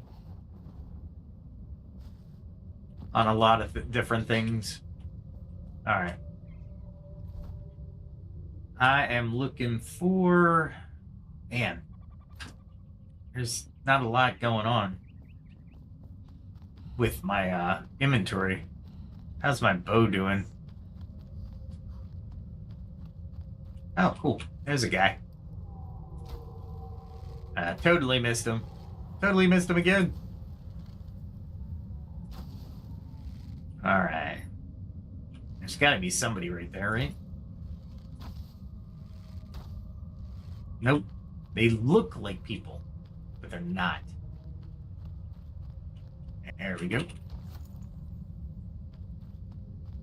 on a lot of different things. Alright. I am looking for... Man. There's not a lot going on with my inventory. How's my bow doing? Oh, cool. There's a guy. Totally missed him. Totally missed him again. Alright. There's gotta be somebody right there, right? Nope. They look like people, but they're not. There we go.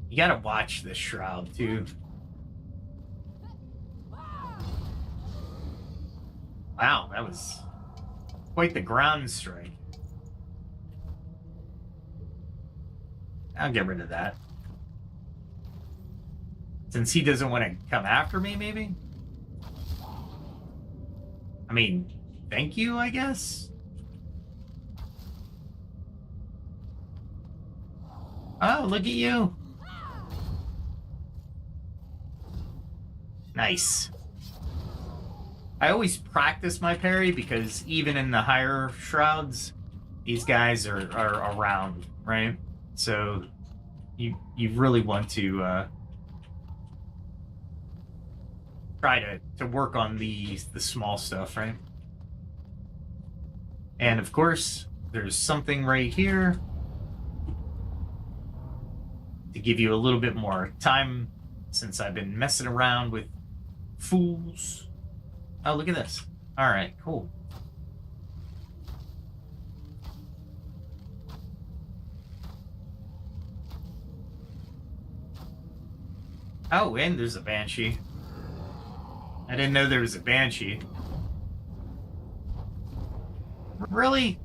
You gotta watch this Shroud, too. Wow, that was quite the ground strike. I'll get rid of that. Since he doesn't want to come after me, maybe? I mean, thank you, I guess? Oh, look at you. Nice. I always practice my parry because even in the higher shrouds, these guys are around, right? So you really want to try to work on the small stuff, right? And of course, there's something right here to give you a little bit more time since I've been messing around with fools. Oh, look at this. All right, cool. Oh, and there's a Banshee. I didn't know there was a Banshee. Really?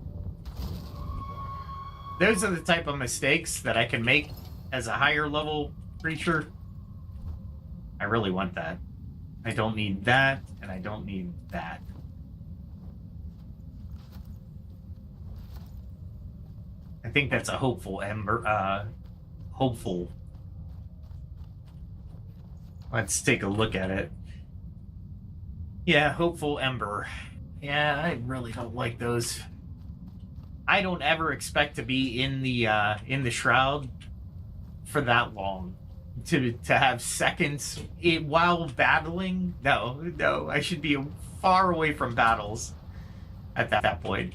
Those are the type of mistakes that I can make as a higher level creature. I really want that. I don't need that, and I don't need that. I think that's a hopeful ember. Hopeful. Let's take a look at it. Yeah, hopeful ember. Yeah, I really don't like those. I don't ever expect to be in the shroud for that long. To have seconds while battling. No, I should be far away from battles at that point.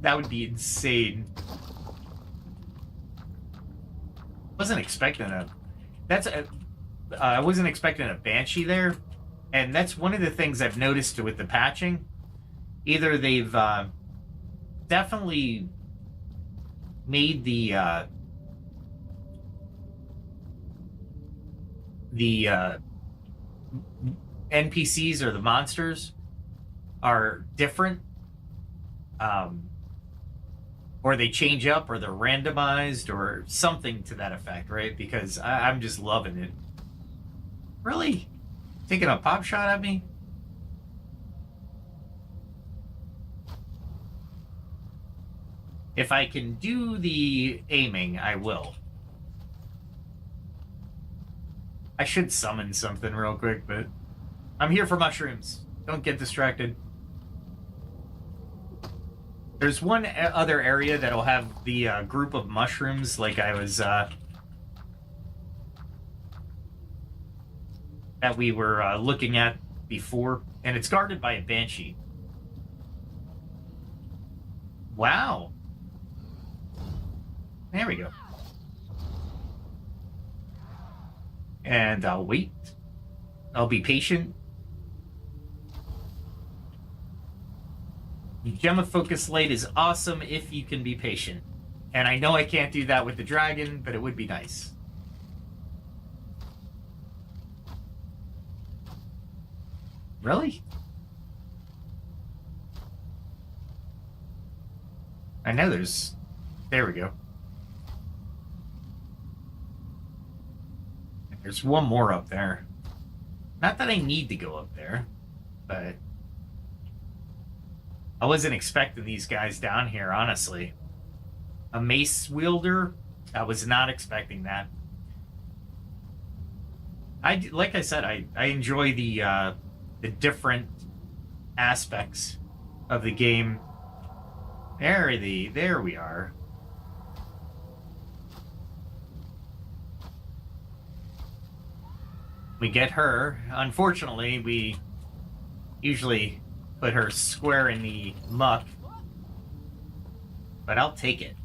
That would be insane. Wasn't expecting a. I wasn't expecting a banshee there, and that's one of the things I've noticed with the patching. Either they've definitely made the NPCs or the monsters are different, or they change up, or they're randomized, or something to that effect, right? Because I'm just loving it. Really? Taking a pop shot at me? If I can do the aiming, I will. I should summon something real quick, but I'm here for mushrooms. Don't get distracted. There's one other area that'll have the group of mushrooms like I was... that we were looking at before, and it's guarded by a banshee. Wow. There we go. And I'll wait. I'll be patient. Gemma Focus Light is awesome if you can be patient. And I know I can't do that with the dragon, but it would be nice. Really? I know there's... There we go. There's one more up there. Not that I need to go up there, but... I wasn't expecting these guys down here, honestly. A mace wielder? I was not expecting that. Like I said, I enjoy the different aspects of the game. There we are. We get her. Unfortunately, we usually put her square in the muck. But I'll take it.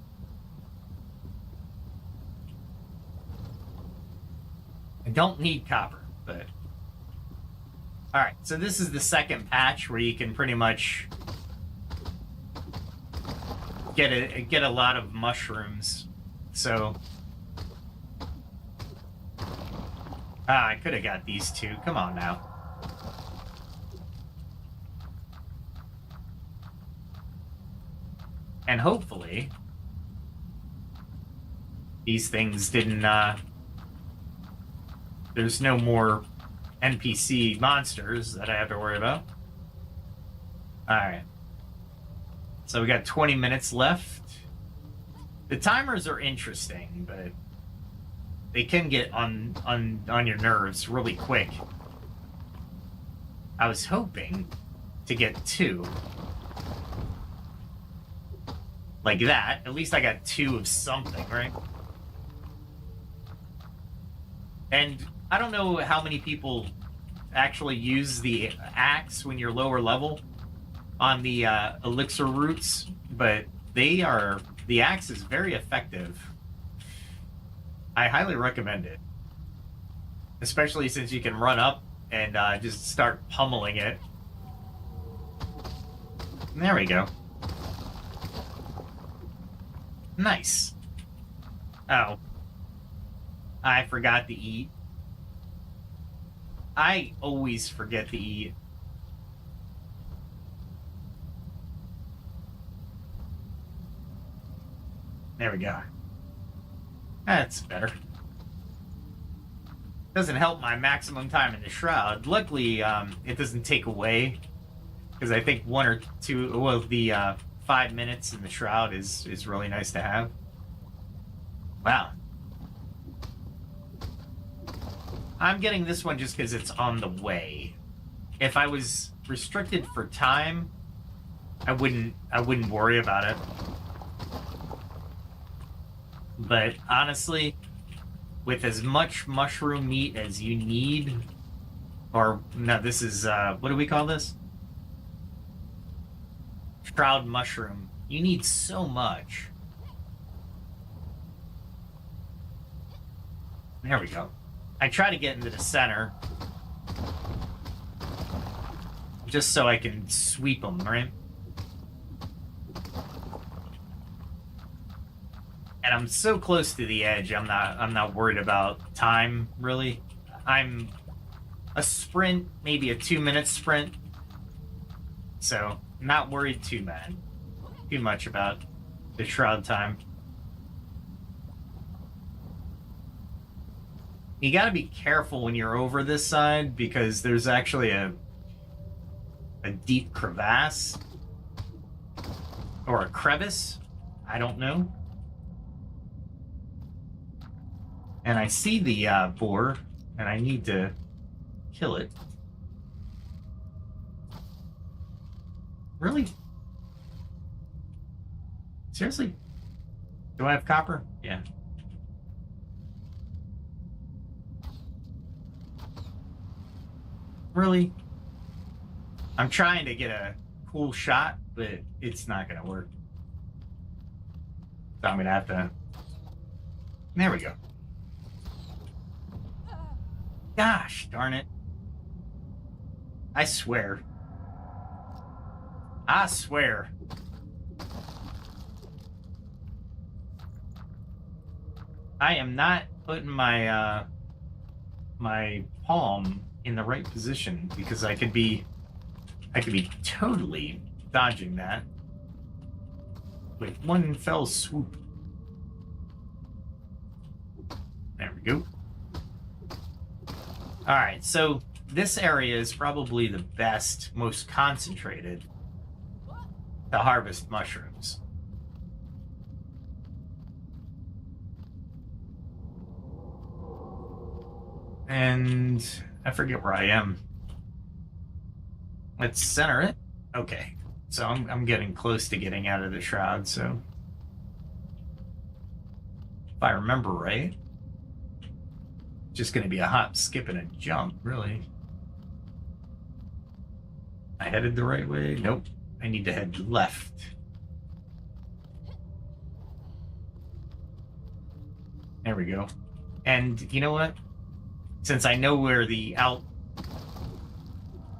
I don't need copper, but... Alright, so this is the second patch where you can pretty much get a lot of mushrooms. So... I could have got these two. Come on now. And hopefully, these things didn't, there's no more NPC monsters that I have to worry about. Alright. So we got 20 minutes left. The timers are interesting, but they can get on your nerves really quick. I was hoping to get 2. Like that. At least I got 2 of something, right? And I don't know how many people actually use the axe when you're lower level on the elixir roots, but the axe is very effective. I highly recommend it. Especially since you can run up and just start pummeling it. There we go. Nice. Oh. I forgot to eat. I always forget to eat. There we go. That's better. doesn't help my maximum time in the shroud. Luckily, it doesn't take away, because I think 1 or 2, well, the 5 minutes in the shroud is really nice to have. Wow. I'm getting this one just because it's on the way. If I was restricted for time, I wouldn't worry about it. But honestly, with as much mushroom meat as you need, or no, this is what do we call this? Shroud mushroom. You need so much. There we go. I try to get into the center, just so I can sweep them, right? And I'm so close to the edge. I'm not worried about time, really. I'm a sprint, maybe a 2-minute sprint. So not worried too much about the shroud time. You got to be careful when you're over this side, because there's actually a deep crevasse or a crevice. I don't know. And I see the boar, and I need to kill it. Really? Seriously? Do I have copper? Yeah. Really? I'm trying to get a cool shot, but it's not going to work. So I'm going to have to... There we go. Gosh darn it. I swear. I swear. I am not putting my my palm in the right position, because I could be totally dodging that with one fell swoop. There we go. All right, so this area is probably the best, most concentrated to harvest mushrooms. And I forget where I am. Let's center it. Okay, so I'm getting close to getting out of the shroud, so if I remember right, just going to be a hop, skip, and a jump, really. I headed the right way? Nope. I need to head left. There we go. And you know what? Since I know where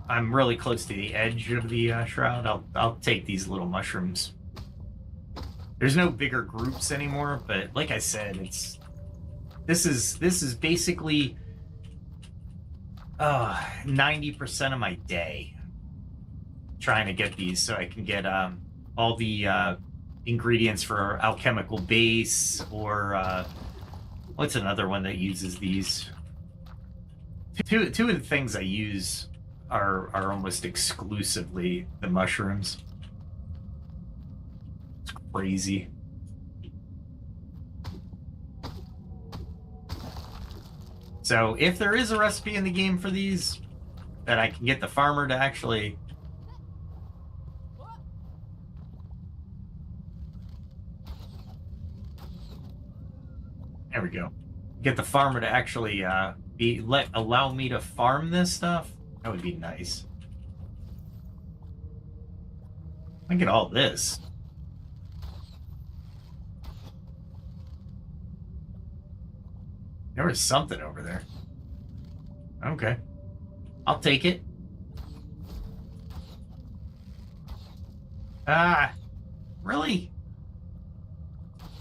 I'm really close to the edge of the shroud, I'll take these little mushrooms. There's no bigger groups anymore, but like I said, this is basically 90% of my day trying to get these, so I can get all the ingredients for alchemical base, or what's another one that uses these? Two of the things I use are almost exclusively the mushrooms. It's crazy. So if there is a recipe in the game for these, that I can get the farmer to actually... There we go. Get the farmer to actually allow me to farm this stuff. That would be nice. I get all this. There was something over there. Okay. I'll take it. Ah, really?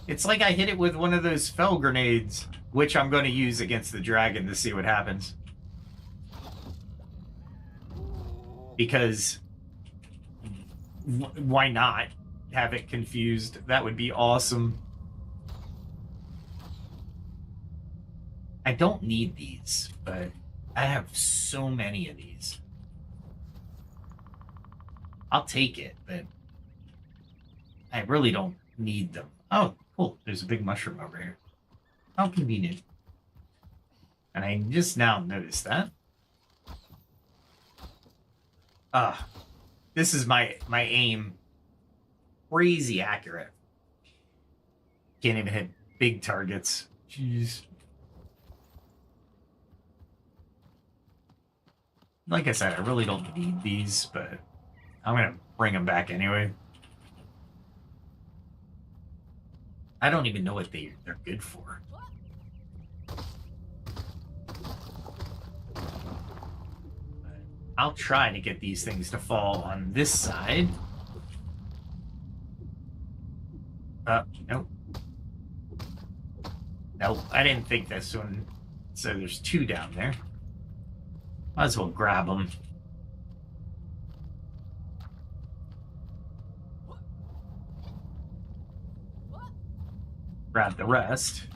It's like I hit it with one of those fell grenades, which I'm going to use against the dragon to see what happens. Because why not have it confused? That would be awesome. I don't need these, but I have so many of these. I'll take it, but I really don't need them. Oh, cool. There's a big mushroom over here. How convenient. And I just now noticed that. This is my aim. Crazy accurate. Can't even hit big targets. Jeez. Like I said, I really don't need these, but I'm going to bring them back anyway. I don't even know what they're good for. I'll try to get these things to fall on this side. Nope. Nope, I didn't think this one. So there's two down there. Might as well grab them. Grab the rest.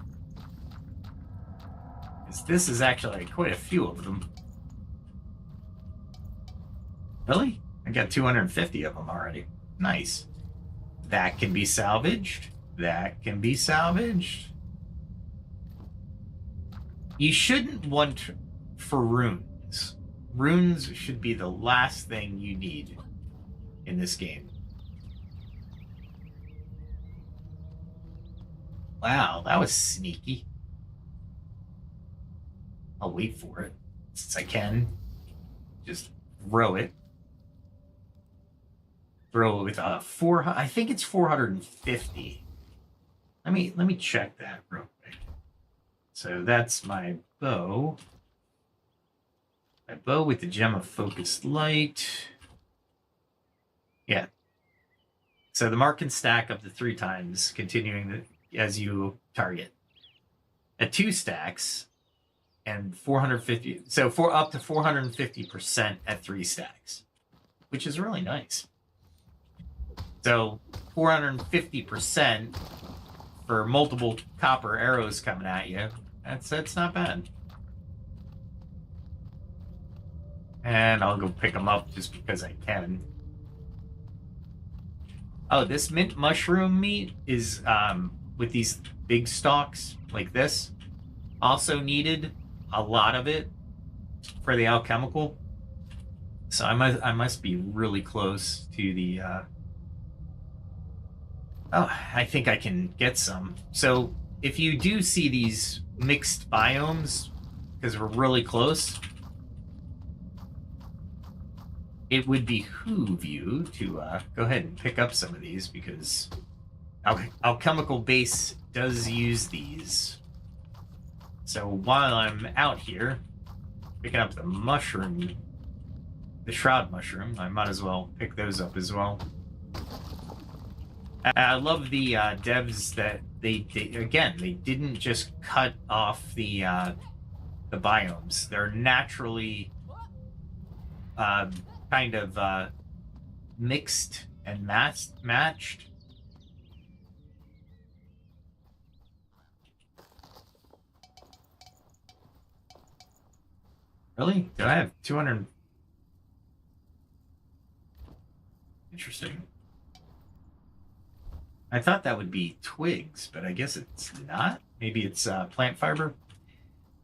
Because this is actually quite a few of them. Really? I got 250 of them already. Nice. That can be salvaged. That can be salvaged. You shouldn't want for runes. Runes should be the last thing you need in this game. Wow, that was sneaky. I'll wait for it since I can. Just throw it. Throw it with a 400. I think it's 450. Let me check that real quick. So that's my bow. My bow with the gem of focused light. Yeah. So the mark can stack up to 3 times, continuing as you target. At 2 stacks and 450. So up to 450% at 3 stacks, which is really nice. So 450% for multiple copper arrows coming at you. That's not bad. And I'll go pick them up just because I can. Oh, this mint mushroom meat is with these big stalks like this. Also needed a lot of it for the alchemical. So I must be really close to the oh, I think I can get some. So if you do see these mixed biomes, because we're really close, it would behoove you to go ahead and pick up some of these, because alchemical base does use these. So while I'm out here picking up the mushroom, the shroud mushroom, I might as well pick those up as well. I love the devs that they didn't just cut off the biomes. They're naturally kind of mixed and matched. Really? Do I have 200? Interesting. I thought that would be twigs, but I guess it's not. Maybe it's plant fiber.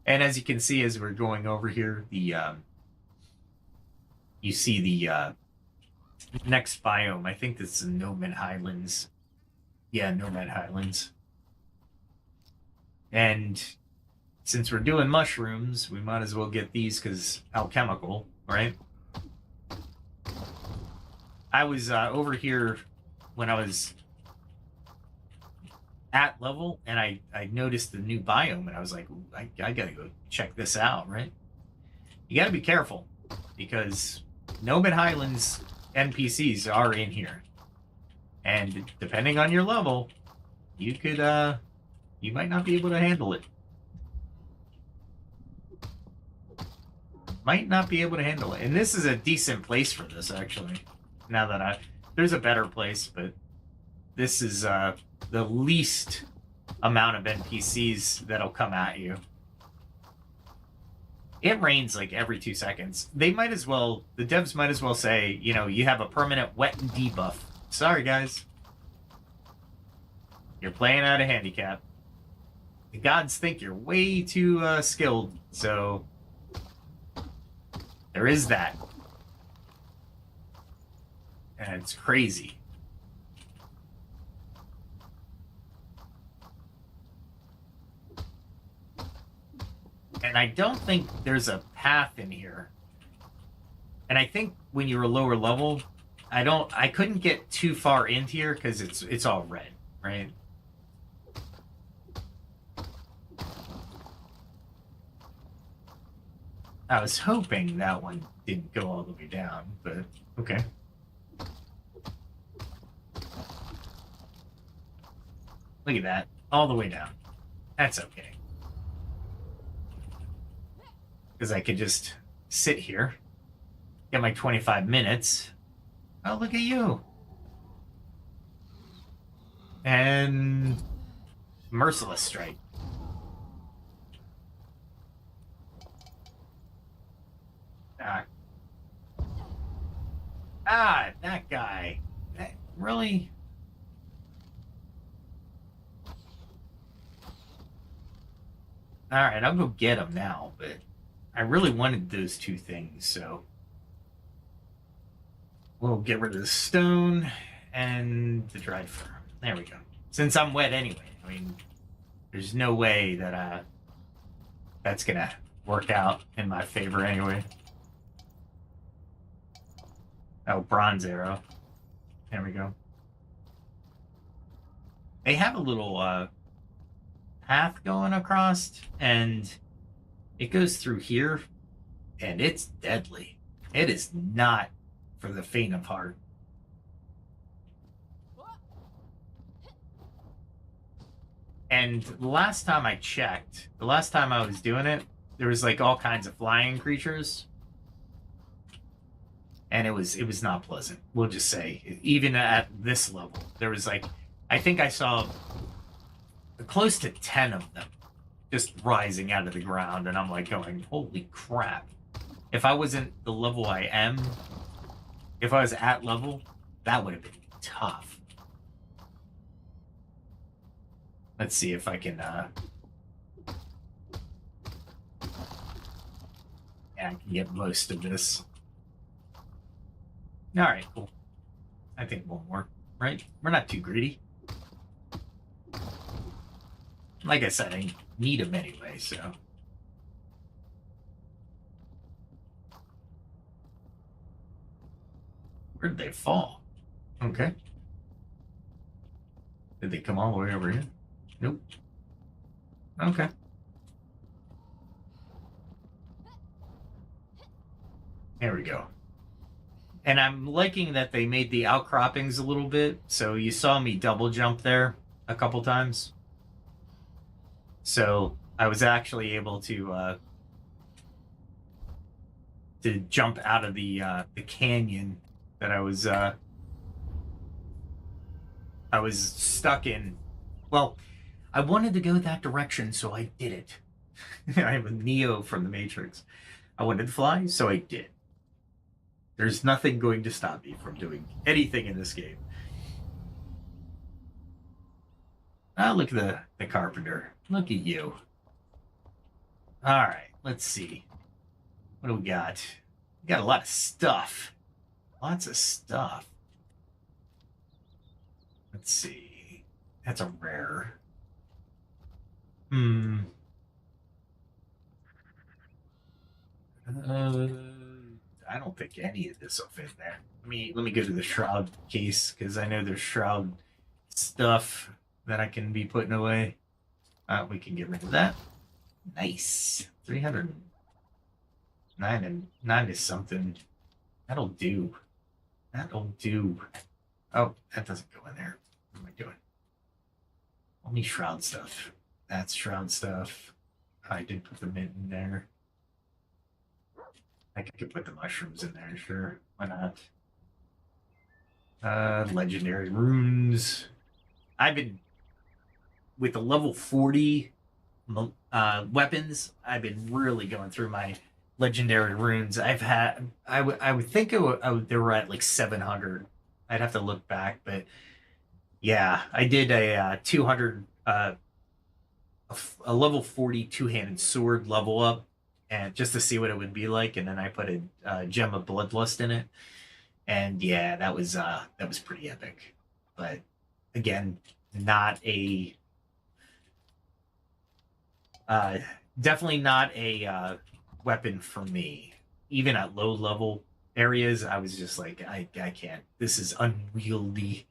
And as you can see, as we're going over here, the you see the next biome. I think this is Nomad Highlands. Yeah, Nomad Highlands. And since we're doing mushrooms, we might as well get these because alchemical, right? I was over here when I was at level, and I noticed the new biome, and I was like, I gotta go check this out, right? You gotta be careful, because Nomad Highlands NPCs are in here, and depending on your level, you could you might not be able to handle it. Might not be able to handle it. And this is a decent place for this, actually. Now that there's a better place, but this is the least amount of NPCs that'll come at you. It rains like every 2 seconds. They might as well, the devs might as well say, you know, you have a permanent wet and debuff. Sorry, guys. You're playing out of handicap. The gods think you're way too skilled, so there is that. And it's crazy. And I don't think there's a path in here. And I think when you're a lower level, I couldn't get too far into here because it's all red, right? I was hoping that one didn't go all the way down, but okay. Look at that. All the way down. That's okay. Because I could just sit here, get my 25 minutes. Oh, look at you. And Merciless Strike. That guy. Really? Alright, I'll go get him now, but I really wanted those two things, so we'll get rid of the stone and the dried fur. There we go. Since I'm wet anyway, I mean, there's no way that that's gonna work out in my favor anyway. Oh, bronze arrow. There we go. They have a little path going across, and it goes through here, and it's deadly. It is not for the faint of heart. And the last time I checked, the last time I was doing it, there was like all kinds of flying creatures. And it was not pleasant. We'll just say, even at this level, there was like, I think I saw close to 10 of them just rising out of the ground, and I'm like going, holy crap. If I wasn't the level I am, if I was at level, that would have been tough. Let's see if I can, yeah, I can get most of this. All right, cool. I think one more, right? We're not too greedy. Like I said, I need them anyway, so. Where did they fall? Okay. Did they come all the way over here? Nope. Okay. There we go. And I'm liking that they made the outcroppings a little bit. So you saw me double jump there a couple times. So I was actually able to jump out of the canyon that I was stuck in. Well, I wanted to go that direction, so I did it. I'm a Neo from the Matrix. I wanted to fly, so I did. There's nothing going to stop me from doing anything in this game. Ah, look at the carpenter. Look at you. All right, let's see. What do we got? We got a lot of stuff. Lots of stuff. Let's see. That's a rare. I don't think any of this will fit there. Let me go to the shroud case, because I know there's shroud stuff that I can be putting away. We can get rid of that. Nice. 309 and 9 is something. That'll do. That'll do. Oh, that doesn't go in there. What am I doing? Only shroud stuff. That's shroud stuff. I did put the mint in there. I could put the mushrooms in there, sure. Why not? Legendary runes. I've been with the level 40 weapons. I've been really going through my legendary runes. I would think they were at like 700. I'd have to look back, but yeah, I did a 200 a level 40 two-handed sword level up, and just to see what it would be like, and then I put a gem of bloodlust in it, and yeah, that was pretty epic. But again, not a uh, definitely not a weapon for me. Even at low level areas, I was just like, I can't. This is unwieldy.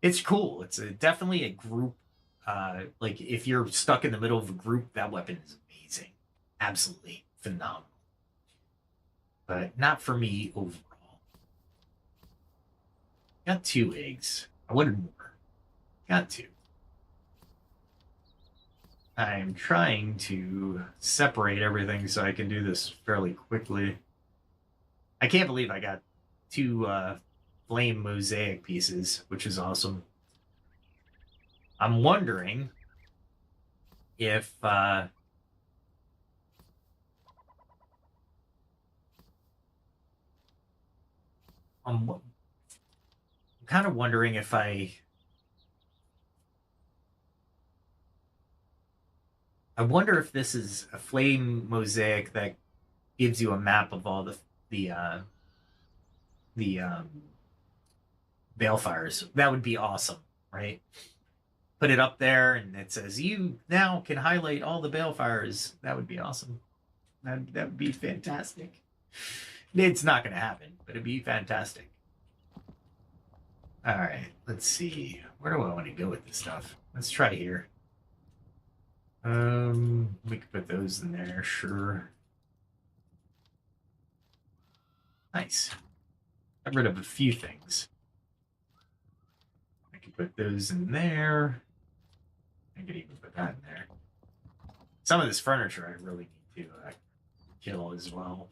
It's cool. It's definitely a group. Like if you're stuck in the middle of a group, that weapon is amazing, absolutely phenomenal. But not for me overall. Got two eggs. I wanted more. Got two. I'm trying to separate everything so I can do this fairly quickly. I can't believe I got two flame mosaic pieces, which is awesome. I'm wondering if I'm kind of wondering if I wonder if this is a flame mosaic that gives you a map of all the Balefires. That would be awesome, right? Put it up there and it says you now can highlight all the Balefires. That would be awesome. That would be fantastic. It's not going to happen, but it'd be fantastic. All right, let's see. Where do I want to go with this stuff? Let's try here. We could put those in there, sure. Nice. Got rid of a few things. I could put those in there. I could even put that in there. Some of this furniture I really need to kill as well.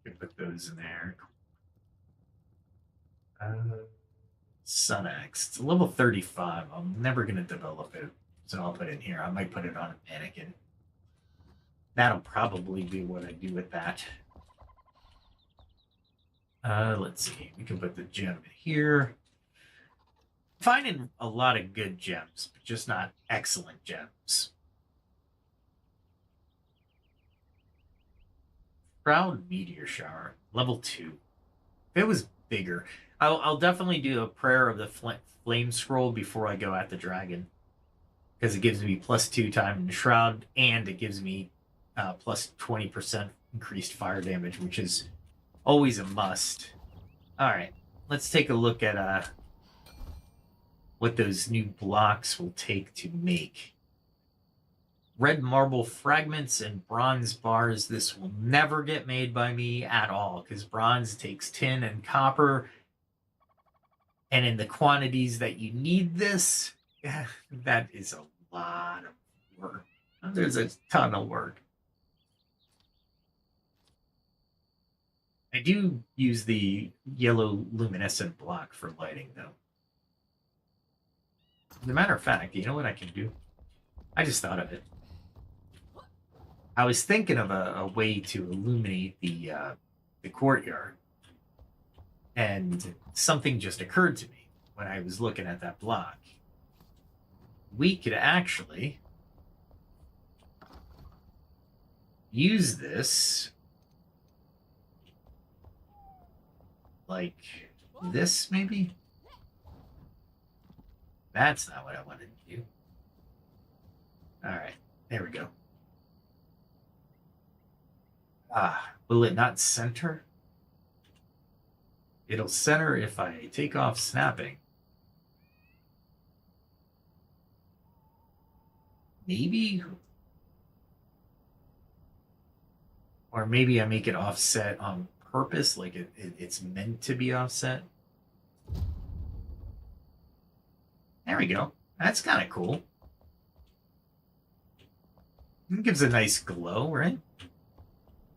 Could put those in there. Sun Axe. It's a level 35. I'm never going to develop it, so I'll put it in here. I might put it on a mannequin. That'll probably be what I do with that. Let's see. We can put the gem in here. Finding a lot of good gems, but just not excellent gems. Proud Meteor Shower, level 2. If it was bigger, I'll definitely do a prayer of the flame scroll before I go at the dragon, because it gives me +2 time in Shroud, and it gives me plus 20% increased fire damage, which is always a must. All right, let's take a look at what those new blocks will take to make. Red marble fragments and bronze bars. This will never get made by me at all, because bronze takes tin and copper, and in the quantities that you need this, that is a lot of work. There's a ton of work. I do use the yellow luminescent block for lighting, though. As a matter of fact, you know what I can do? I just thought of it. I was thinking of a way to illuminate the courtyard, and something just occurred to me when I was looking at that block. We could actually use this like this, maybe? That's not what I wanted to do. All right, there we go. Will it not center? It'll center if I take off snapping. Maybe? Or maybe I make it offset on purpose, like it's meant to be offset. There we go. That's kind of cool. It gives a nice glow, right?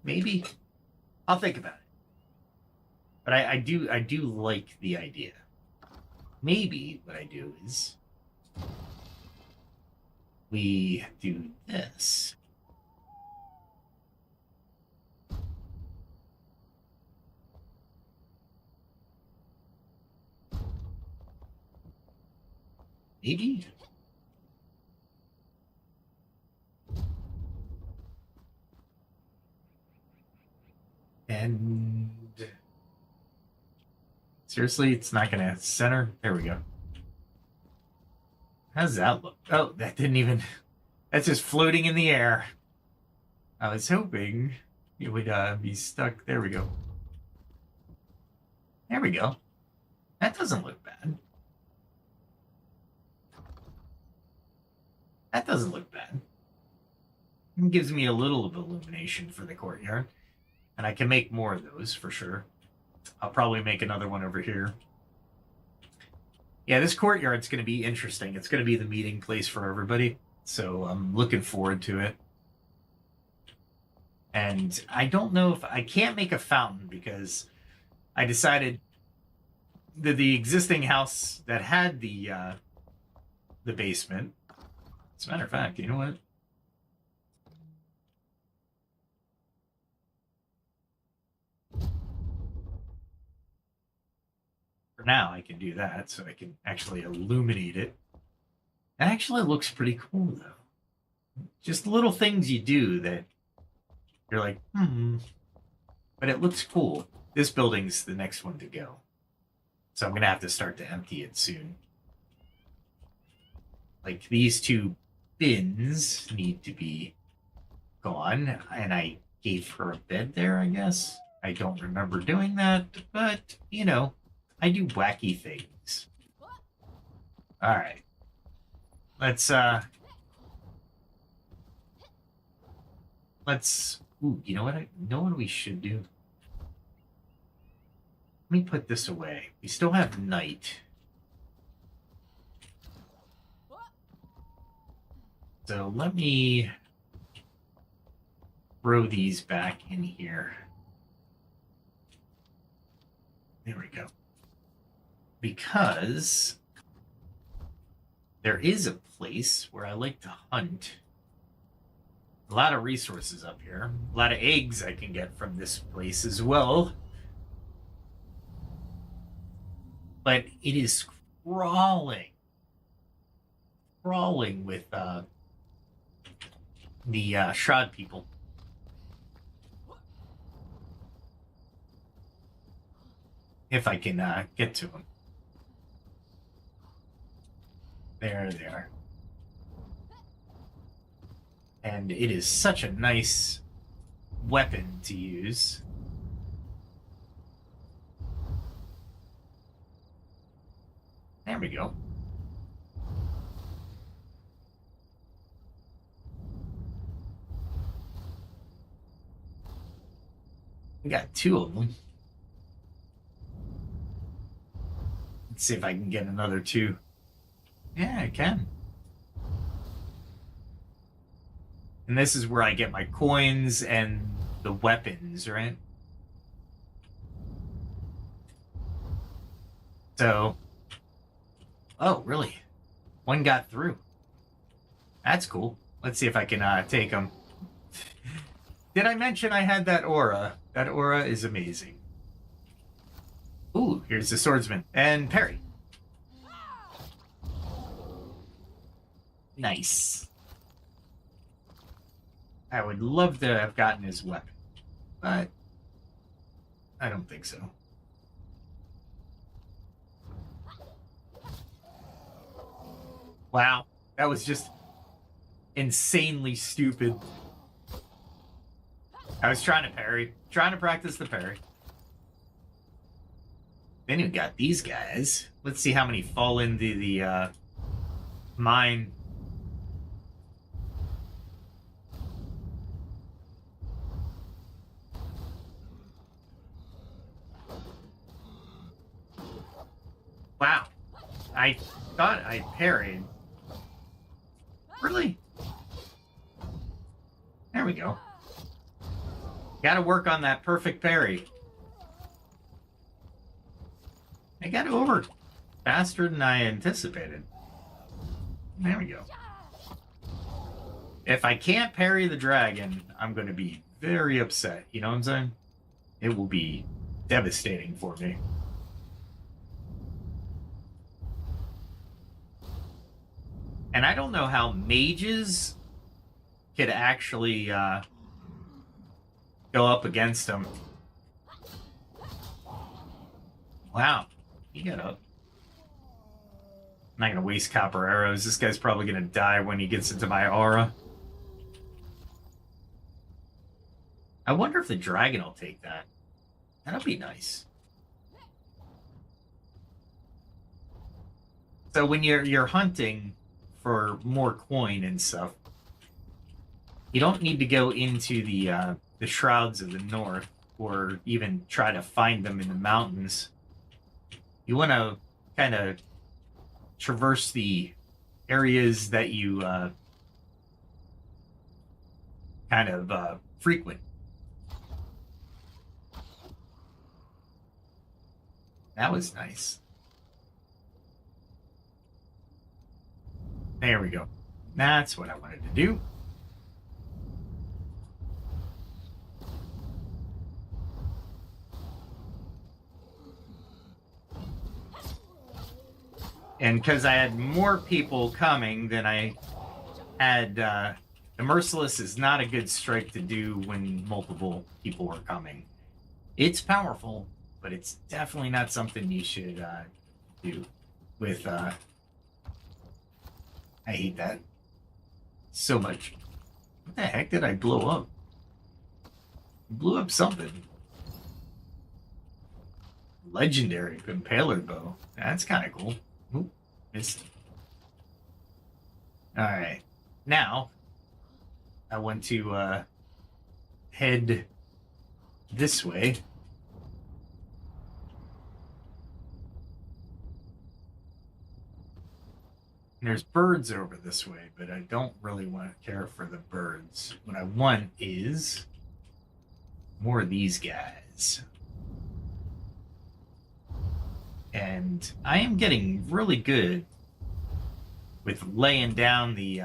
Maybe. I'll think about it. But I do like the idea. Maybe what I do is we do this. Maybe? And seriously, it's not gonna center. There we go. How's that look? Oh, that didn't even. That's just floating in the air. I was hoping it would be stuck. There we go. There we go. That doesn't look bad. That doesn't look bad. It gives me a little of illumination for the courtyard. And I can make more of those for sure. I'll probably make another one over here. Yeah, this courtyard's going to be interesting. It's going to be the meeting place for everybody. So I'm looking forward to it. And I don't know if I can't make a fountain because I decided that the existing house that had the basement. As a matter of fact, you know what? For now, I can do that, so I can actually illuminate it. It actually looks pretty cool, though. Just little things you do that you're like, but it looks cool. This building's the next one to go. So I'm going to have to start to empty it soon. Like, these two bins need to be gone, and I gave her a bed there, I guess. I don't remember doing that, but, you know, I do wacky things. Alright. Let's, ooh, you know what we should do? Let me put this away. We still have night. So let me throw these back in here. There we go. Because there is a place where I like to hunt. A lot of resources up here. A lot of eggs I can get from this place as well. But it is crawling. Crawling with the Shroud people. If I can get to them. There they are. And it is such a nice weapon to use. There we go. We got two of them. Let's see if I can get another two. Yeah, I can. And this is where I get my coins and the weapons, right? So, oh, really? One got through. That's cool. Let's see if I can take them. Did I mention I had that aura? That aura is amazing. Ooh, here's the swordsman. And parry. Nice. I would love to have gotten his weapon, but I don't think so. Wow, that was just insanely stupid. I was trying to parry, trying to practice the parry. Then you got these guys. Let's see how many fall into the mine. Wow. I thought I parried. Really? There we go. Gotta work on that perfect parry. I got over faster than I anticipated. There we go. If I can't parry the dragon, I'm going to be very upset. You know what I'm saying? It will be devastating for me. And I don't know how mages could actually go up against him. Wow, he got up. I'm not gonna waste copper arrows. This guy's probably gonna die when he gets into my aura. I wonder if the dragon will take that. That'll be nice. So when you're hunting for more coin and stuff, you don't need to go into the shrouds of the north or even try to find them in the mountains. You want to kind of traverse the areas that you kind of frequent. That was nice. There we go. That's what I wanted to do. And because I had more people coming than I had, the Merciless is not a good strike to do when multiple people are coming. It's powerful, but it's definitely not something you should do with... I hate that so much. What the heck did I blow up? Blew up something. Legendary Impaler Bow. That's kind of cool. Ooh, missed. Alright. Now, I want to head this way. And there's birds over this way, but I don't really want to care for the birds. What I want is more of these guys. And I am getting really good with laying down the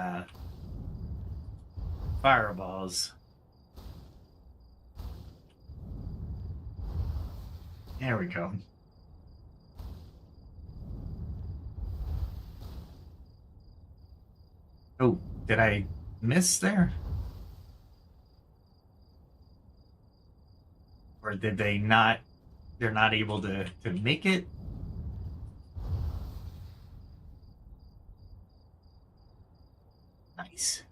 fireballs. There we go. Oh, did I miss there? Or did they not? They're not able to make it? Nice.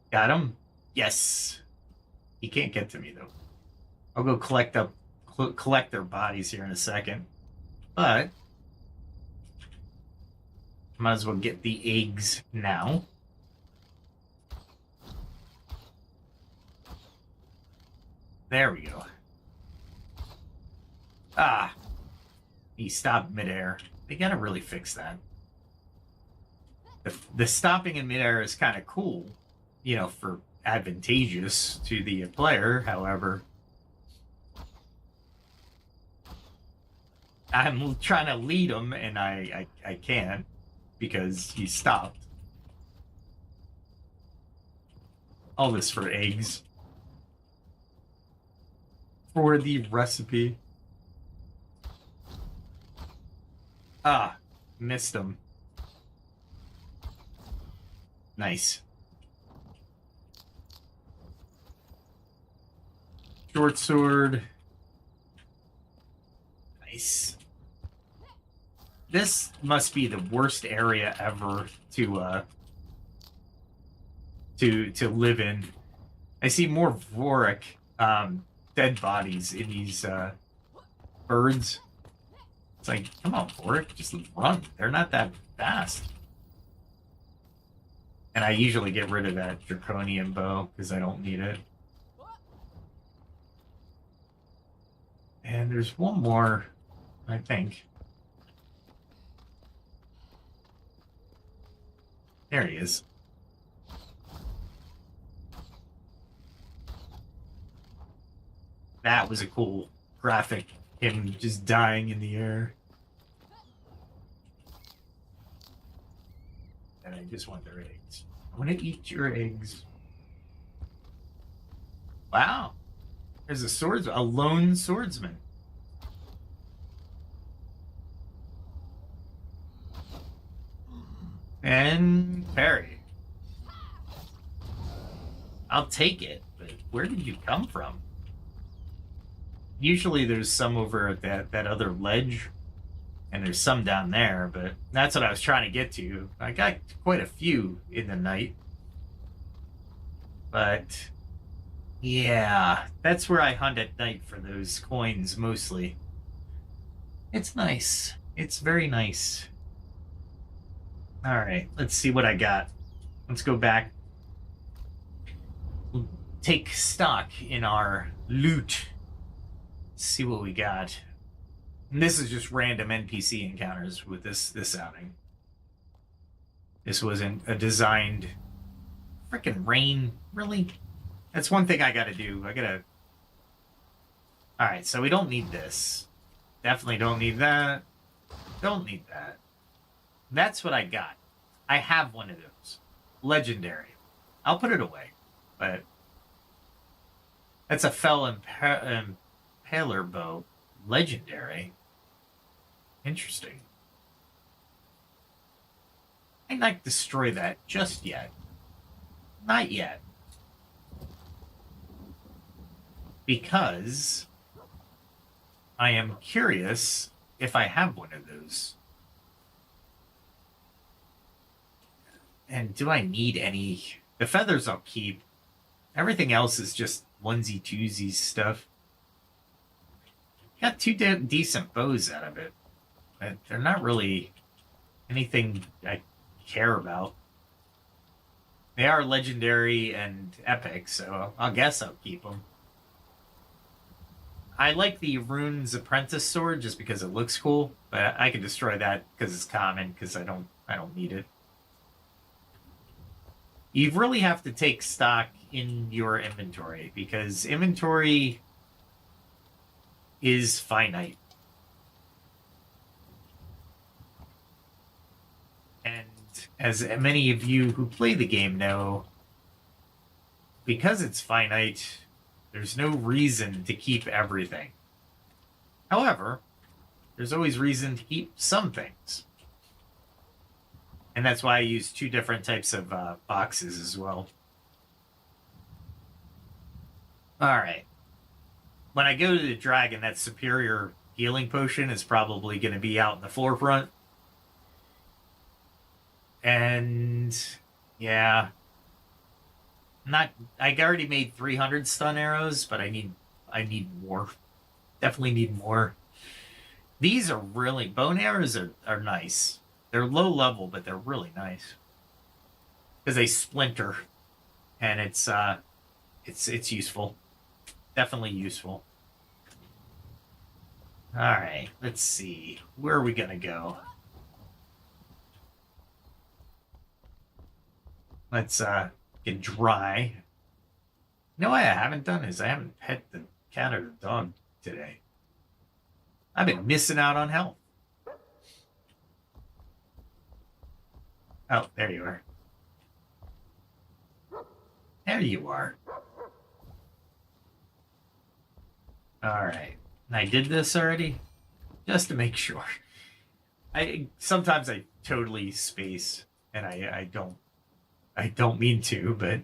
Got him? Yes. He can't get to me though. I'll go collect their bodies here in a second. But might as well get the eggs now. There we go. Ah, he stopped midair. They gotta really fix that. The stopping in midair is kind of cool, you know, for advantageous to the player. However, I'm trying to lead him and I can't because he stopped. All this for eggs. For the recipe. Ah, missed him. Nice. Short sword. Nice. This must be the worst area ever to live in. I see more Vorik dead bodies in these birds. It's like, come on, Vorik, just run. They're not that fast. And I usually get rid of that draconian bow because I don't need it. And there's one more, I think. There he is. That was a cool graphic. Him just dying in the air. And I just want their eggs. I want to eat your eggs. Wow. There's a lone swordsman. And parry. I'll take it, but where did you come from? Usually there's some over at that other ledge, and there's some down there, but that's what I was trying to get to. I got quite a few in the night. But yeah, that's where I hunt at night for those coins mostly. It's nice. It's very nice. All right, let's see what I got. Let's go back. Take stock in our loot. See what we got. And this is just random NPC encounters with this outing. This wasn't a designed freaking rain, really? That's one thing I gotta do. I gotta. Alright, so we don't need this. Definitely don't need that. Don't need that. That's what I got. I have one of those. Legendary. I'll put it away. But that's a fell impaler bow. Legendary. Interesting. I might destroy that just yet. Not yet. Because I am curious if I have one of those. And do I need any? The feathers I'll keep. Everything else is just onesie twosie stuff. Got two decent bows out of it. But they're not really anything I care about. They are legendary and epic, so I guess I'll keep them. I like the Rune's Apprentice sword just because it looks cool, but I can destroy that because it's common because I don't need it. You really have to take stock in your inventory because inventory is finite. And as many of you who play the game know, because it's finite, there's no reason to keep everything. However, there's always reason to keep some things. And that's why I use two different types of boxes as well. Alright. When I go to the dragon, that superior healing potion is probably going to be out in the forefront. And yeah, I already made 300 stun arrows, but I need more. Definitely need more. These are really, bone arrows are nice. They're low level, but they're really nice because they splinter, and it's useful. Definitely useful. All right, let's see. Where are we gonna go? Let's get dry. You know what I haven't done is I haven't pet the cat or the dog today. I've been missing out on health. Oh, there you are. There you are. All right. I did this already just to make sure. Sometimes I totally space and I don't mean to, but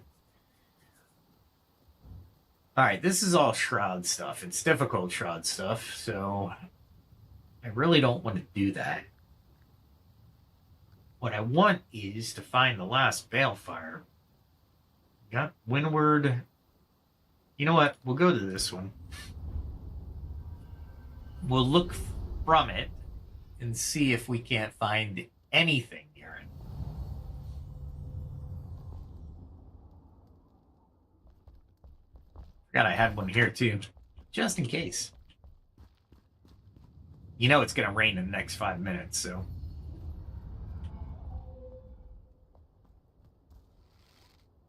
all right, this is all Shroud stuff. It's difficult Shroud stuff, so I really don't want to do that. What I want is to find the last Balefire. Got Windward. You know what? We'll go to this one. We'll look from it and see if we can't find anything near it. Forgot I had one here too, just in case. You know it's going to rain in the next 5 minutes, so.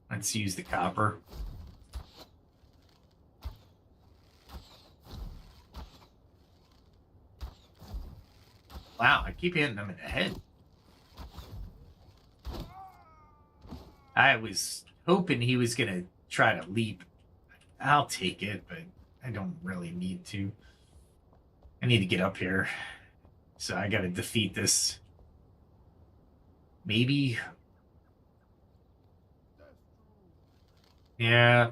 Let's use the copper. Wow, I keep hitting them in the head. I was hoping he was going to try to leap. I'll take it, but I don't really need to. I need to get up here. So I got to defeat this Maybe. Yeah.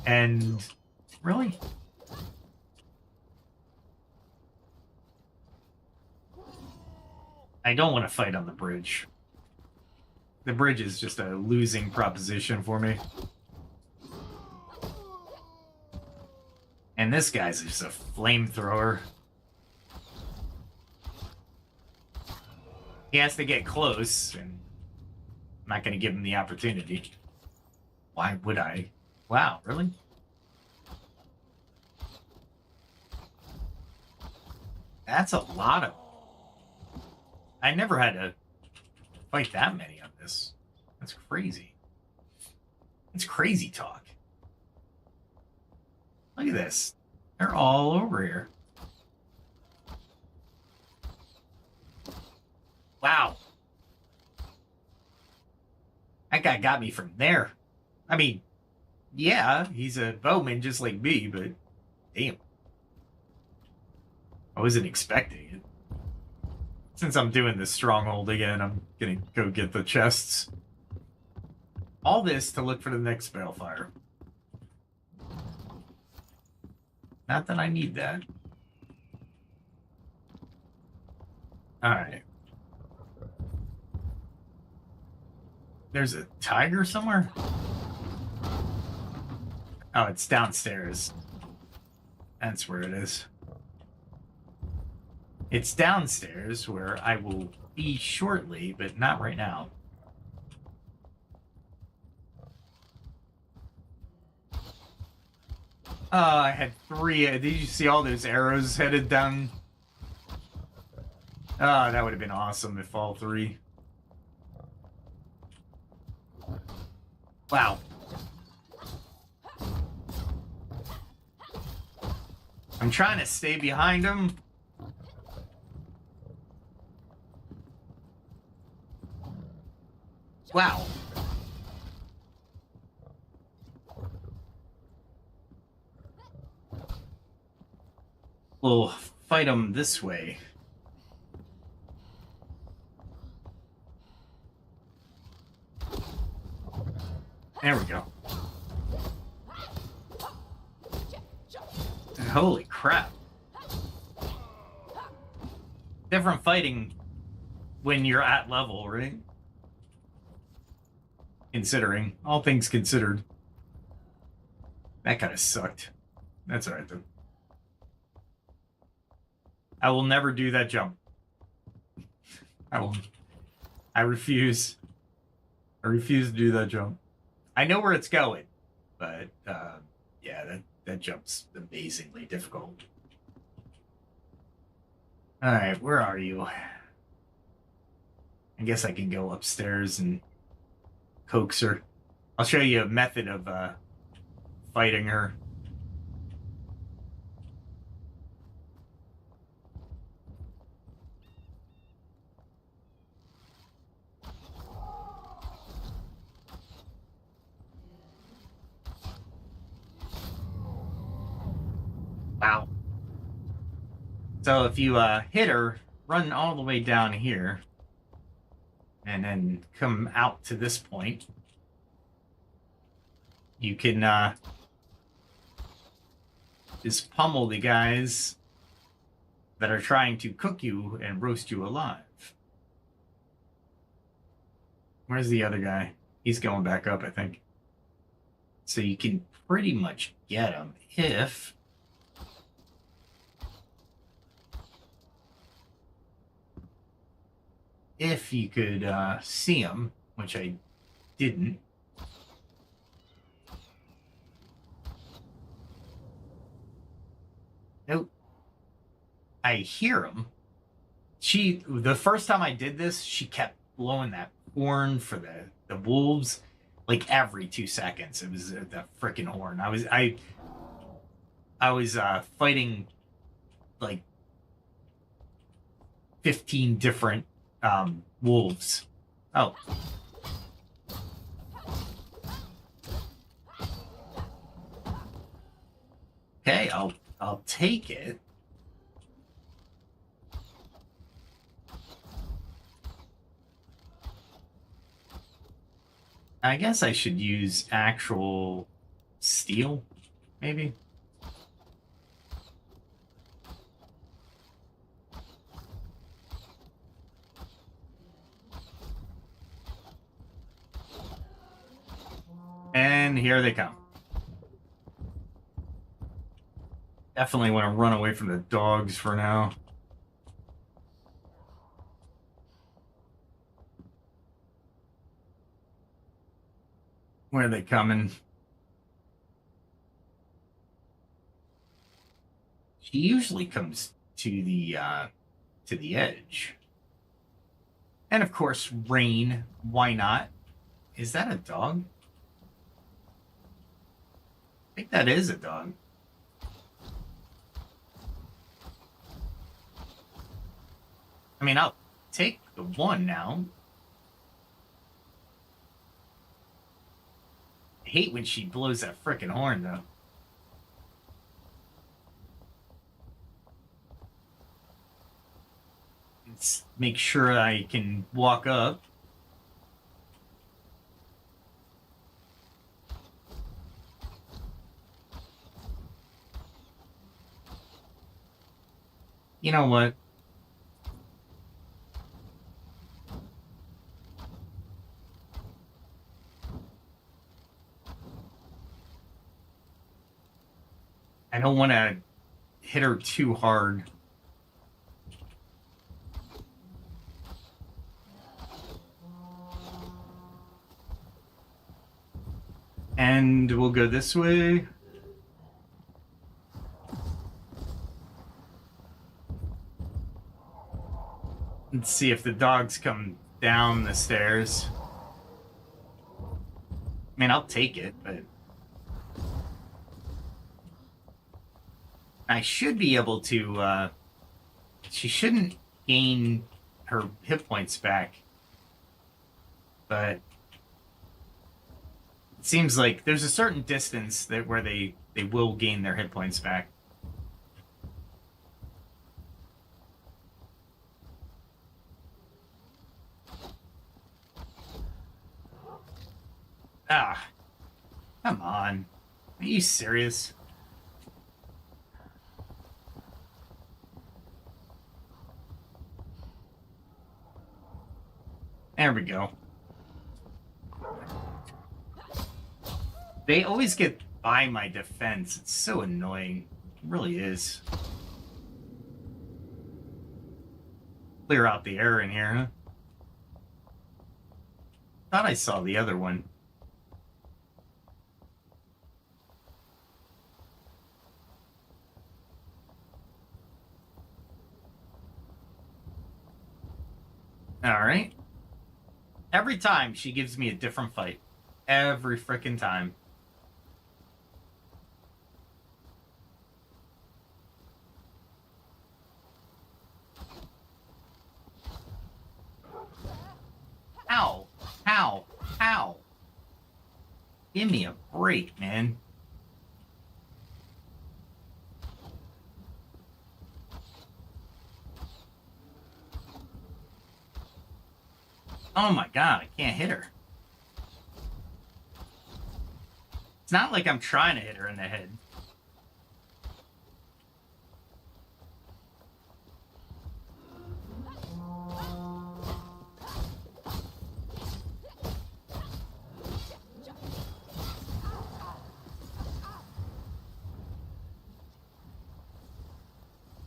And really? I don't want to fight on the bridge. The bridge is just a losing proposition for me. And this guy's just a flamethrower. He has to get close, and I'm not going to give him the opportunity. Why would I? Wow, really? That's a lot of... I never had to fight that many on this. That's crazy. It's crazy talk. Look at this. They're all over here. Wow. That guy got me from there. I mean, yeah, he's a bowman just like me, but damn. I wasn't expecting it. Since I'm doing this stronghold again, I'm gonna go get the chests. All this to look for the next Balefire. Not that I need that. Alright. There's a tiger somewhere? Oh, it's downstairs. That's where it is. It's downstairs, where I will be shortly, but not right now. I had 3. Did you see all those arrows headed down? That would have been awesome if all 3. Wow. I'm trying to stay behind him. Wow. We'll fight him this way. There we go. Holy crap. Different fighting when you're at level, right? Considering. All things considered. That kind of sucked. That's alright, though. I will never do that jump. I refuse. I refuse to do that jump. I know where it's going, but yeah, that jump's amazingly difficult. Alright, where are you? I guess I can go upstairs and coax her. I'll show you a method of fighting her. Wow. So if you hit her, run all the way down here, and then come out to this point, you can just pummel the guys that are trying to cook you and roast you alive. Where's the other guy? He's going back up, I think. So you can pretty much get him if you could see him, which I didn't. Nope. I hear him. The first time I did this, she kept blowing that horn for the wolves, like every 2 seconds. It was the freaking horn. I was fighting like 15 different wolves. Oh. Okay, I'll take it. I guess I should use actual steel, maybe. And here they come. Definitely want to run away from the dogs for now. Where are they coming? She usually comes to the edge. And of course, rain. Why not? Is that a dog? I think that is a dog. I mean, I'll take the one now. I hate when she blows that frickin' horn, though. Let's make sure I can walk up. You know what? I don't want to hit her too hard. And we'll go this way. Let's see if the dogs come down the stairs. I mean, I'll take it, but I should be able to, she shouldn't gain her hit points back. But it seems like there's a certain distance that where they will gain their hit points back. Ah, come on. Are you serious? There we go. They always get by my defense. It's so annoying. It really is. Clear out the air in here, huh? Thought I saw the other one. All right. Every time she gives me a different fight. Every frickin' time. Ow. Ow. Ow. Give me a break, man. Oh my god, I can't hit her. It's not like I'm trying to hit her in the head.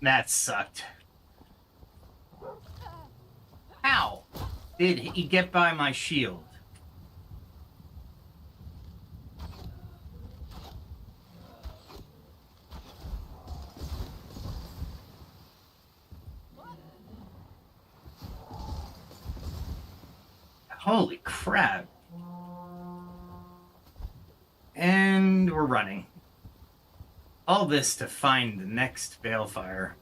That sucked. How did he get by my shield? Holy crap. And we're running. All this to find the next Balefire.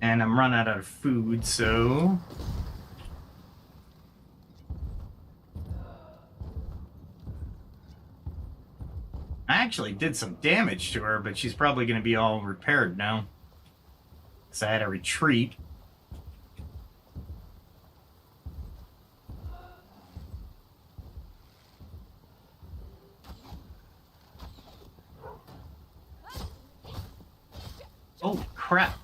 And I'm running out of food, so... I actually did some damage to her, but she's probably going to be all repaired now. Because I had a retreat. Oh, crap.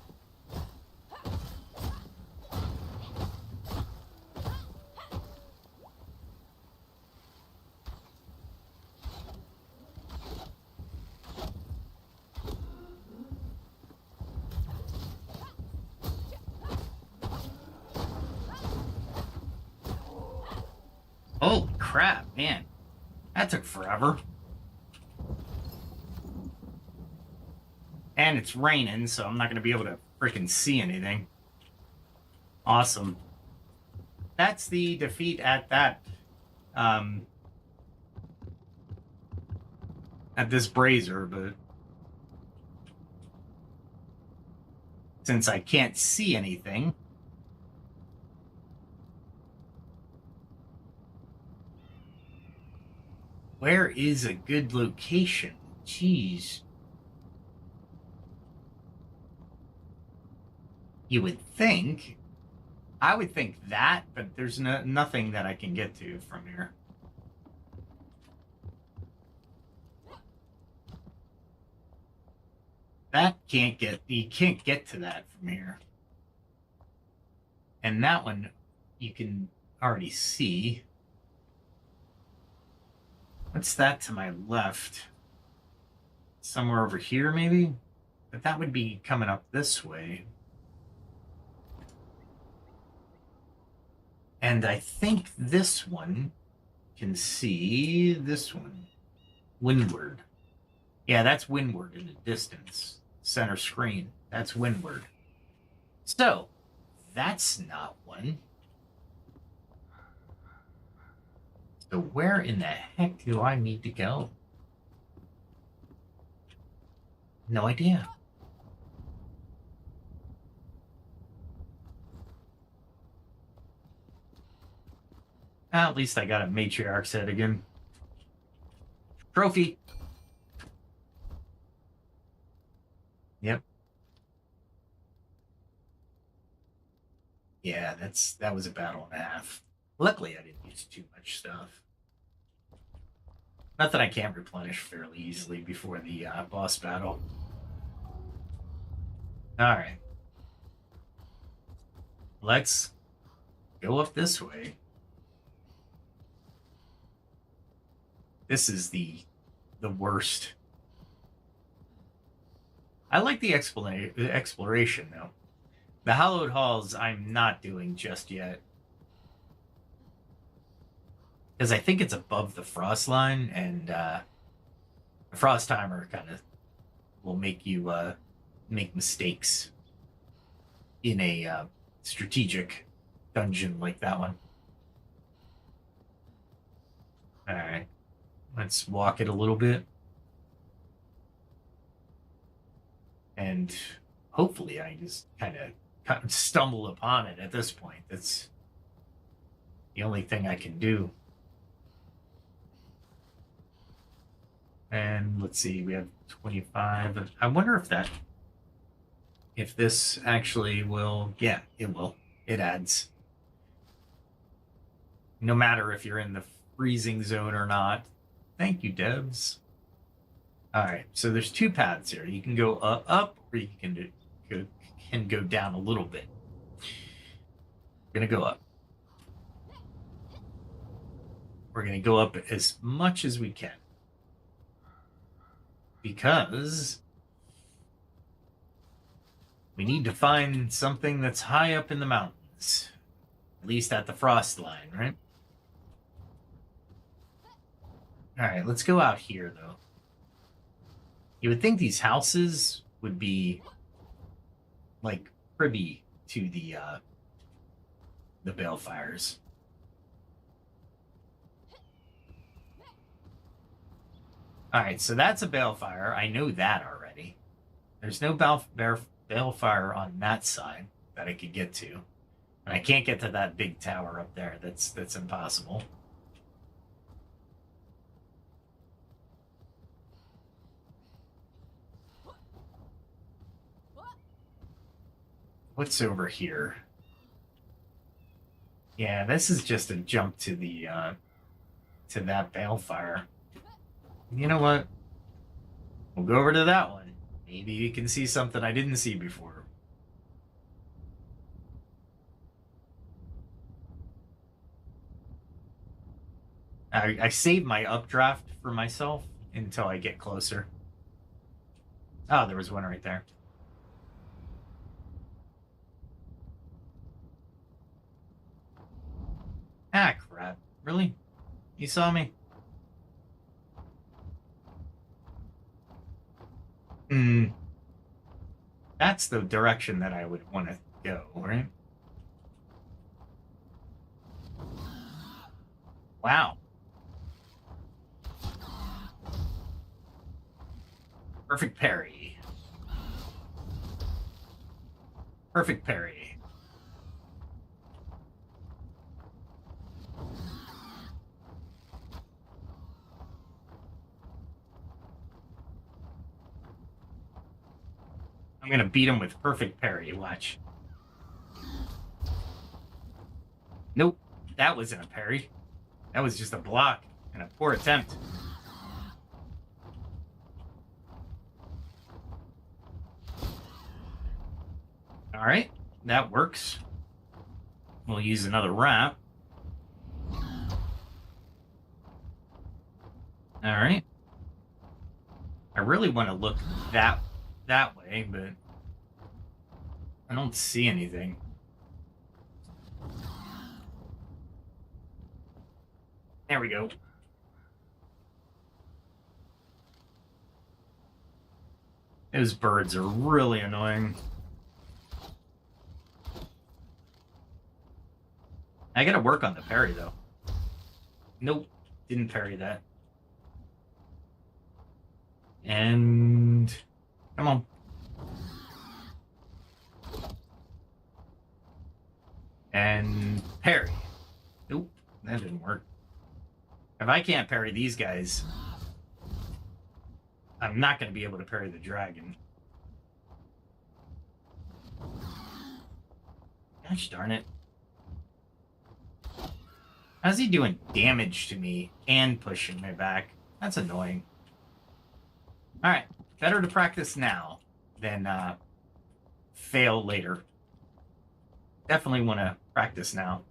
Holy crap, man. That took forever. And it's raining, so I'm not going to be able to freaking see anything. Awesome. That's the defeat at that, at this brazier, but since I can't see anything, where is a good location? Jeez. You would think. I would think that, but there's nothing that I can get to from here. You can't get to that from here. And that one you can already see. What's that to my left? Somewhere over here, maybe? But that would be coming up this way. And I think this one can see this one. Windward. Yeah, that's Windward in the distance. Center screen. That's Windward. So, that's not one. So where in the heck do I need to go? No idea. At least I got a matriarch's head again. Trophy. Yep. Yeah, that was a battle and a half. Luckily, I didn't use too much stuff. Not that I can't replenish fairly easily before the boss battle. Alright. Let's go up this way. This is the worst. I like the exploration, though. The Hallowed Halls I'm not doing just yet. Because I think it's above the frost line, and the frost timer kind of will make you make mistakes in a strategic dungeon like that one. Alright. Let's walk it a little bit. And hopefully I just kind of stumble upon it at this point. That's the only thing I can do. And let's see, we have 25. I wonder if this actually will, yeah, it will. It adds. No matter if you're in the freezing zone or not. Thank you, devs. All right, so there's two paths here. You can go up, or you can go down a little bit. We're gonna go up. We're gonna go up as much as we can, because we need to find something that's high up in the mountains, at least at the frost line, right? All right, let's go out here, though. You would think these houses would be, like, privy to the Balefires. All right, so that's a Balefire. I know that already. There's no Balefire on that side that I could get to. And I can't get to that big tower up there. That's impossible. What's over here? Yeah, this is just a jump to the to that Balefire. You know what? We'll go over to that one. Maybe you can see something I didn't see before. I save my updraft for myself until I get closer. Oh, there was one right there. Ah, crap. Really? You saw me? Hmm. That's the direction that I would want to go, right? Wow. Perfect parry. Perfect parry. I'm gonna beat him with perfect parry. Watch. Nope. That wasn't a parry. That was just a block and a poor attempt. All right. That works. We'll use another wrap. All right. I really want to look that way, but I don't see anything. There we go. Those birds are really annoying. I gotta work on the parry, though. Nope, didn't parry that. And come on. And parry. Nope, that didn't work. If I can't parry these guys, I'm not going to be able to parry the dragon. Gosh darn it. How's he doing damage to me and pushing me back? That's annoying. All right, better to practice now than fail later. Definitely want to practice now.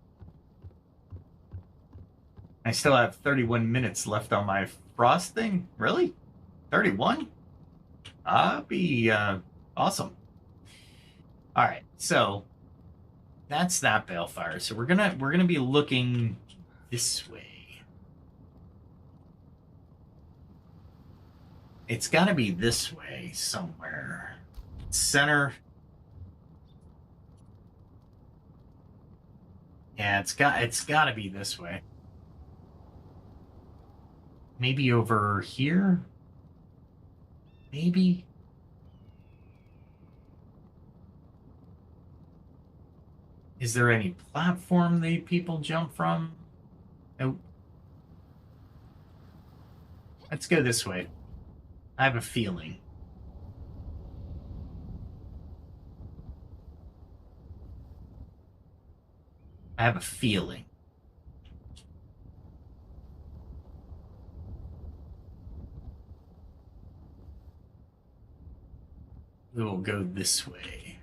I still have 31 minutes left on my frost thing. Really? 31? That'd be awesome. All right, so that's that Balefire. So we're gonna be looking this way. It's got to be this way somewhere. Center. Yeah, it's got to be this way. Maybe over here? Maybe? Is there any platform that people jump from? Nope. Let's go this way. I have a feeling. I have a feeling. We will go this way.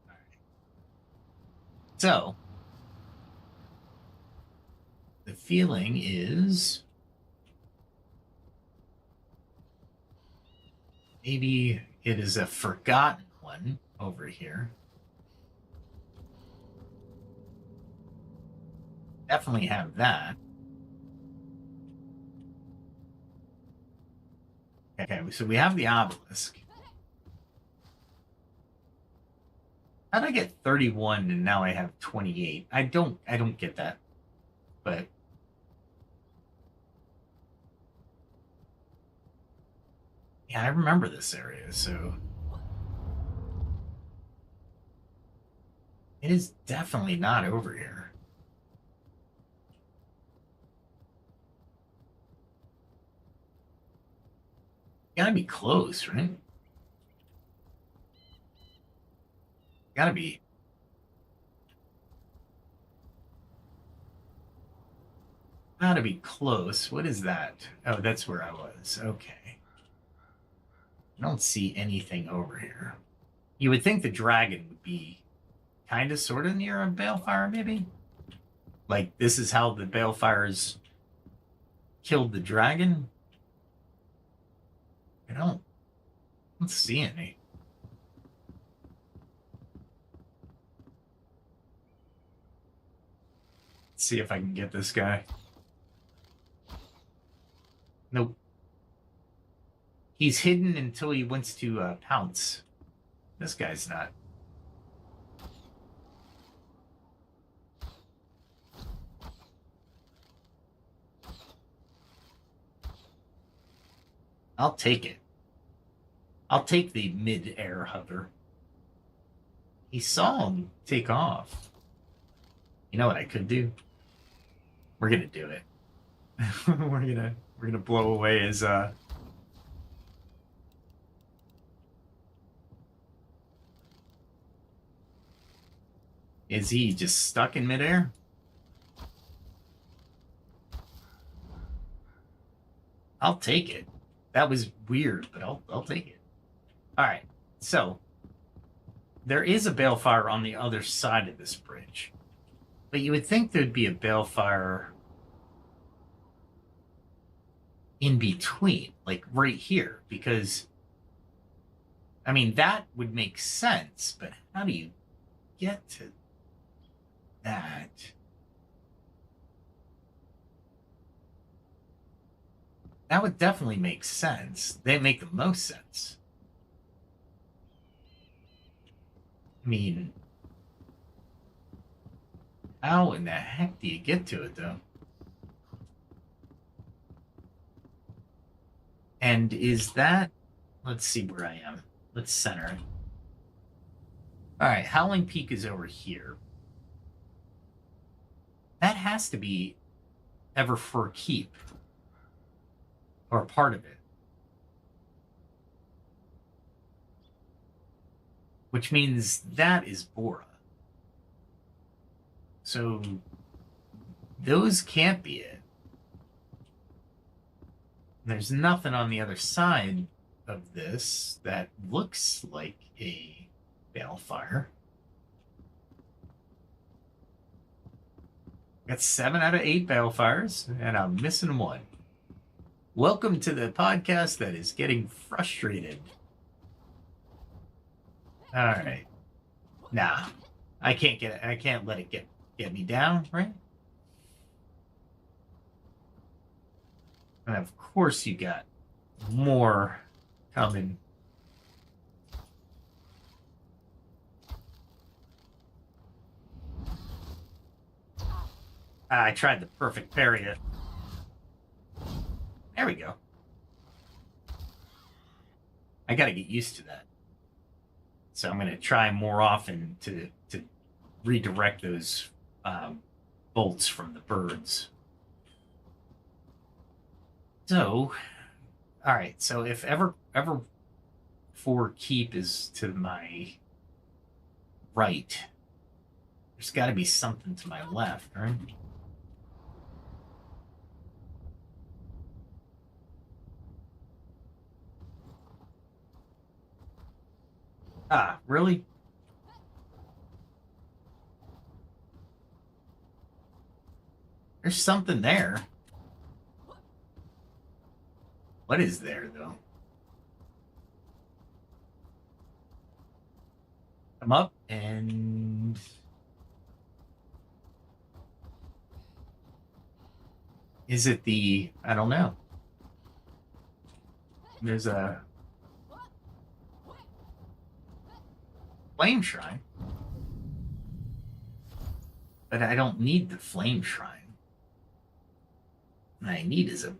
All right. So, the feeling is maybe it is a forgotten one over here. Definitely have that. Okay, so we have the obelisk. How'd I get 31 and now I have 28? I don't get that. But yeah, I remember this area, so it is definitely not over here. Gotta be close, right? Gotta be. Gotta be close. What is that? Oh, that's where I was. Okay. I don't see anything over here. You would think the dragon would be kind of sort of near a balefire, maybe? Like, this is how the balefires killed the dragon? I don't see any. Let's see if I can get this guy. Nope. He's hidden until he wants to pounce. This guy's not. I'll take it. I'll take the mid-air hover. He saw him take off. You know what I could do? We're gonna do it. we're gonna blow away his Is he just stuck in midair? I'll take it. That was weird, but I'll take it. All right. So there is a balefire on the other side of this bridge, but you would think there'd be a balefire in between, like right here, because I mean that would make sense. But how do you get to that? That would definitely make sense. They make the most sense. I mean, how in the heck do you get to it, though? And is that... Let's see where I am. Let's center it. All right, Howling Peak is over here. That has to be Everfur Keep. Or part of it. Which means that is Bora. So those can't be it. There's nothing on the other side of this that looks like a balefire. Got 7 out of 8 balefires, and I'm missing one. Welcome to the podcast that is getting frustrated. All right. Nah, I can't get it. I can't let it get me down, right? And of course you got more coming. I tried the perfect parry it. There we go. I gotta get used to that. So I'm gonna try more often to redirect those bolts from the birds. So, all right. So if ever for keep is to my right, there's got to be something to my left, right? Ah, really? There's something there. What is there, though? Come up and... Is it the... I don't know. There's a... flame shrine. But I don't need the flame shrine. What I need is a...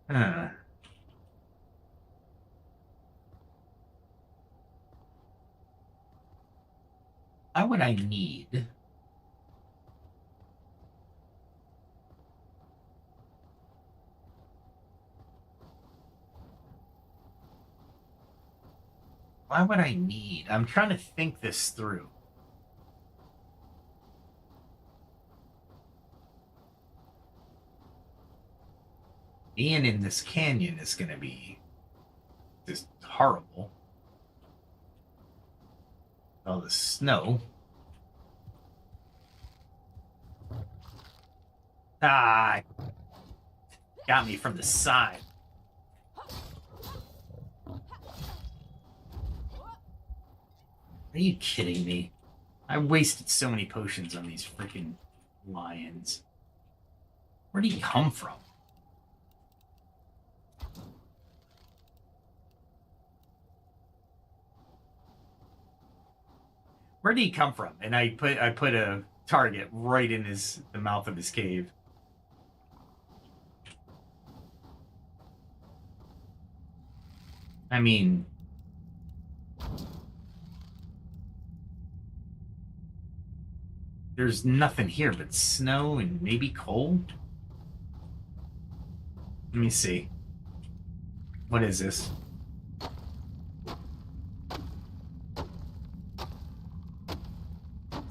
Huh. Why would I need... Why would I need... I'm trying to think this through. Being in this canyon is going to be just horrible. All the snow. Ah, got me from the side. Are you kidding me? I wasted so many potions on these freaking lions. Where'd he come from? Where did he come from? And I put a target right in the mouth of his cave. I mean, there's nothing here but snow and maybe coal. Let me see. What is this?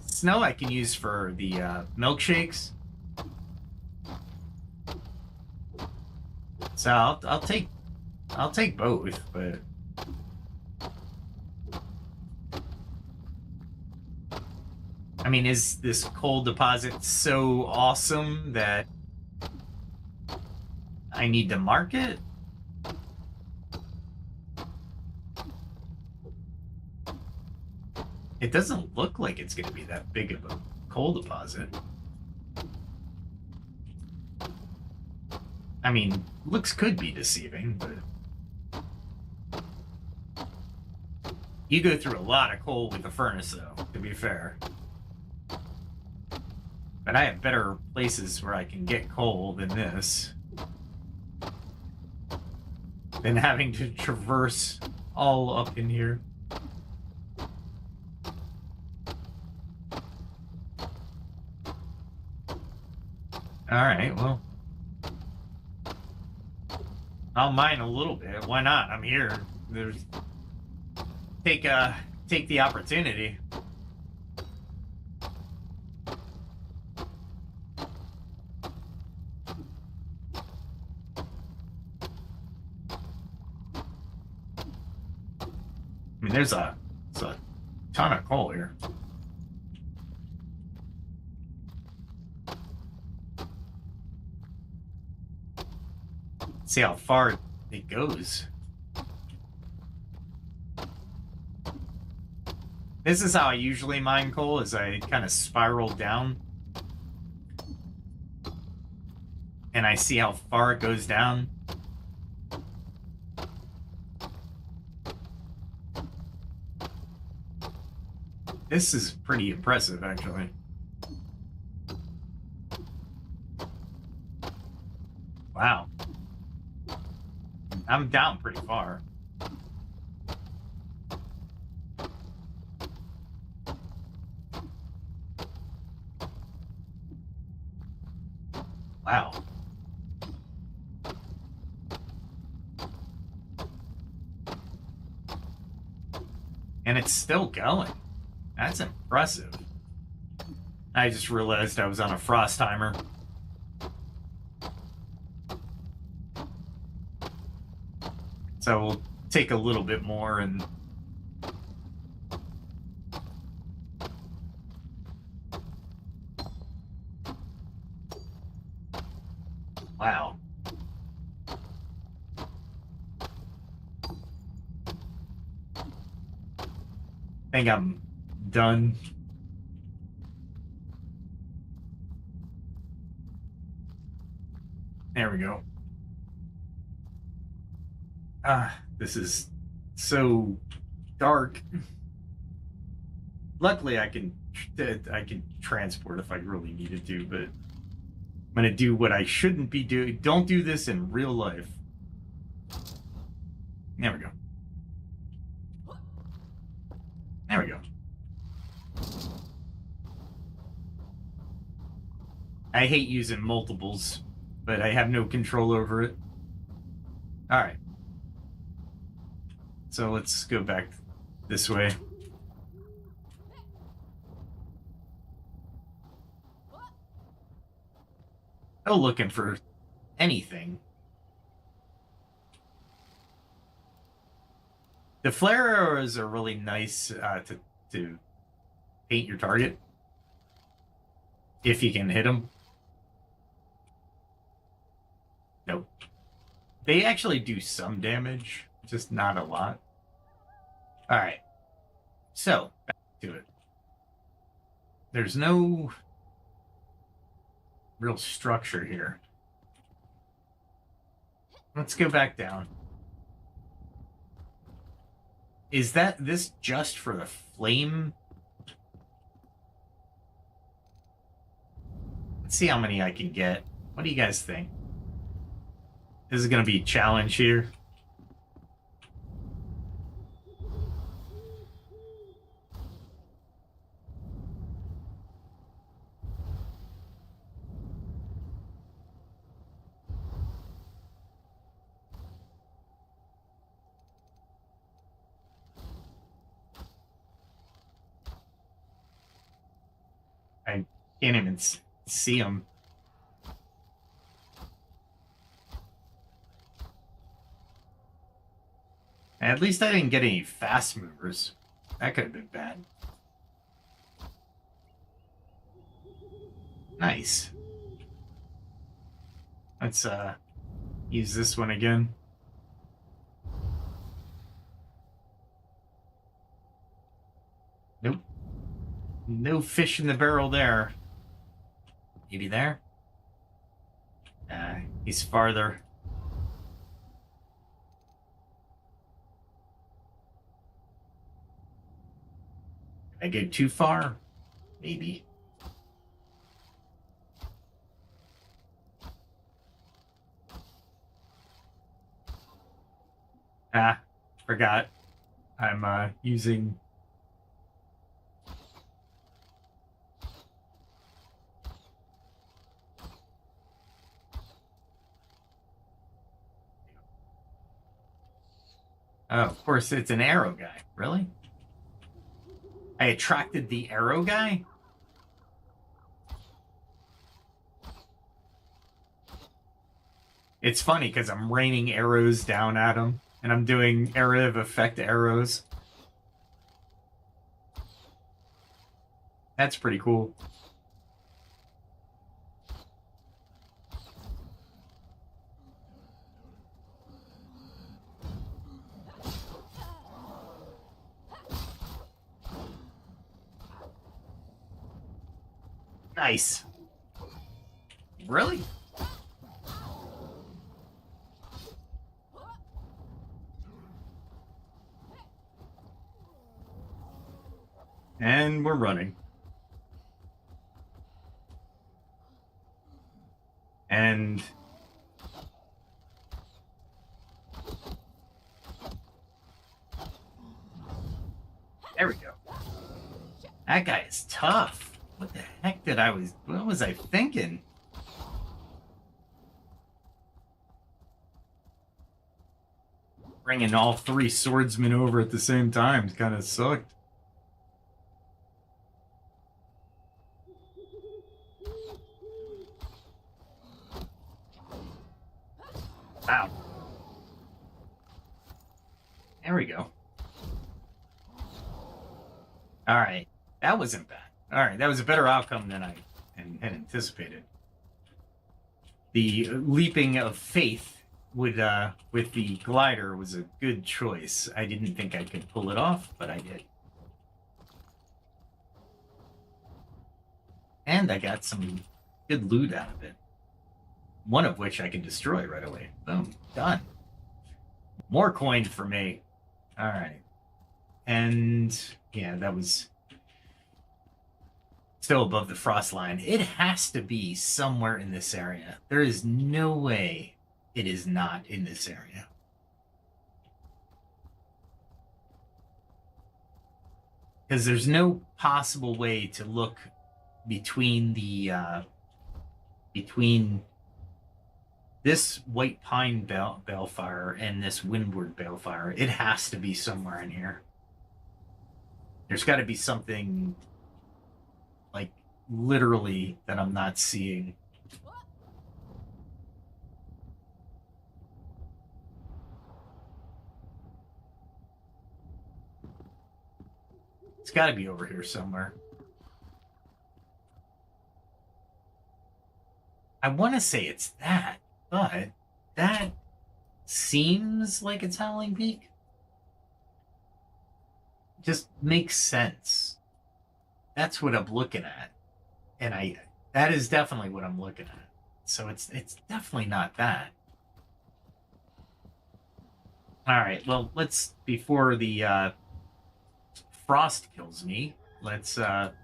Snow I can use for the milkshakes. So I'll take both, but I mean, is this coal deposit so awesome that I need to mark it? It doesn't look like it's going to be that big of a coal deposit. I mean, looks could be deceiving, but you go through a lot of coal with the furnace, though, to be fair. But I have better places where I can get coal than this. Than having to traverse all up in here. Alright, well. I'll mine a little bit. Why not? I'm here. Take the opportunity. I mean, there's a ton of coal here. See how far it goes. This is how I usually mine coal, is I kind of spiral down. And I see how far it goes down. This is pretty impressive, actually. Wow. I'm down pretty far. Wow. And it's still going. That's impressive. I just realized I was on a frost timer. So we'll take a little bit more and wow. I think I'm done. There we go. This is so dark. Luckily, I can transport if I really needed to, but I'm gonna do what I shouldn't be doing. Don't do this in real life. There we go. There we go. I hate using multiples, but I have no control over it. All right. So let's go back this way. Still looking for anything. The flare arrows are really nice to paint your target if you can hit them. Nope. They actually do some damage, just not a lot. All right. So, back to it. There's no real structure here. Let's go back down. Is this just for the flame? Let's see how many I can get. What do you guys think? This is going to be a challenge here. I can't even see them. At least I didn't get any fast movers. That could have been bad. Nice. Let's use this one again. Nope. No fish in the barrel there. Maybe there? He's farther. I go too far? Maybe. Forgot. I'm using... Oh, of course, it's an arrow guy. Really? I attracted the arrow guy? It's funny because I'm raining arrows down at him, and I'm doing area of effect arrows. That's pretty cool. Nice. Really? And we're running. And there we go. That guy is tough. What the heck what was I thinking? Bringing all three swordsmen over at the same time kind of sucked. Wow. There we go. All right. That wasn't bad. All right. That was a better outcome than I had anticipated. The leaping of faith with the glider was a good choice. I didn't think I could pull it off, but I did. And I got some good loot out of it. One of which I can destroy right away. Boom. Done. More coin for me. All right. And yeah, that was still above the frost line. It has to be somewhere in this area. There is no way it is not in this area. Because there's no possible way to look between the between this white pine balefire and this windward balefire. It has to be somewhere in here. There's got to be something like literally that I'm not seeing. It's got to be over here somewhere. I want to say it's that, but that seems like it's Howling Peak. Just makes sense. That's what I'm looking at. And that is definitely what I'm looking at. So it's definitely not that. All right, well, before the frost kills me, let's back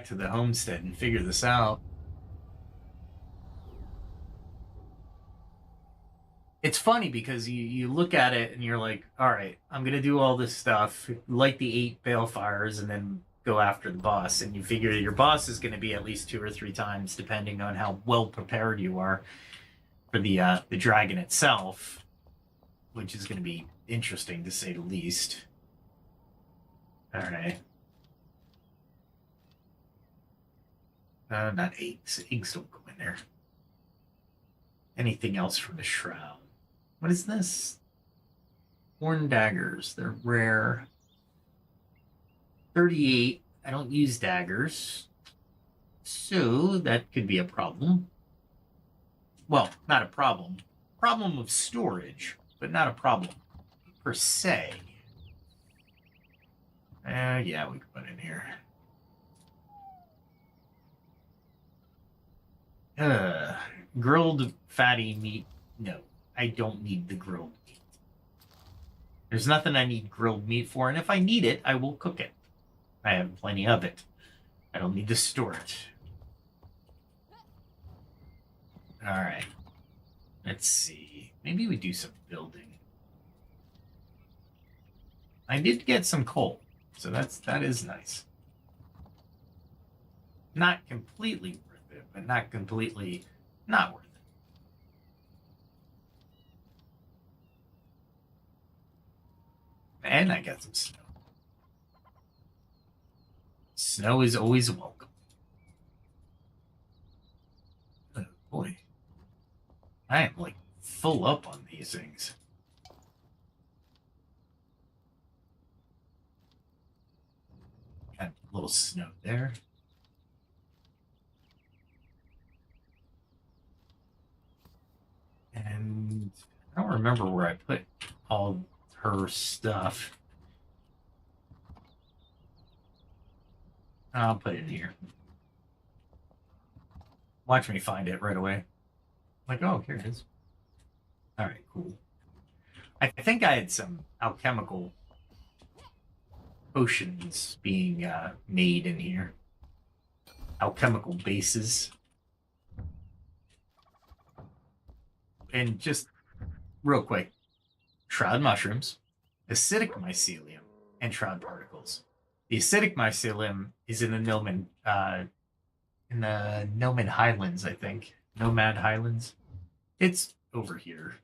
to the homestead and figure this out. It's funny because you look at it and you're like, all right, I'm going to do all this stuff, light the 8 balefires, and then go after the boss. And you figure your boss is going to be at least 2 or 3 times, depending on how well prepared you are for the dragon itself, which is going to be interesting to say the least. All right. Not eggs. Eggs don't go in there. Anything else from the shroud? What is this? Horn daggers. They're rare. 38. I don't use daggers. So that could be a problem. Well, not a problem. Problem of storage, but not a problem per se. Yeah, we can put it in here. Grilled fatty meat. No, I don't need the grilled meat. There's nothing I need grilled meat for, and if I need it, I will cook it. I have plenty of it. I don't need to store it. All right. Let's see. Maybe we do some building. I did get some coal, so that is nice. Not completely worth it, but not completely not worth it. And I got some snow. Snow is always welcome. Oh boy. I am like full up on these things. Got a little snow there. And I don't remember where I put all her stuff. I'll put it in here. Watch me find it right away. Like, oh, here it is. All right, cool. I think I had some alchemical potions being made in here. Alchemical bases. And just real quick, shroud mushrooms, acidic mycelium, and shroud particles. The acidic mycelium is in the Nomad Highlands, I think. Nomad Highlands. It's over here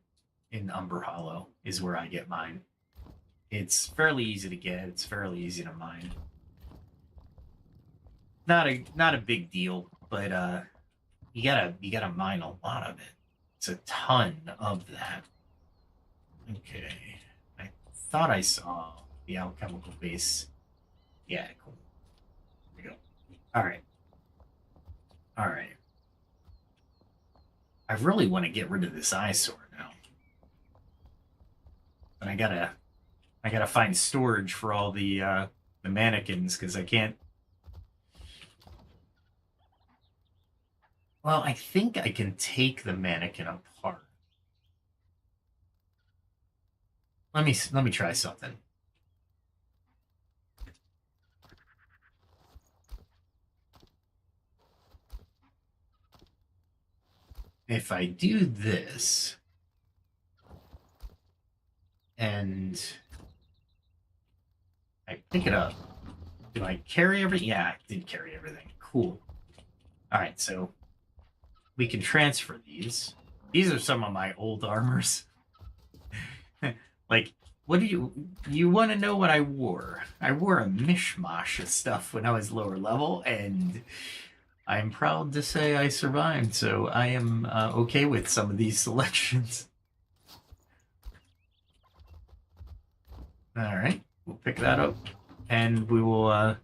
in Umber Hollow is where I get mine. It's fairly easy to get. It's fairly easy to mine. Not a big deal, but you gotta mine a lot of it. It's a ton of that. Okay. I thought I saw the alchemical base. Yeah, cool. There we go. Alright. Alright. I really want to get rid of this eyesore now. But I gotta find storage for all the mannequins, because I can't. Well, I think I can take the mannequin apart. Let me try something. If I do this and I pick it up, do I carry everything? Yeah, I did carry everything. Cool. All right, so we can transfer these. These are some of my old armors. Like, what do you want to know what I wore? I wore a mishmash of stuff when I was lower level, and I'm proud to say I survived, so I am okay with some of these selections. All right, we'll pick that up, and we will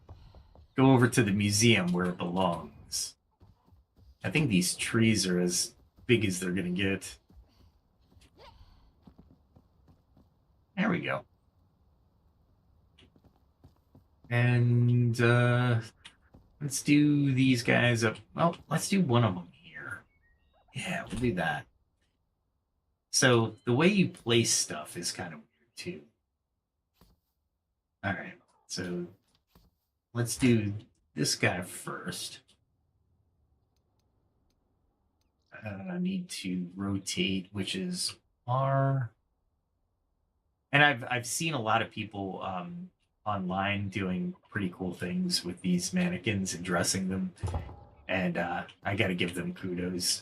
go over to the museum where it belongs. I think these trees are as big as they're gonna get. There we go. And let's do these guys up. Well, let's do one of them here. Yeah, we'll do that. So the way you place stuff is kind of weird too. All right, so let's do this guy first. I need to rotate, which is R. And I've seen a lot of people online doing pretty cool things with these mannequins and dressing them, and I got to give them kudos.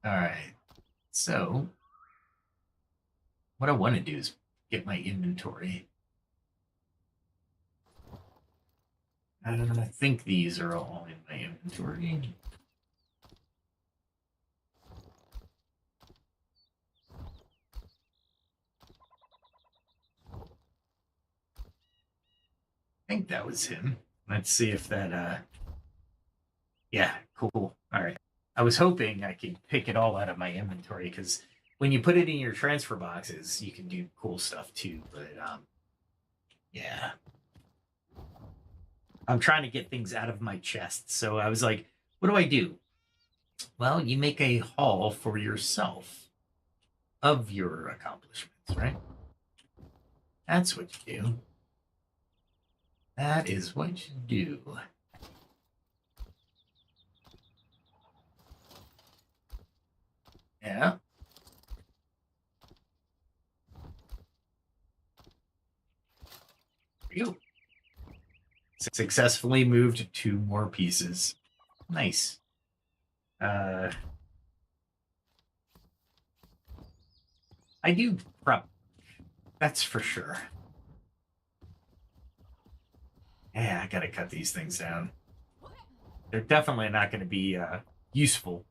All right, so what I want to do is get my inventory. I think these are all in my inventory. I think that was him. Let's see if that, yeah, cool. All right. I was hoping I could pick it all out of my inventory because when you put it in your transfer boxes, you can do cool stuff too. But, yeah. I'm trying to get things out of my chest. So I was like, what do I do? Well, you make a haul for yourself of your accomplishments, right? That's what you do. That is what you do. Yeah. You successfully moved 2 more pieces. Nice. I do prep. That's for sure. Yeah, I gotta cut these things down. They're definitely not going to be useful.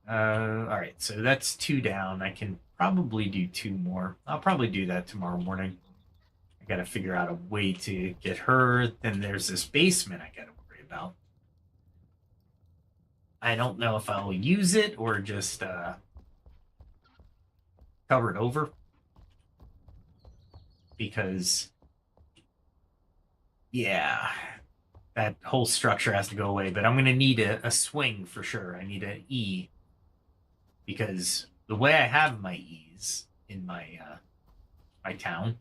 All right, so that's 2 down. I can probably do 2 more. I'll probably do that tomorrow morning. I got to figure out a way to get her. Then there's this basement I got to worry about. I don't know if I'll use it or just cover it over. Because, yeah, that whole structure has to go away. But I'm going to need a swing for sure. I need an E. Because the way I have my E's in my my town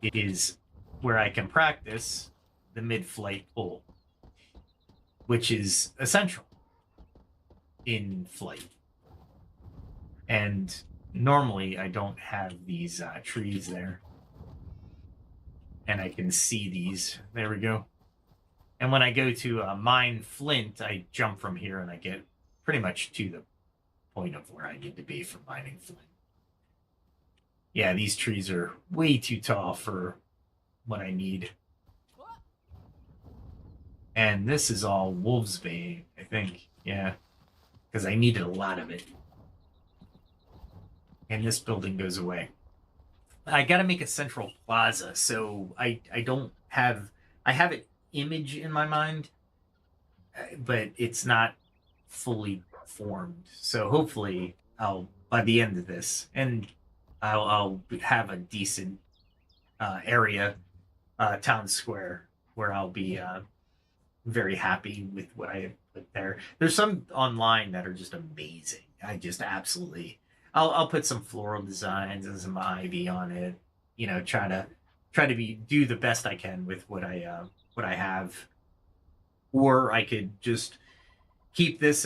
is where I can practice the mid-flight pull, which is essential in flight. And normally I don't have these trees there. And I can see these. There we go. And when I go to mine flint, I jump from here and I get pretty much to the point of where I need to be for mining flint. Yeah, these trees are way too tall for what I need. And this is all Wolf's Bane, I think. Yeah, because I needed a lot of it. And this building goes away. I got to make a central plaza, so I don't have... I have an image in my mind, but it's not fully formed. So hopefully I'll, by the end of this, and I'll have a decent area, town square, where I'll be very happy with what I have put there. There's some online that are just amazing. I just absolutely... I'll put some floral designs and some ivy on it. You know, try to do the best I can with what I have. Or I could just keep this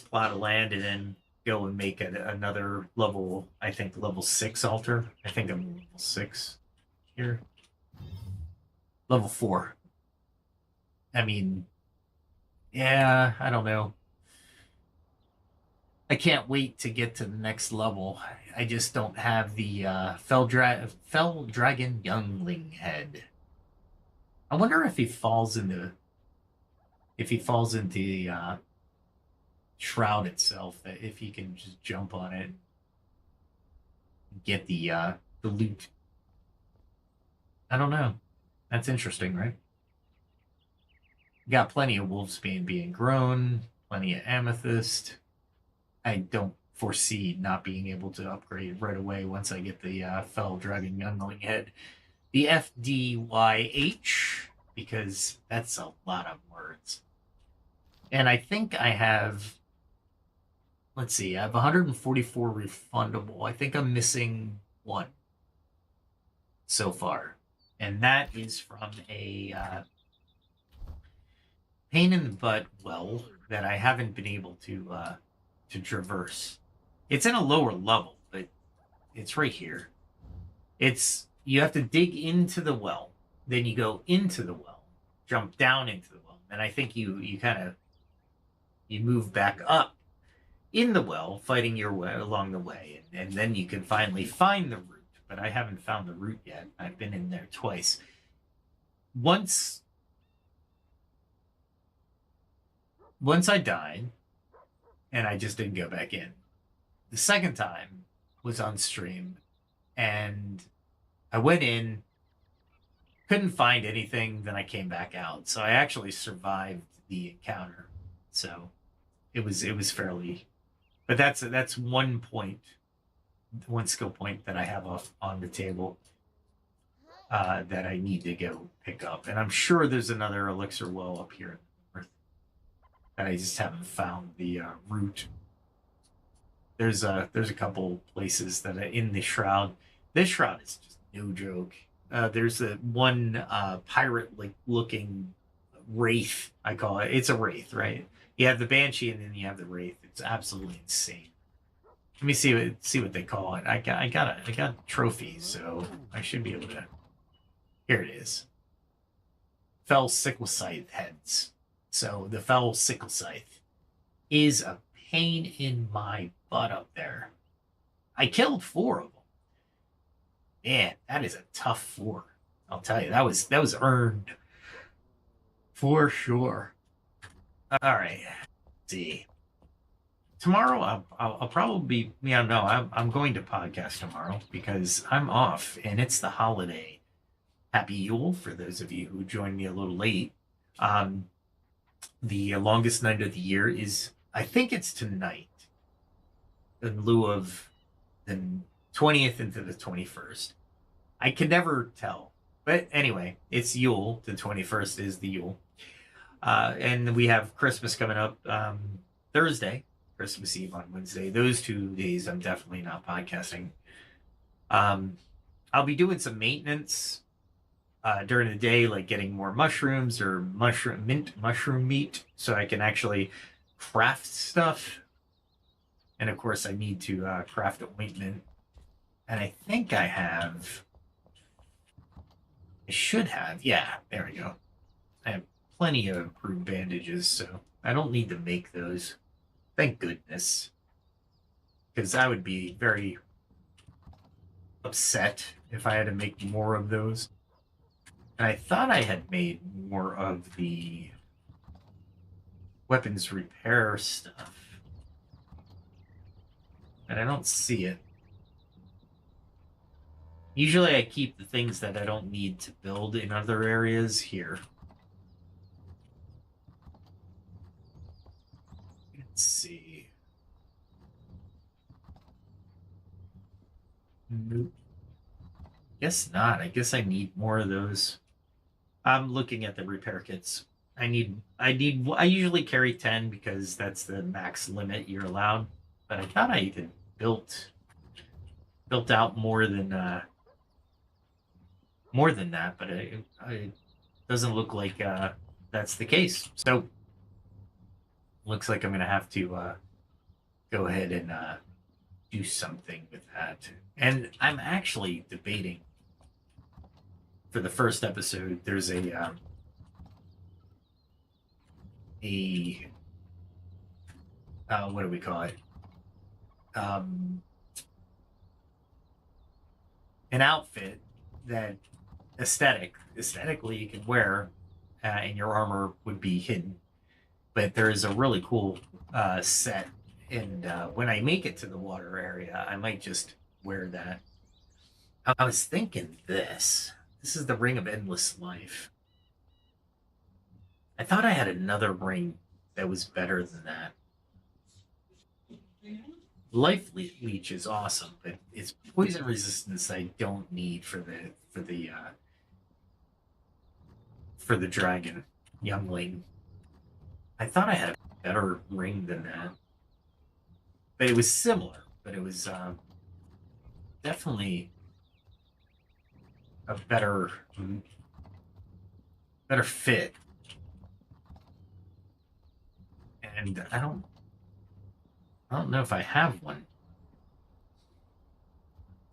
plot of land and then go and make another level. I think level 6 altar. I think I'm level 6 here. Level 4. I mean, yeah, I don't know. I can't wait to get to the next level. I just don't have the Fell Dragon Youngling head. I wonder if he falls into the Shroud itself, that if he can just jump on it. get the loot. I don't know. That's interesting, right? Got plenty of wolfsbane being grown, plenty of amethyst. I don't foresee not being able to upgrade right away once I get the Fell Dragon Youngling head. The FDYH, because that's a lot of words. And I think I have, let's see, I have 144 refundable. I think I'm missing one so far. And that is from a pain in the butt well that I haven't been able to traverse. It's in a lower level, but it's right here. It's you have to dig into the well, then you go into the well, jump down into the well, and I think you kind of you move back up in the well, fighting your way along the way, and then you can finally find the route. But I haven't found the route yet. I've been in there twice. Once I died, and I just didn't go back in. The second time was on stream, and I went in, couldn't find anything, then I came back out. So I actually survived the encounter. So it was fairly, but that's one skill point that I have on the table that I need to go pick up. And I'm sure there's another elixir well up here in the north that I just haven't found the route. There's a couple places that are in the shroud. This shroud is just no joke. There's a one pirate like looking wraith, I call it. It's a wraith, right? You have the banshee and then you have the wraith. It's absolutely insane. Let me see what they call it. I got trophies, so I should be able to. Here it is. Fell sickle scythe heads. So the fell sickle scythe is a pain in my butt up there. I killed 4 of them. Man, that is a tough 4. I'll tell you, that was earned for sure. All right, let's see. Tomorrow I'll probably be. I'm going to podcast tomorrow because I'm off and it's the holiday. Happy Yule for those of you who joined me a little late. The longest night of the year is, I think it's tonight, in lieu of the 20th into the 21st. I can never tell. But anyway, it's Yule. The 21st is the Yule. And we have Christmas coming up Thursday, Christmas Eve on Wednesday. Those 2 days I'm definitely not podcasting. I'll be doing some maintenance during the day, like getting more mushrooms or mint mushroom meat so I can actually craft stuff. And of course I need to craft ointment. And I think I should have, yeah, there we go. I have plenty of improved bandages, so I don't need to make those. Thank goodness. Because I would be very upset if I had to make more of those. And I thought I had made more of the weapons repair stuff. And I don't see it. Usually I keep the things that I don't need to build in other areas here. Let's see. Nope. Guess not. I guess I need more of those. I'm looking at the repair kits. I usually carry 10 because that's the max limit you're allowed. But I thought I had built out more than that, but it doesn't look like that's the case. So looks like I'm gonna have to go ahead and do something with that. And I'm actually debating for the first episode. There's a what do we call it? An outfit that aesthetically you can wear, and your armor would be hidden. But there is a really cool set, and when I make it to the water area, I might just wear that. I was thinking this. This is the Ring of Endless Life. I thought I had another ring that was better than that. Life Leech is awesome, but it's poison resistance I don't need for the dragon youngling. I thought I had a better ring than that, but it was similar. But it was definitely a better fit. And I don't know if I have one.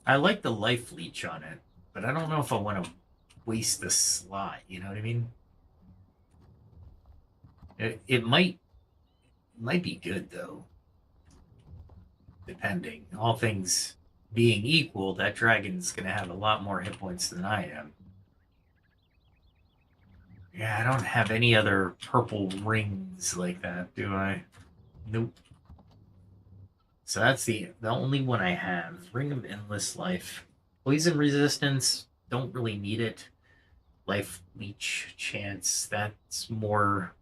I like the life leech on it, but I don't know if I want to waste the slot. You know what I mean? It might be good though, depending. All things being equal, that dragon's gonna have a lot more hit points than I am. Yeah, I don't have any other purple rings like that, do I? Nope. So that's the only one I have. Ring of Endless Life. Poison resistance, don't really need it. Life Leech chance, that's more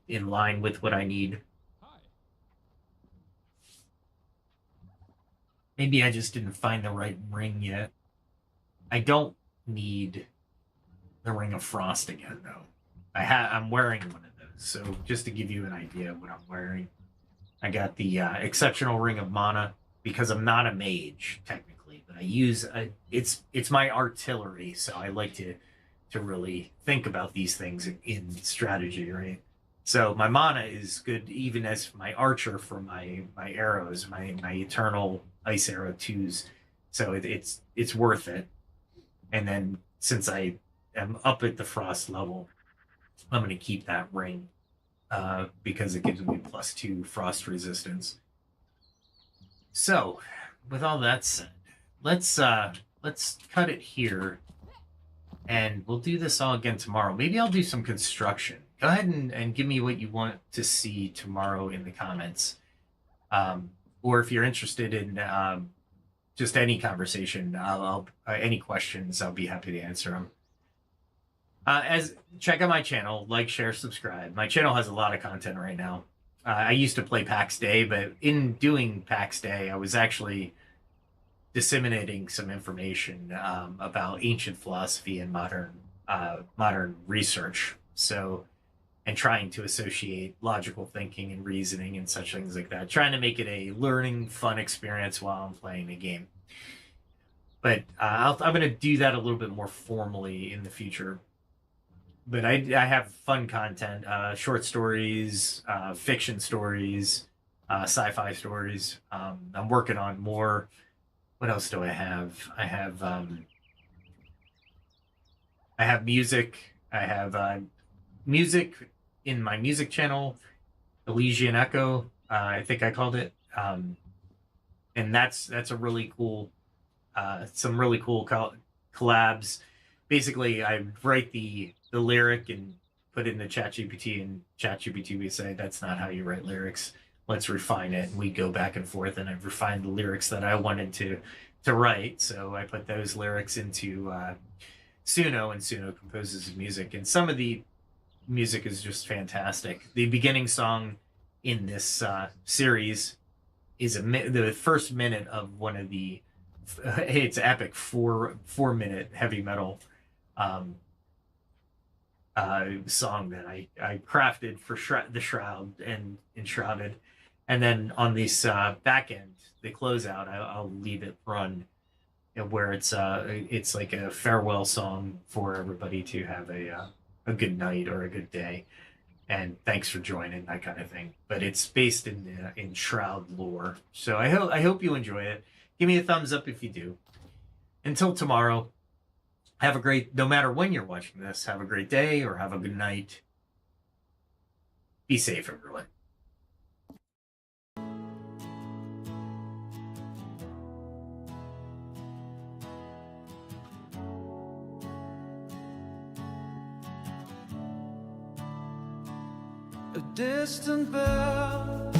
in line with what I need. Hi. Maybe I just didn't find the right ring yet. I don't need the Ring of Frost again, though. I'm wearing one of those, so just to give you an idea of what I'm wearing. I got the Exceptional Ring of Mana, because I'm not a mage, technically, but I use... it's my artillery, so I like to really think about these things in strategy, right? So my mana is good even as my archer for my arrows, my eternal ice arrow 2s. So it's worth it. And then since I am up at the frost level, I'm going to keep that ring because it gives me +2 frost resistance. So with all that said, let's cut it here. And we'll do this all again tomorrow. Maybe I'll do some construction. Go ahead and give me what you want to see tomorrow in the comments. Or if you're interested in just any conversation, any questions, I'll be happy to answer them. Check out my channel, like, share, subscribe. My channel has a lot of content right now. I used to play PAX Day, but in doing PAX Day, I was actually disseminating some information about ancient philosophy and modern research. So, and trying to associate logical thinking and reasoning and such things like that. Trying to make it a learning, fun experience while I'm playing the game. But I'm going to do that a little bit more formally in the future. But I have fun content, short stories, fiction stories, sci-fi stories. I'm working on more. What else do I have? I have music. I have music in my music channel, Elysian Echo. I think I called it, and that's a really cool, some really cool collabs. Basically, I write the lyric and put it into ChatGPT, and ChatGPT would say, "That's not how you write lyrics. Let's refine it." And we go back and forth, and I've refined the lyrics that I wanted to write. So I put those lyrics into Suno, and Suno composes the music. And some of the music is just fantastic. The beginning song in this series is the first minute of one of the it's epic 4-minute heavy metal song that I crafted for the Shroud and Enshrouded. And then on this back end, the closeout, I'll leave it run, where it's like a farewell song for everybody to have a good night or a good day, and thanks for joining, that kind of thing. But it's based in Shroud lore, so I hope you enjoy it. Give me a thumbs up if you do. Until tomorrow, have a great, no matter when you're watching this, have a great day or have a good night. Be safe, everyone. A distant bell,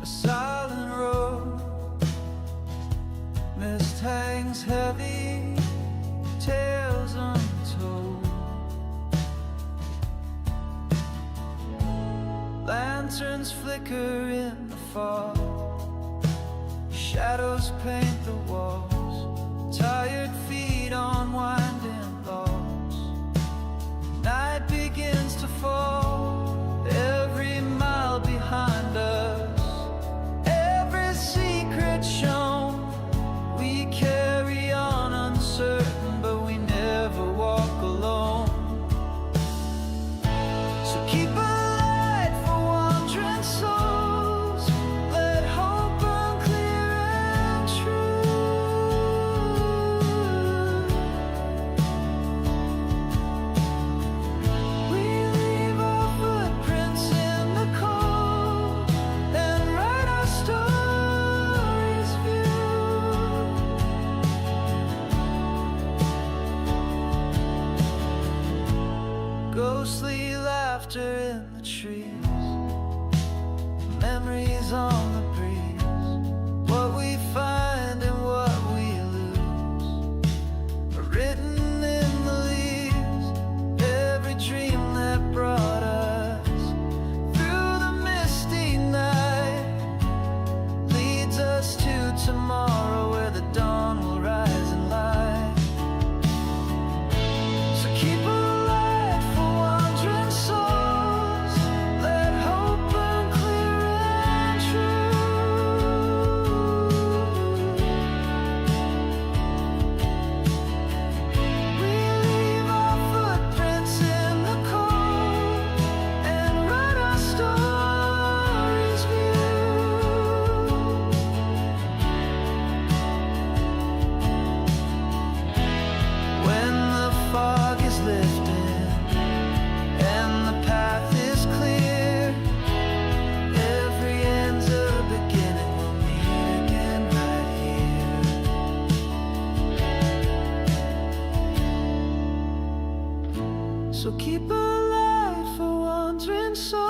a silent road, hangs heavy, tales untold. Lanterns flicker in the fog, shadows paint the walls, tired feet on winding logs. Night begins to fall, every mile behind us, every secret shown. We carry on uncertain, but we never walk alone. So keep a light for wandering souls, let hope burn clear and true. We leave our footprints in the cold and write our stories view. Ghostly laughter in the trees, memories on the breeze. What we find and what we lose are written in the leaves. Every dream that brought us through the misty night leads us to tomorrow, where the dawn will rise in light. So keep a light for wandering souls, let hope burn clear and true. We leave our footprints in the cold and write our stories view. When the fog is lifted and the path is clear, every end's a beginning. We'll meet again right here. So keep a light for wandering souls.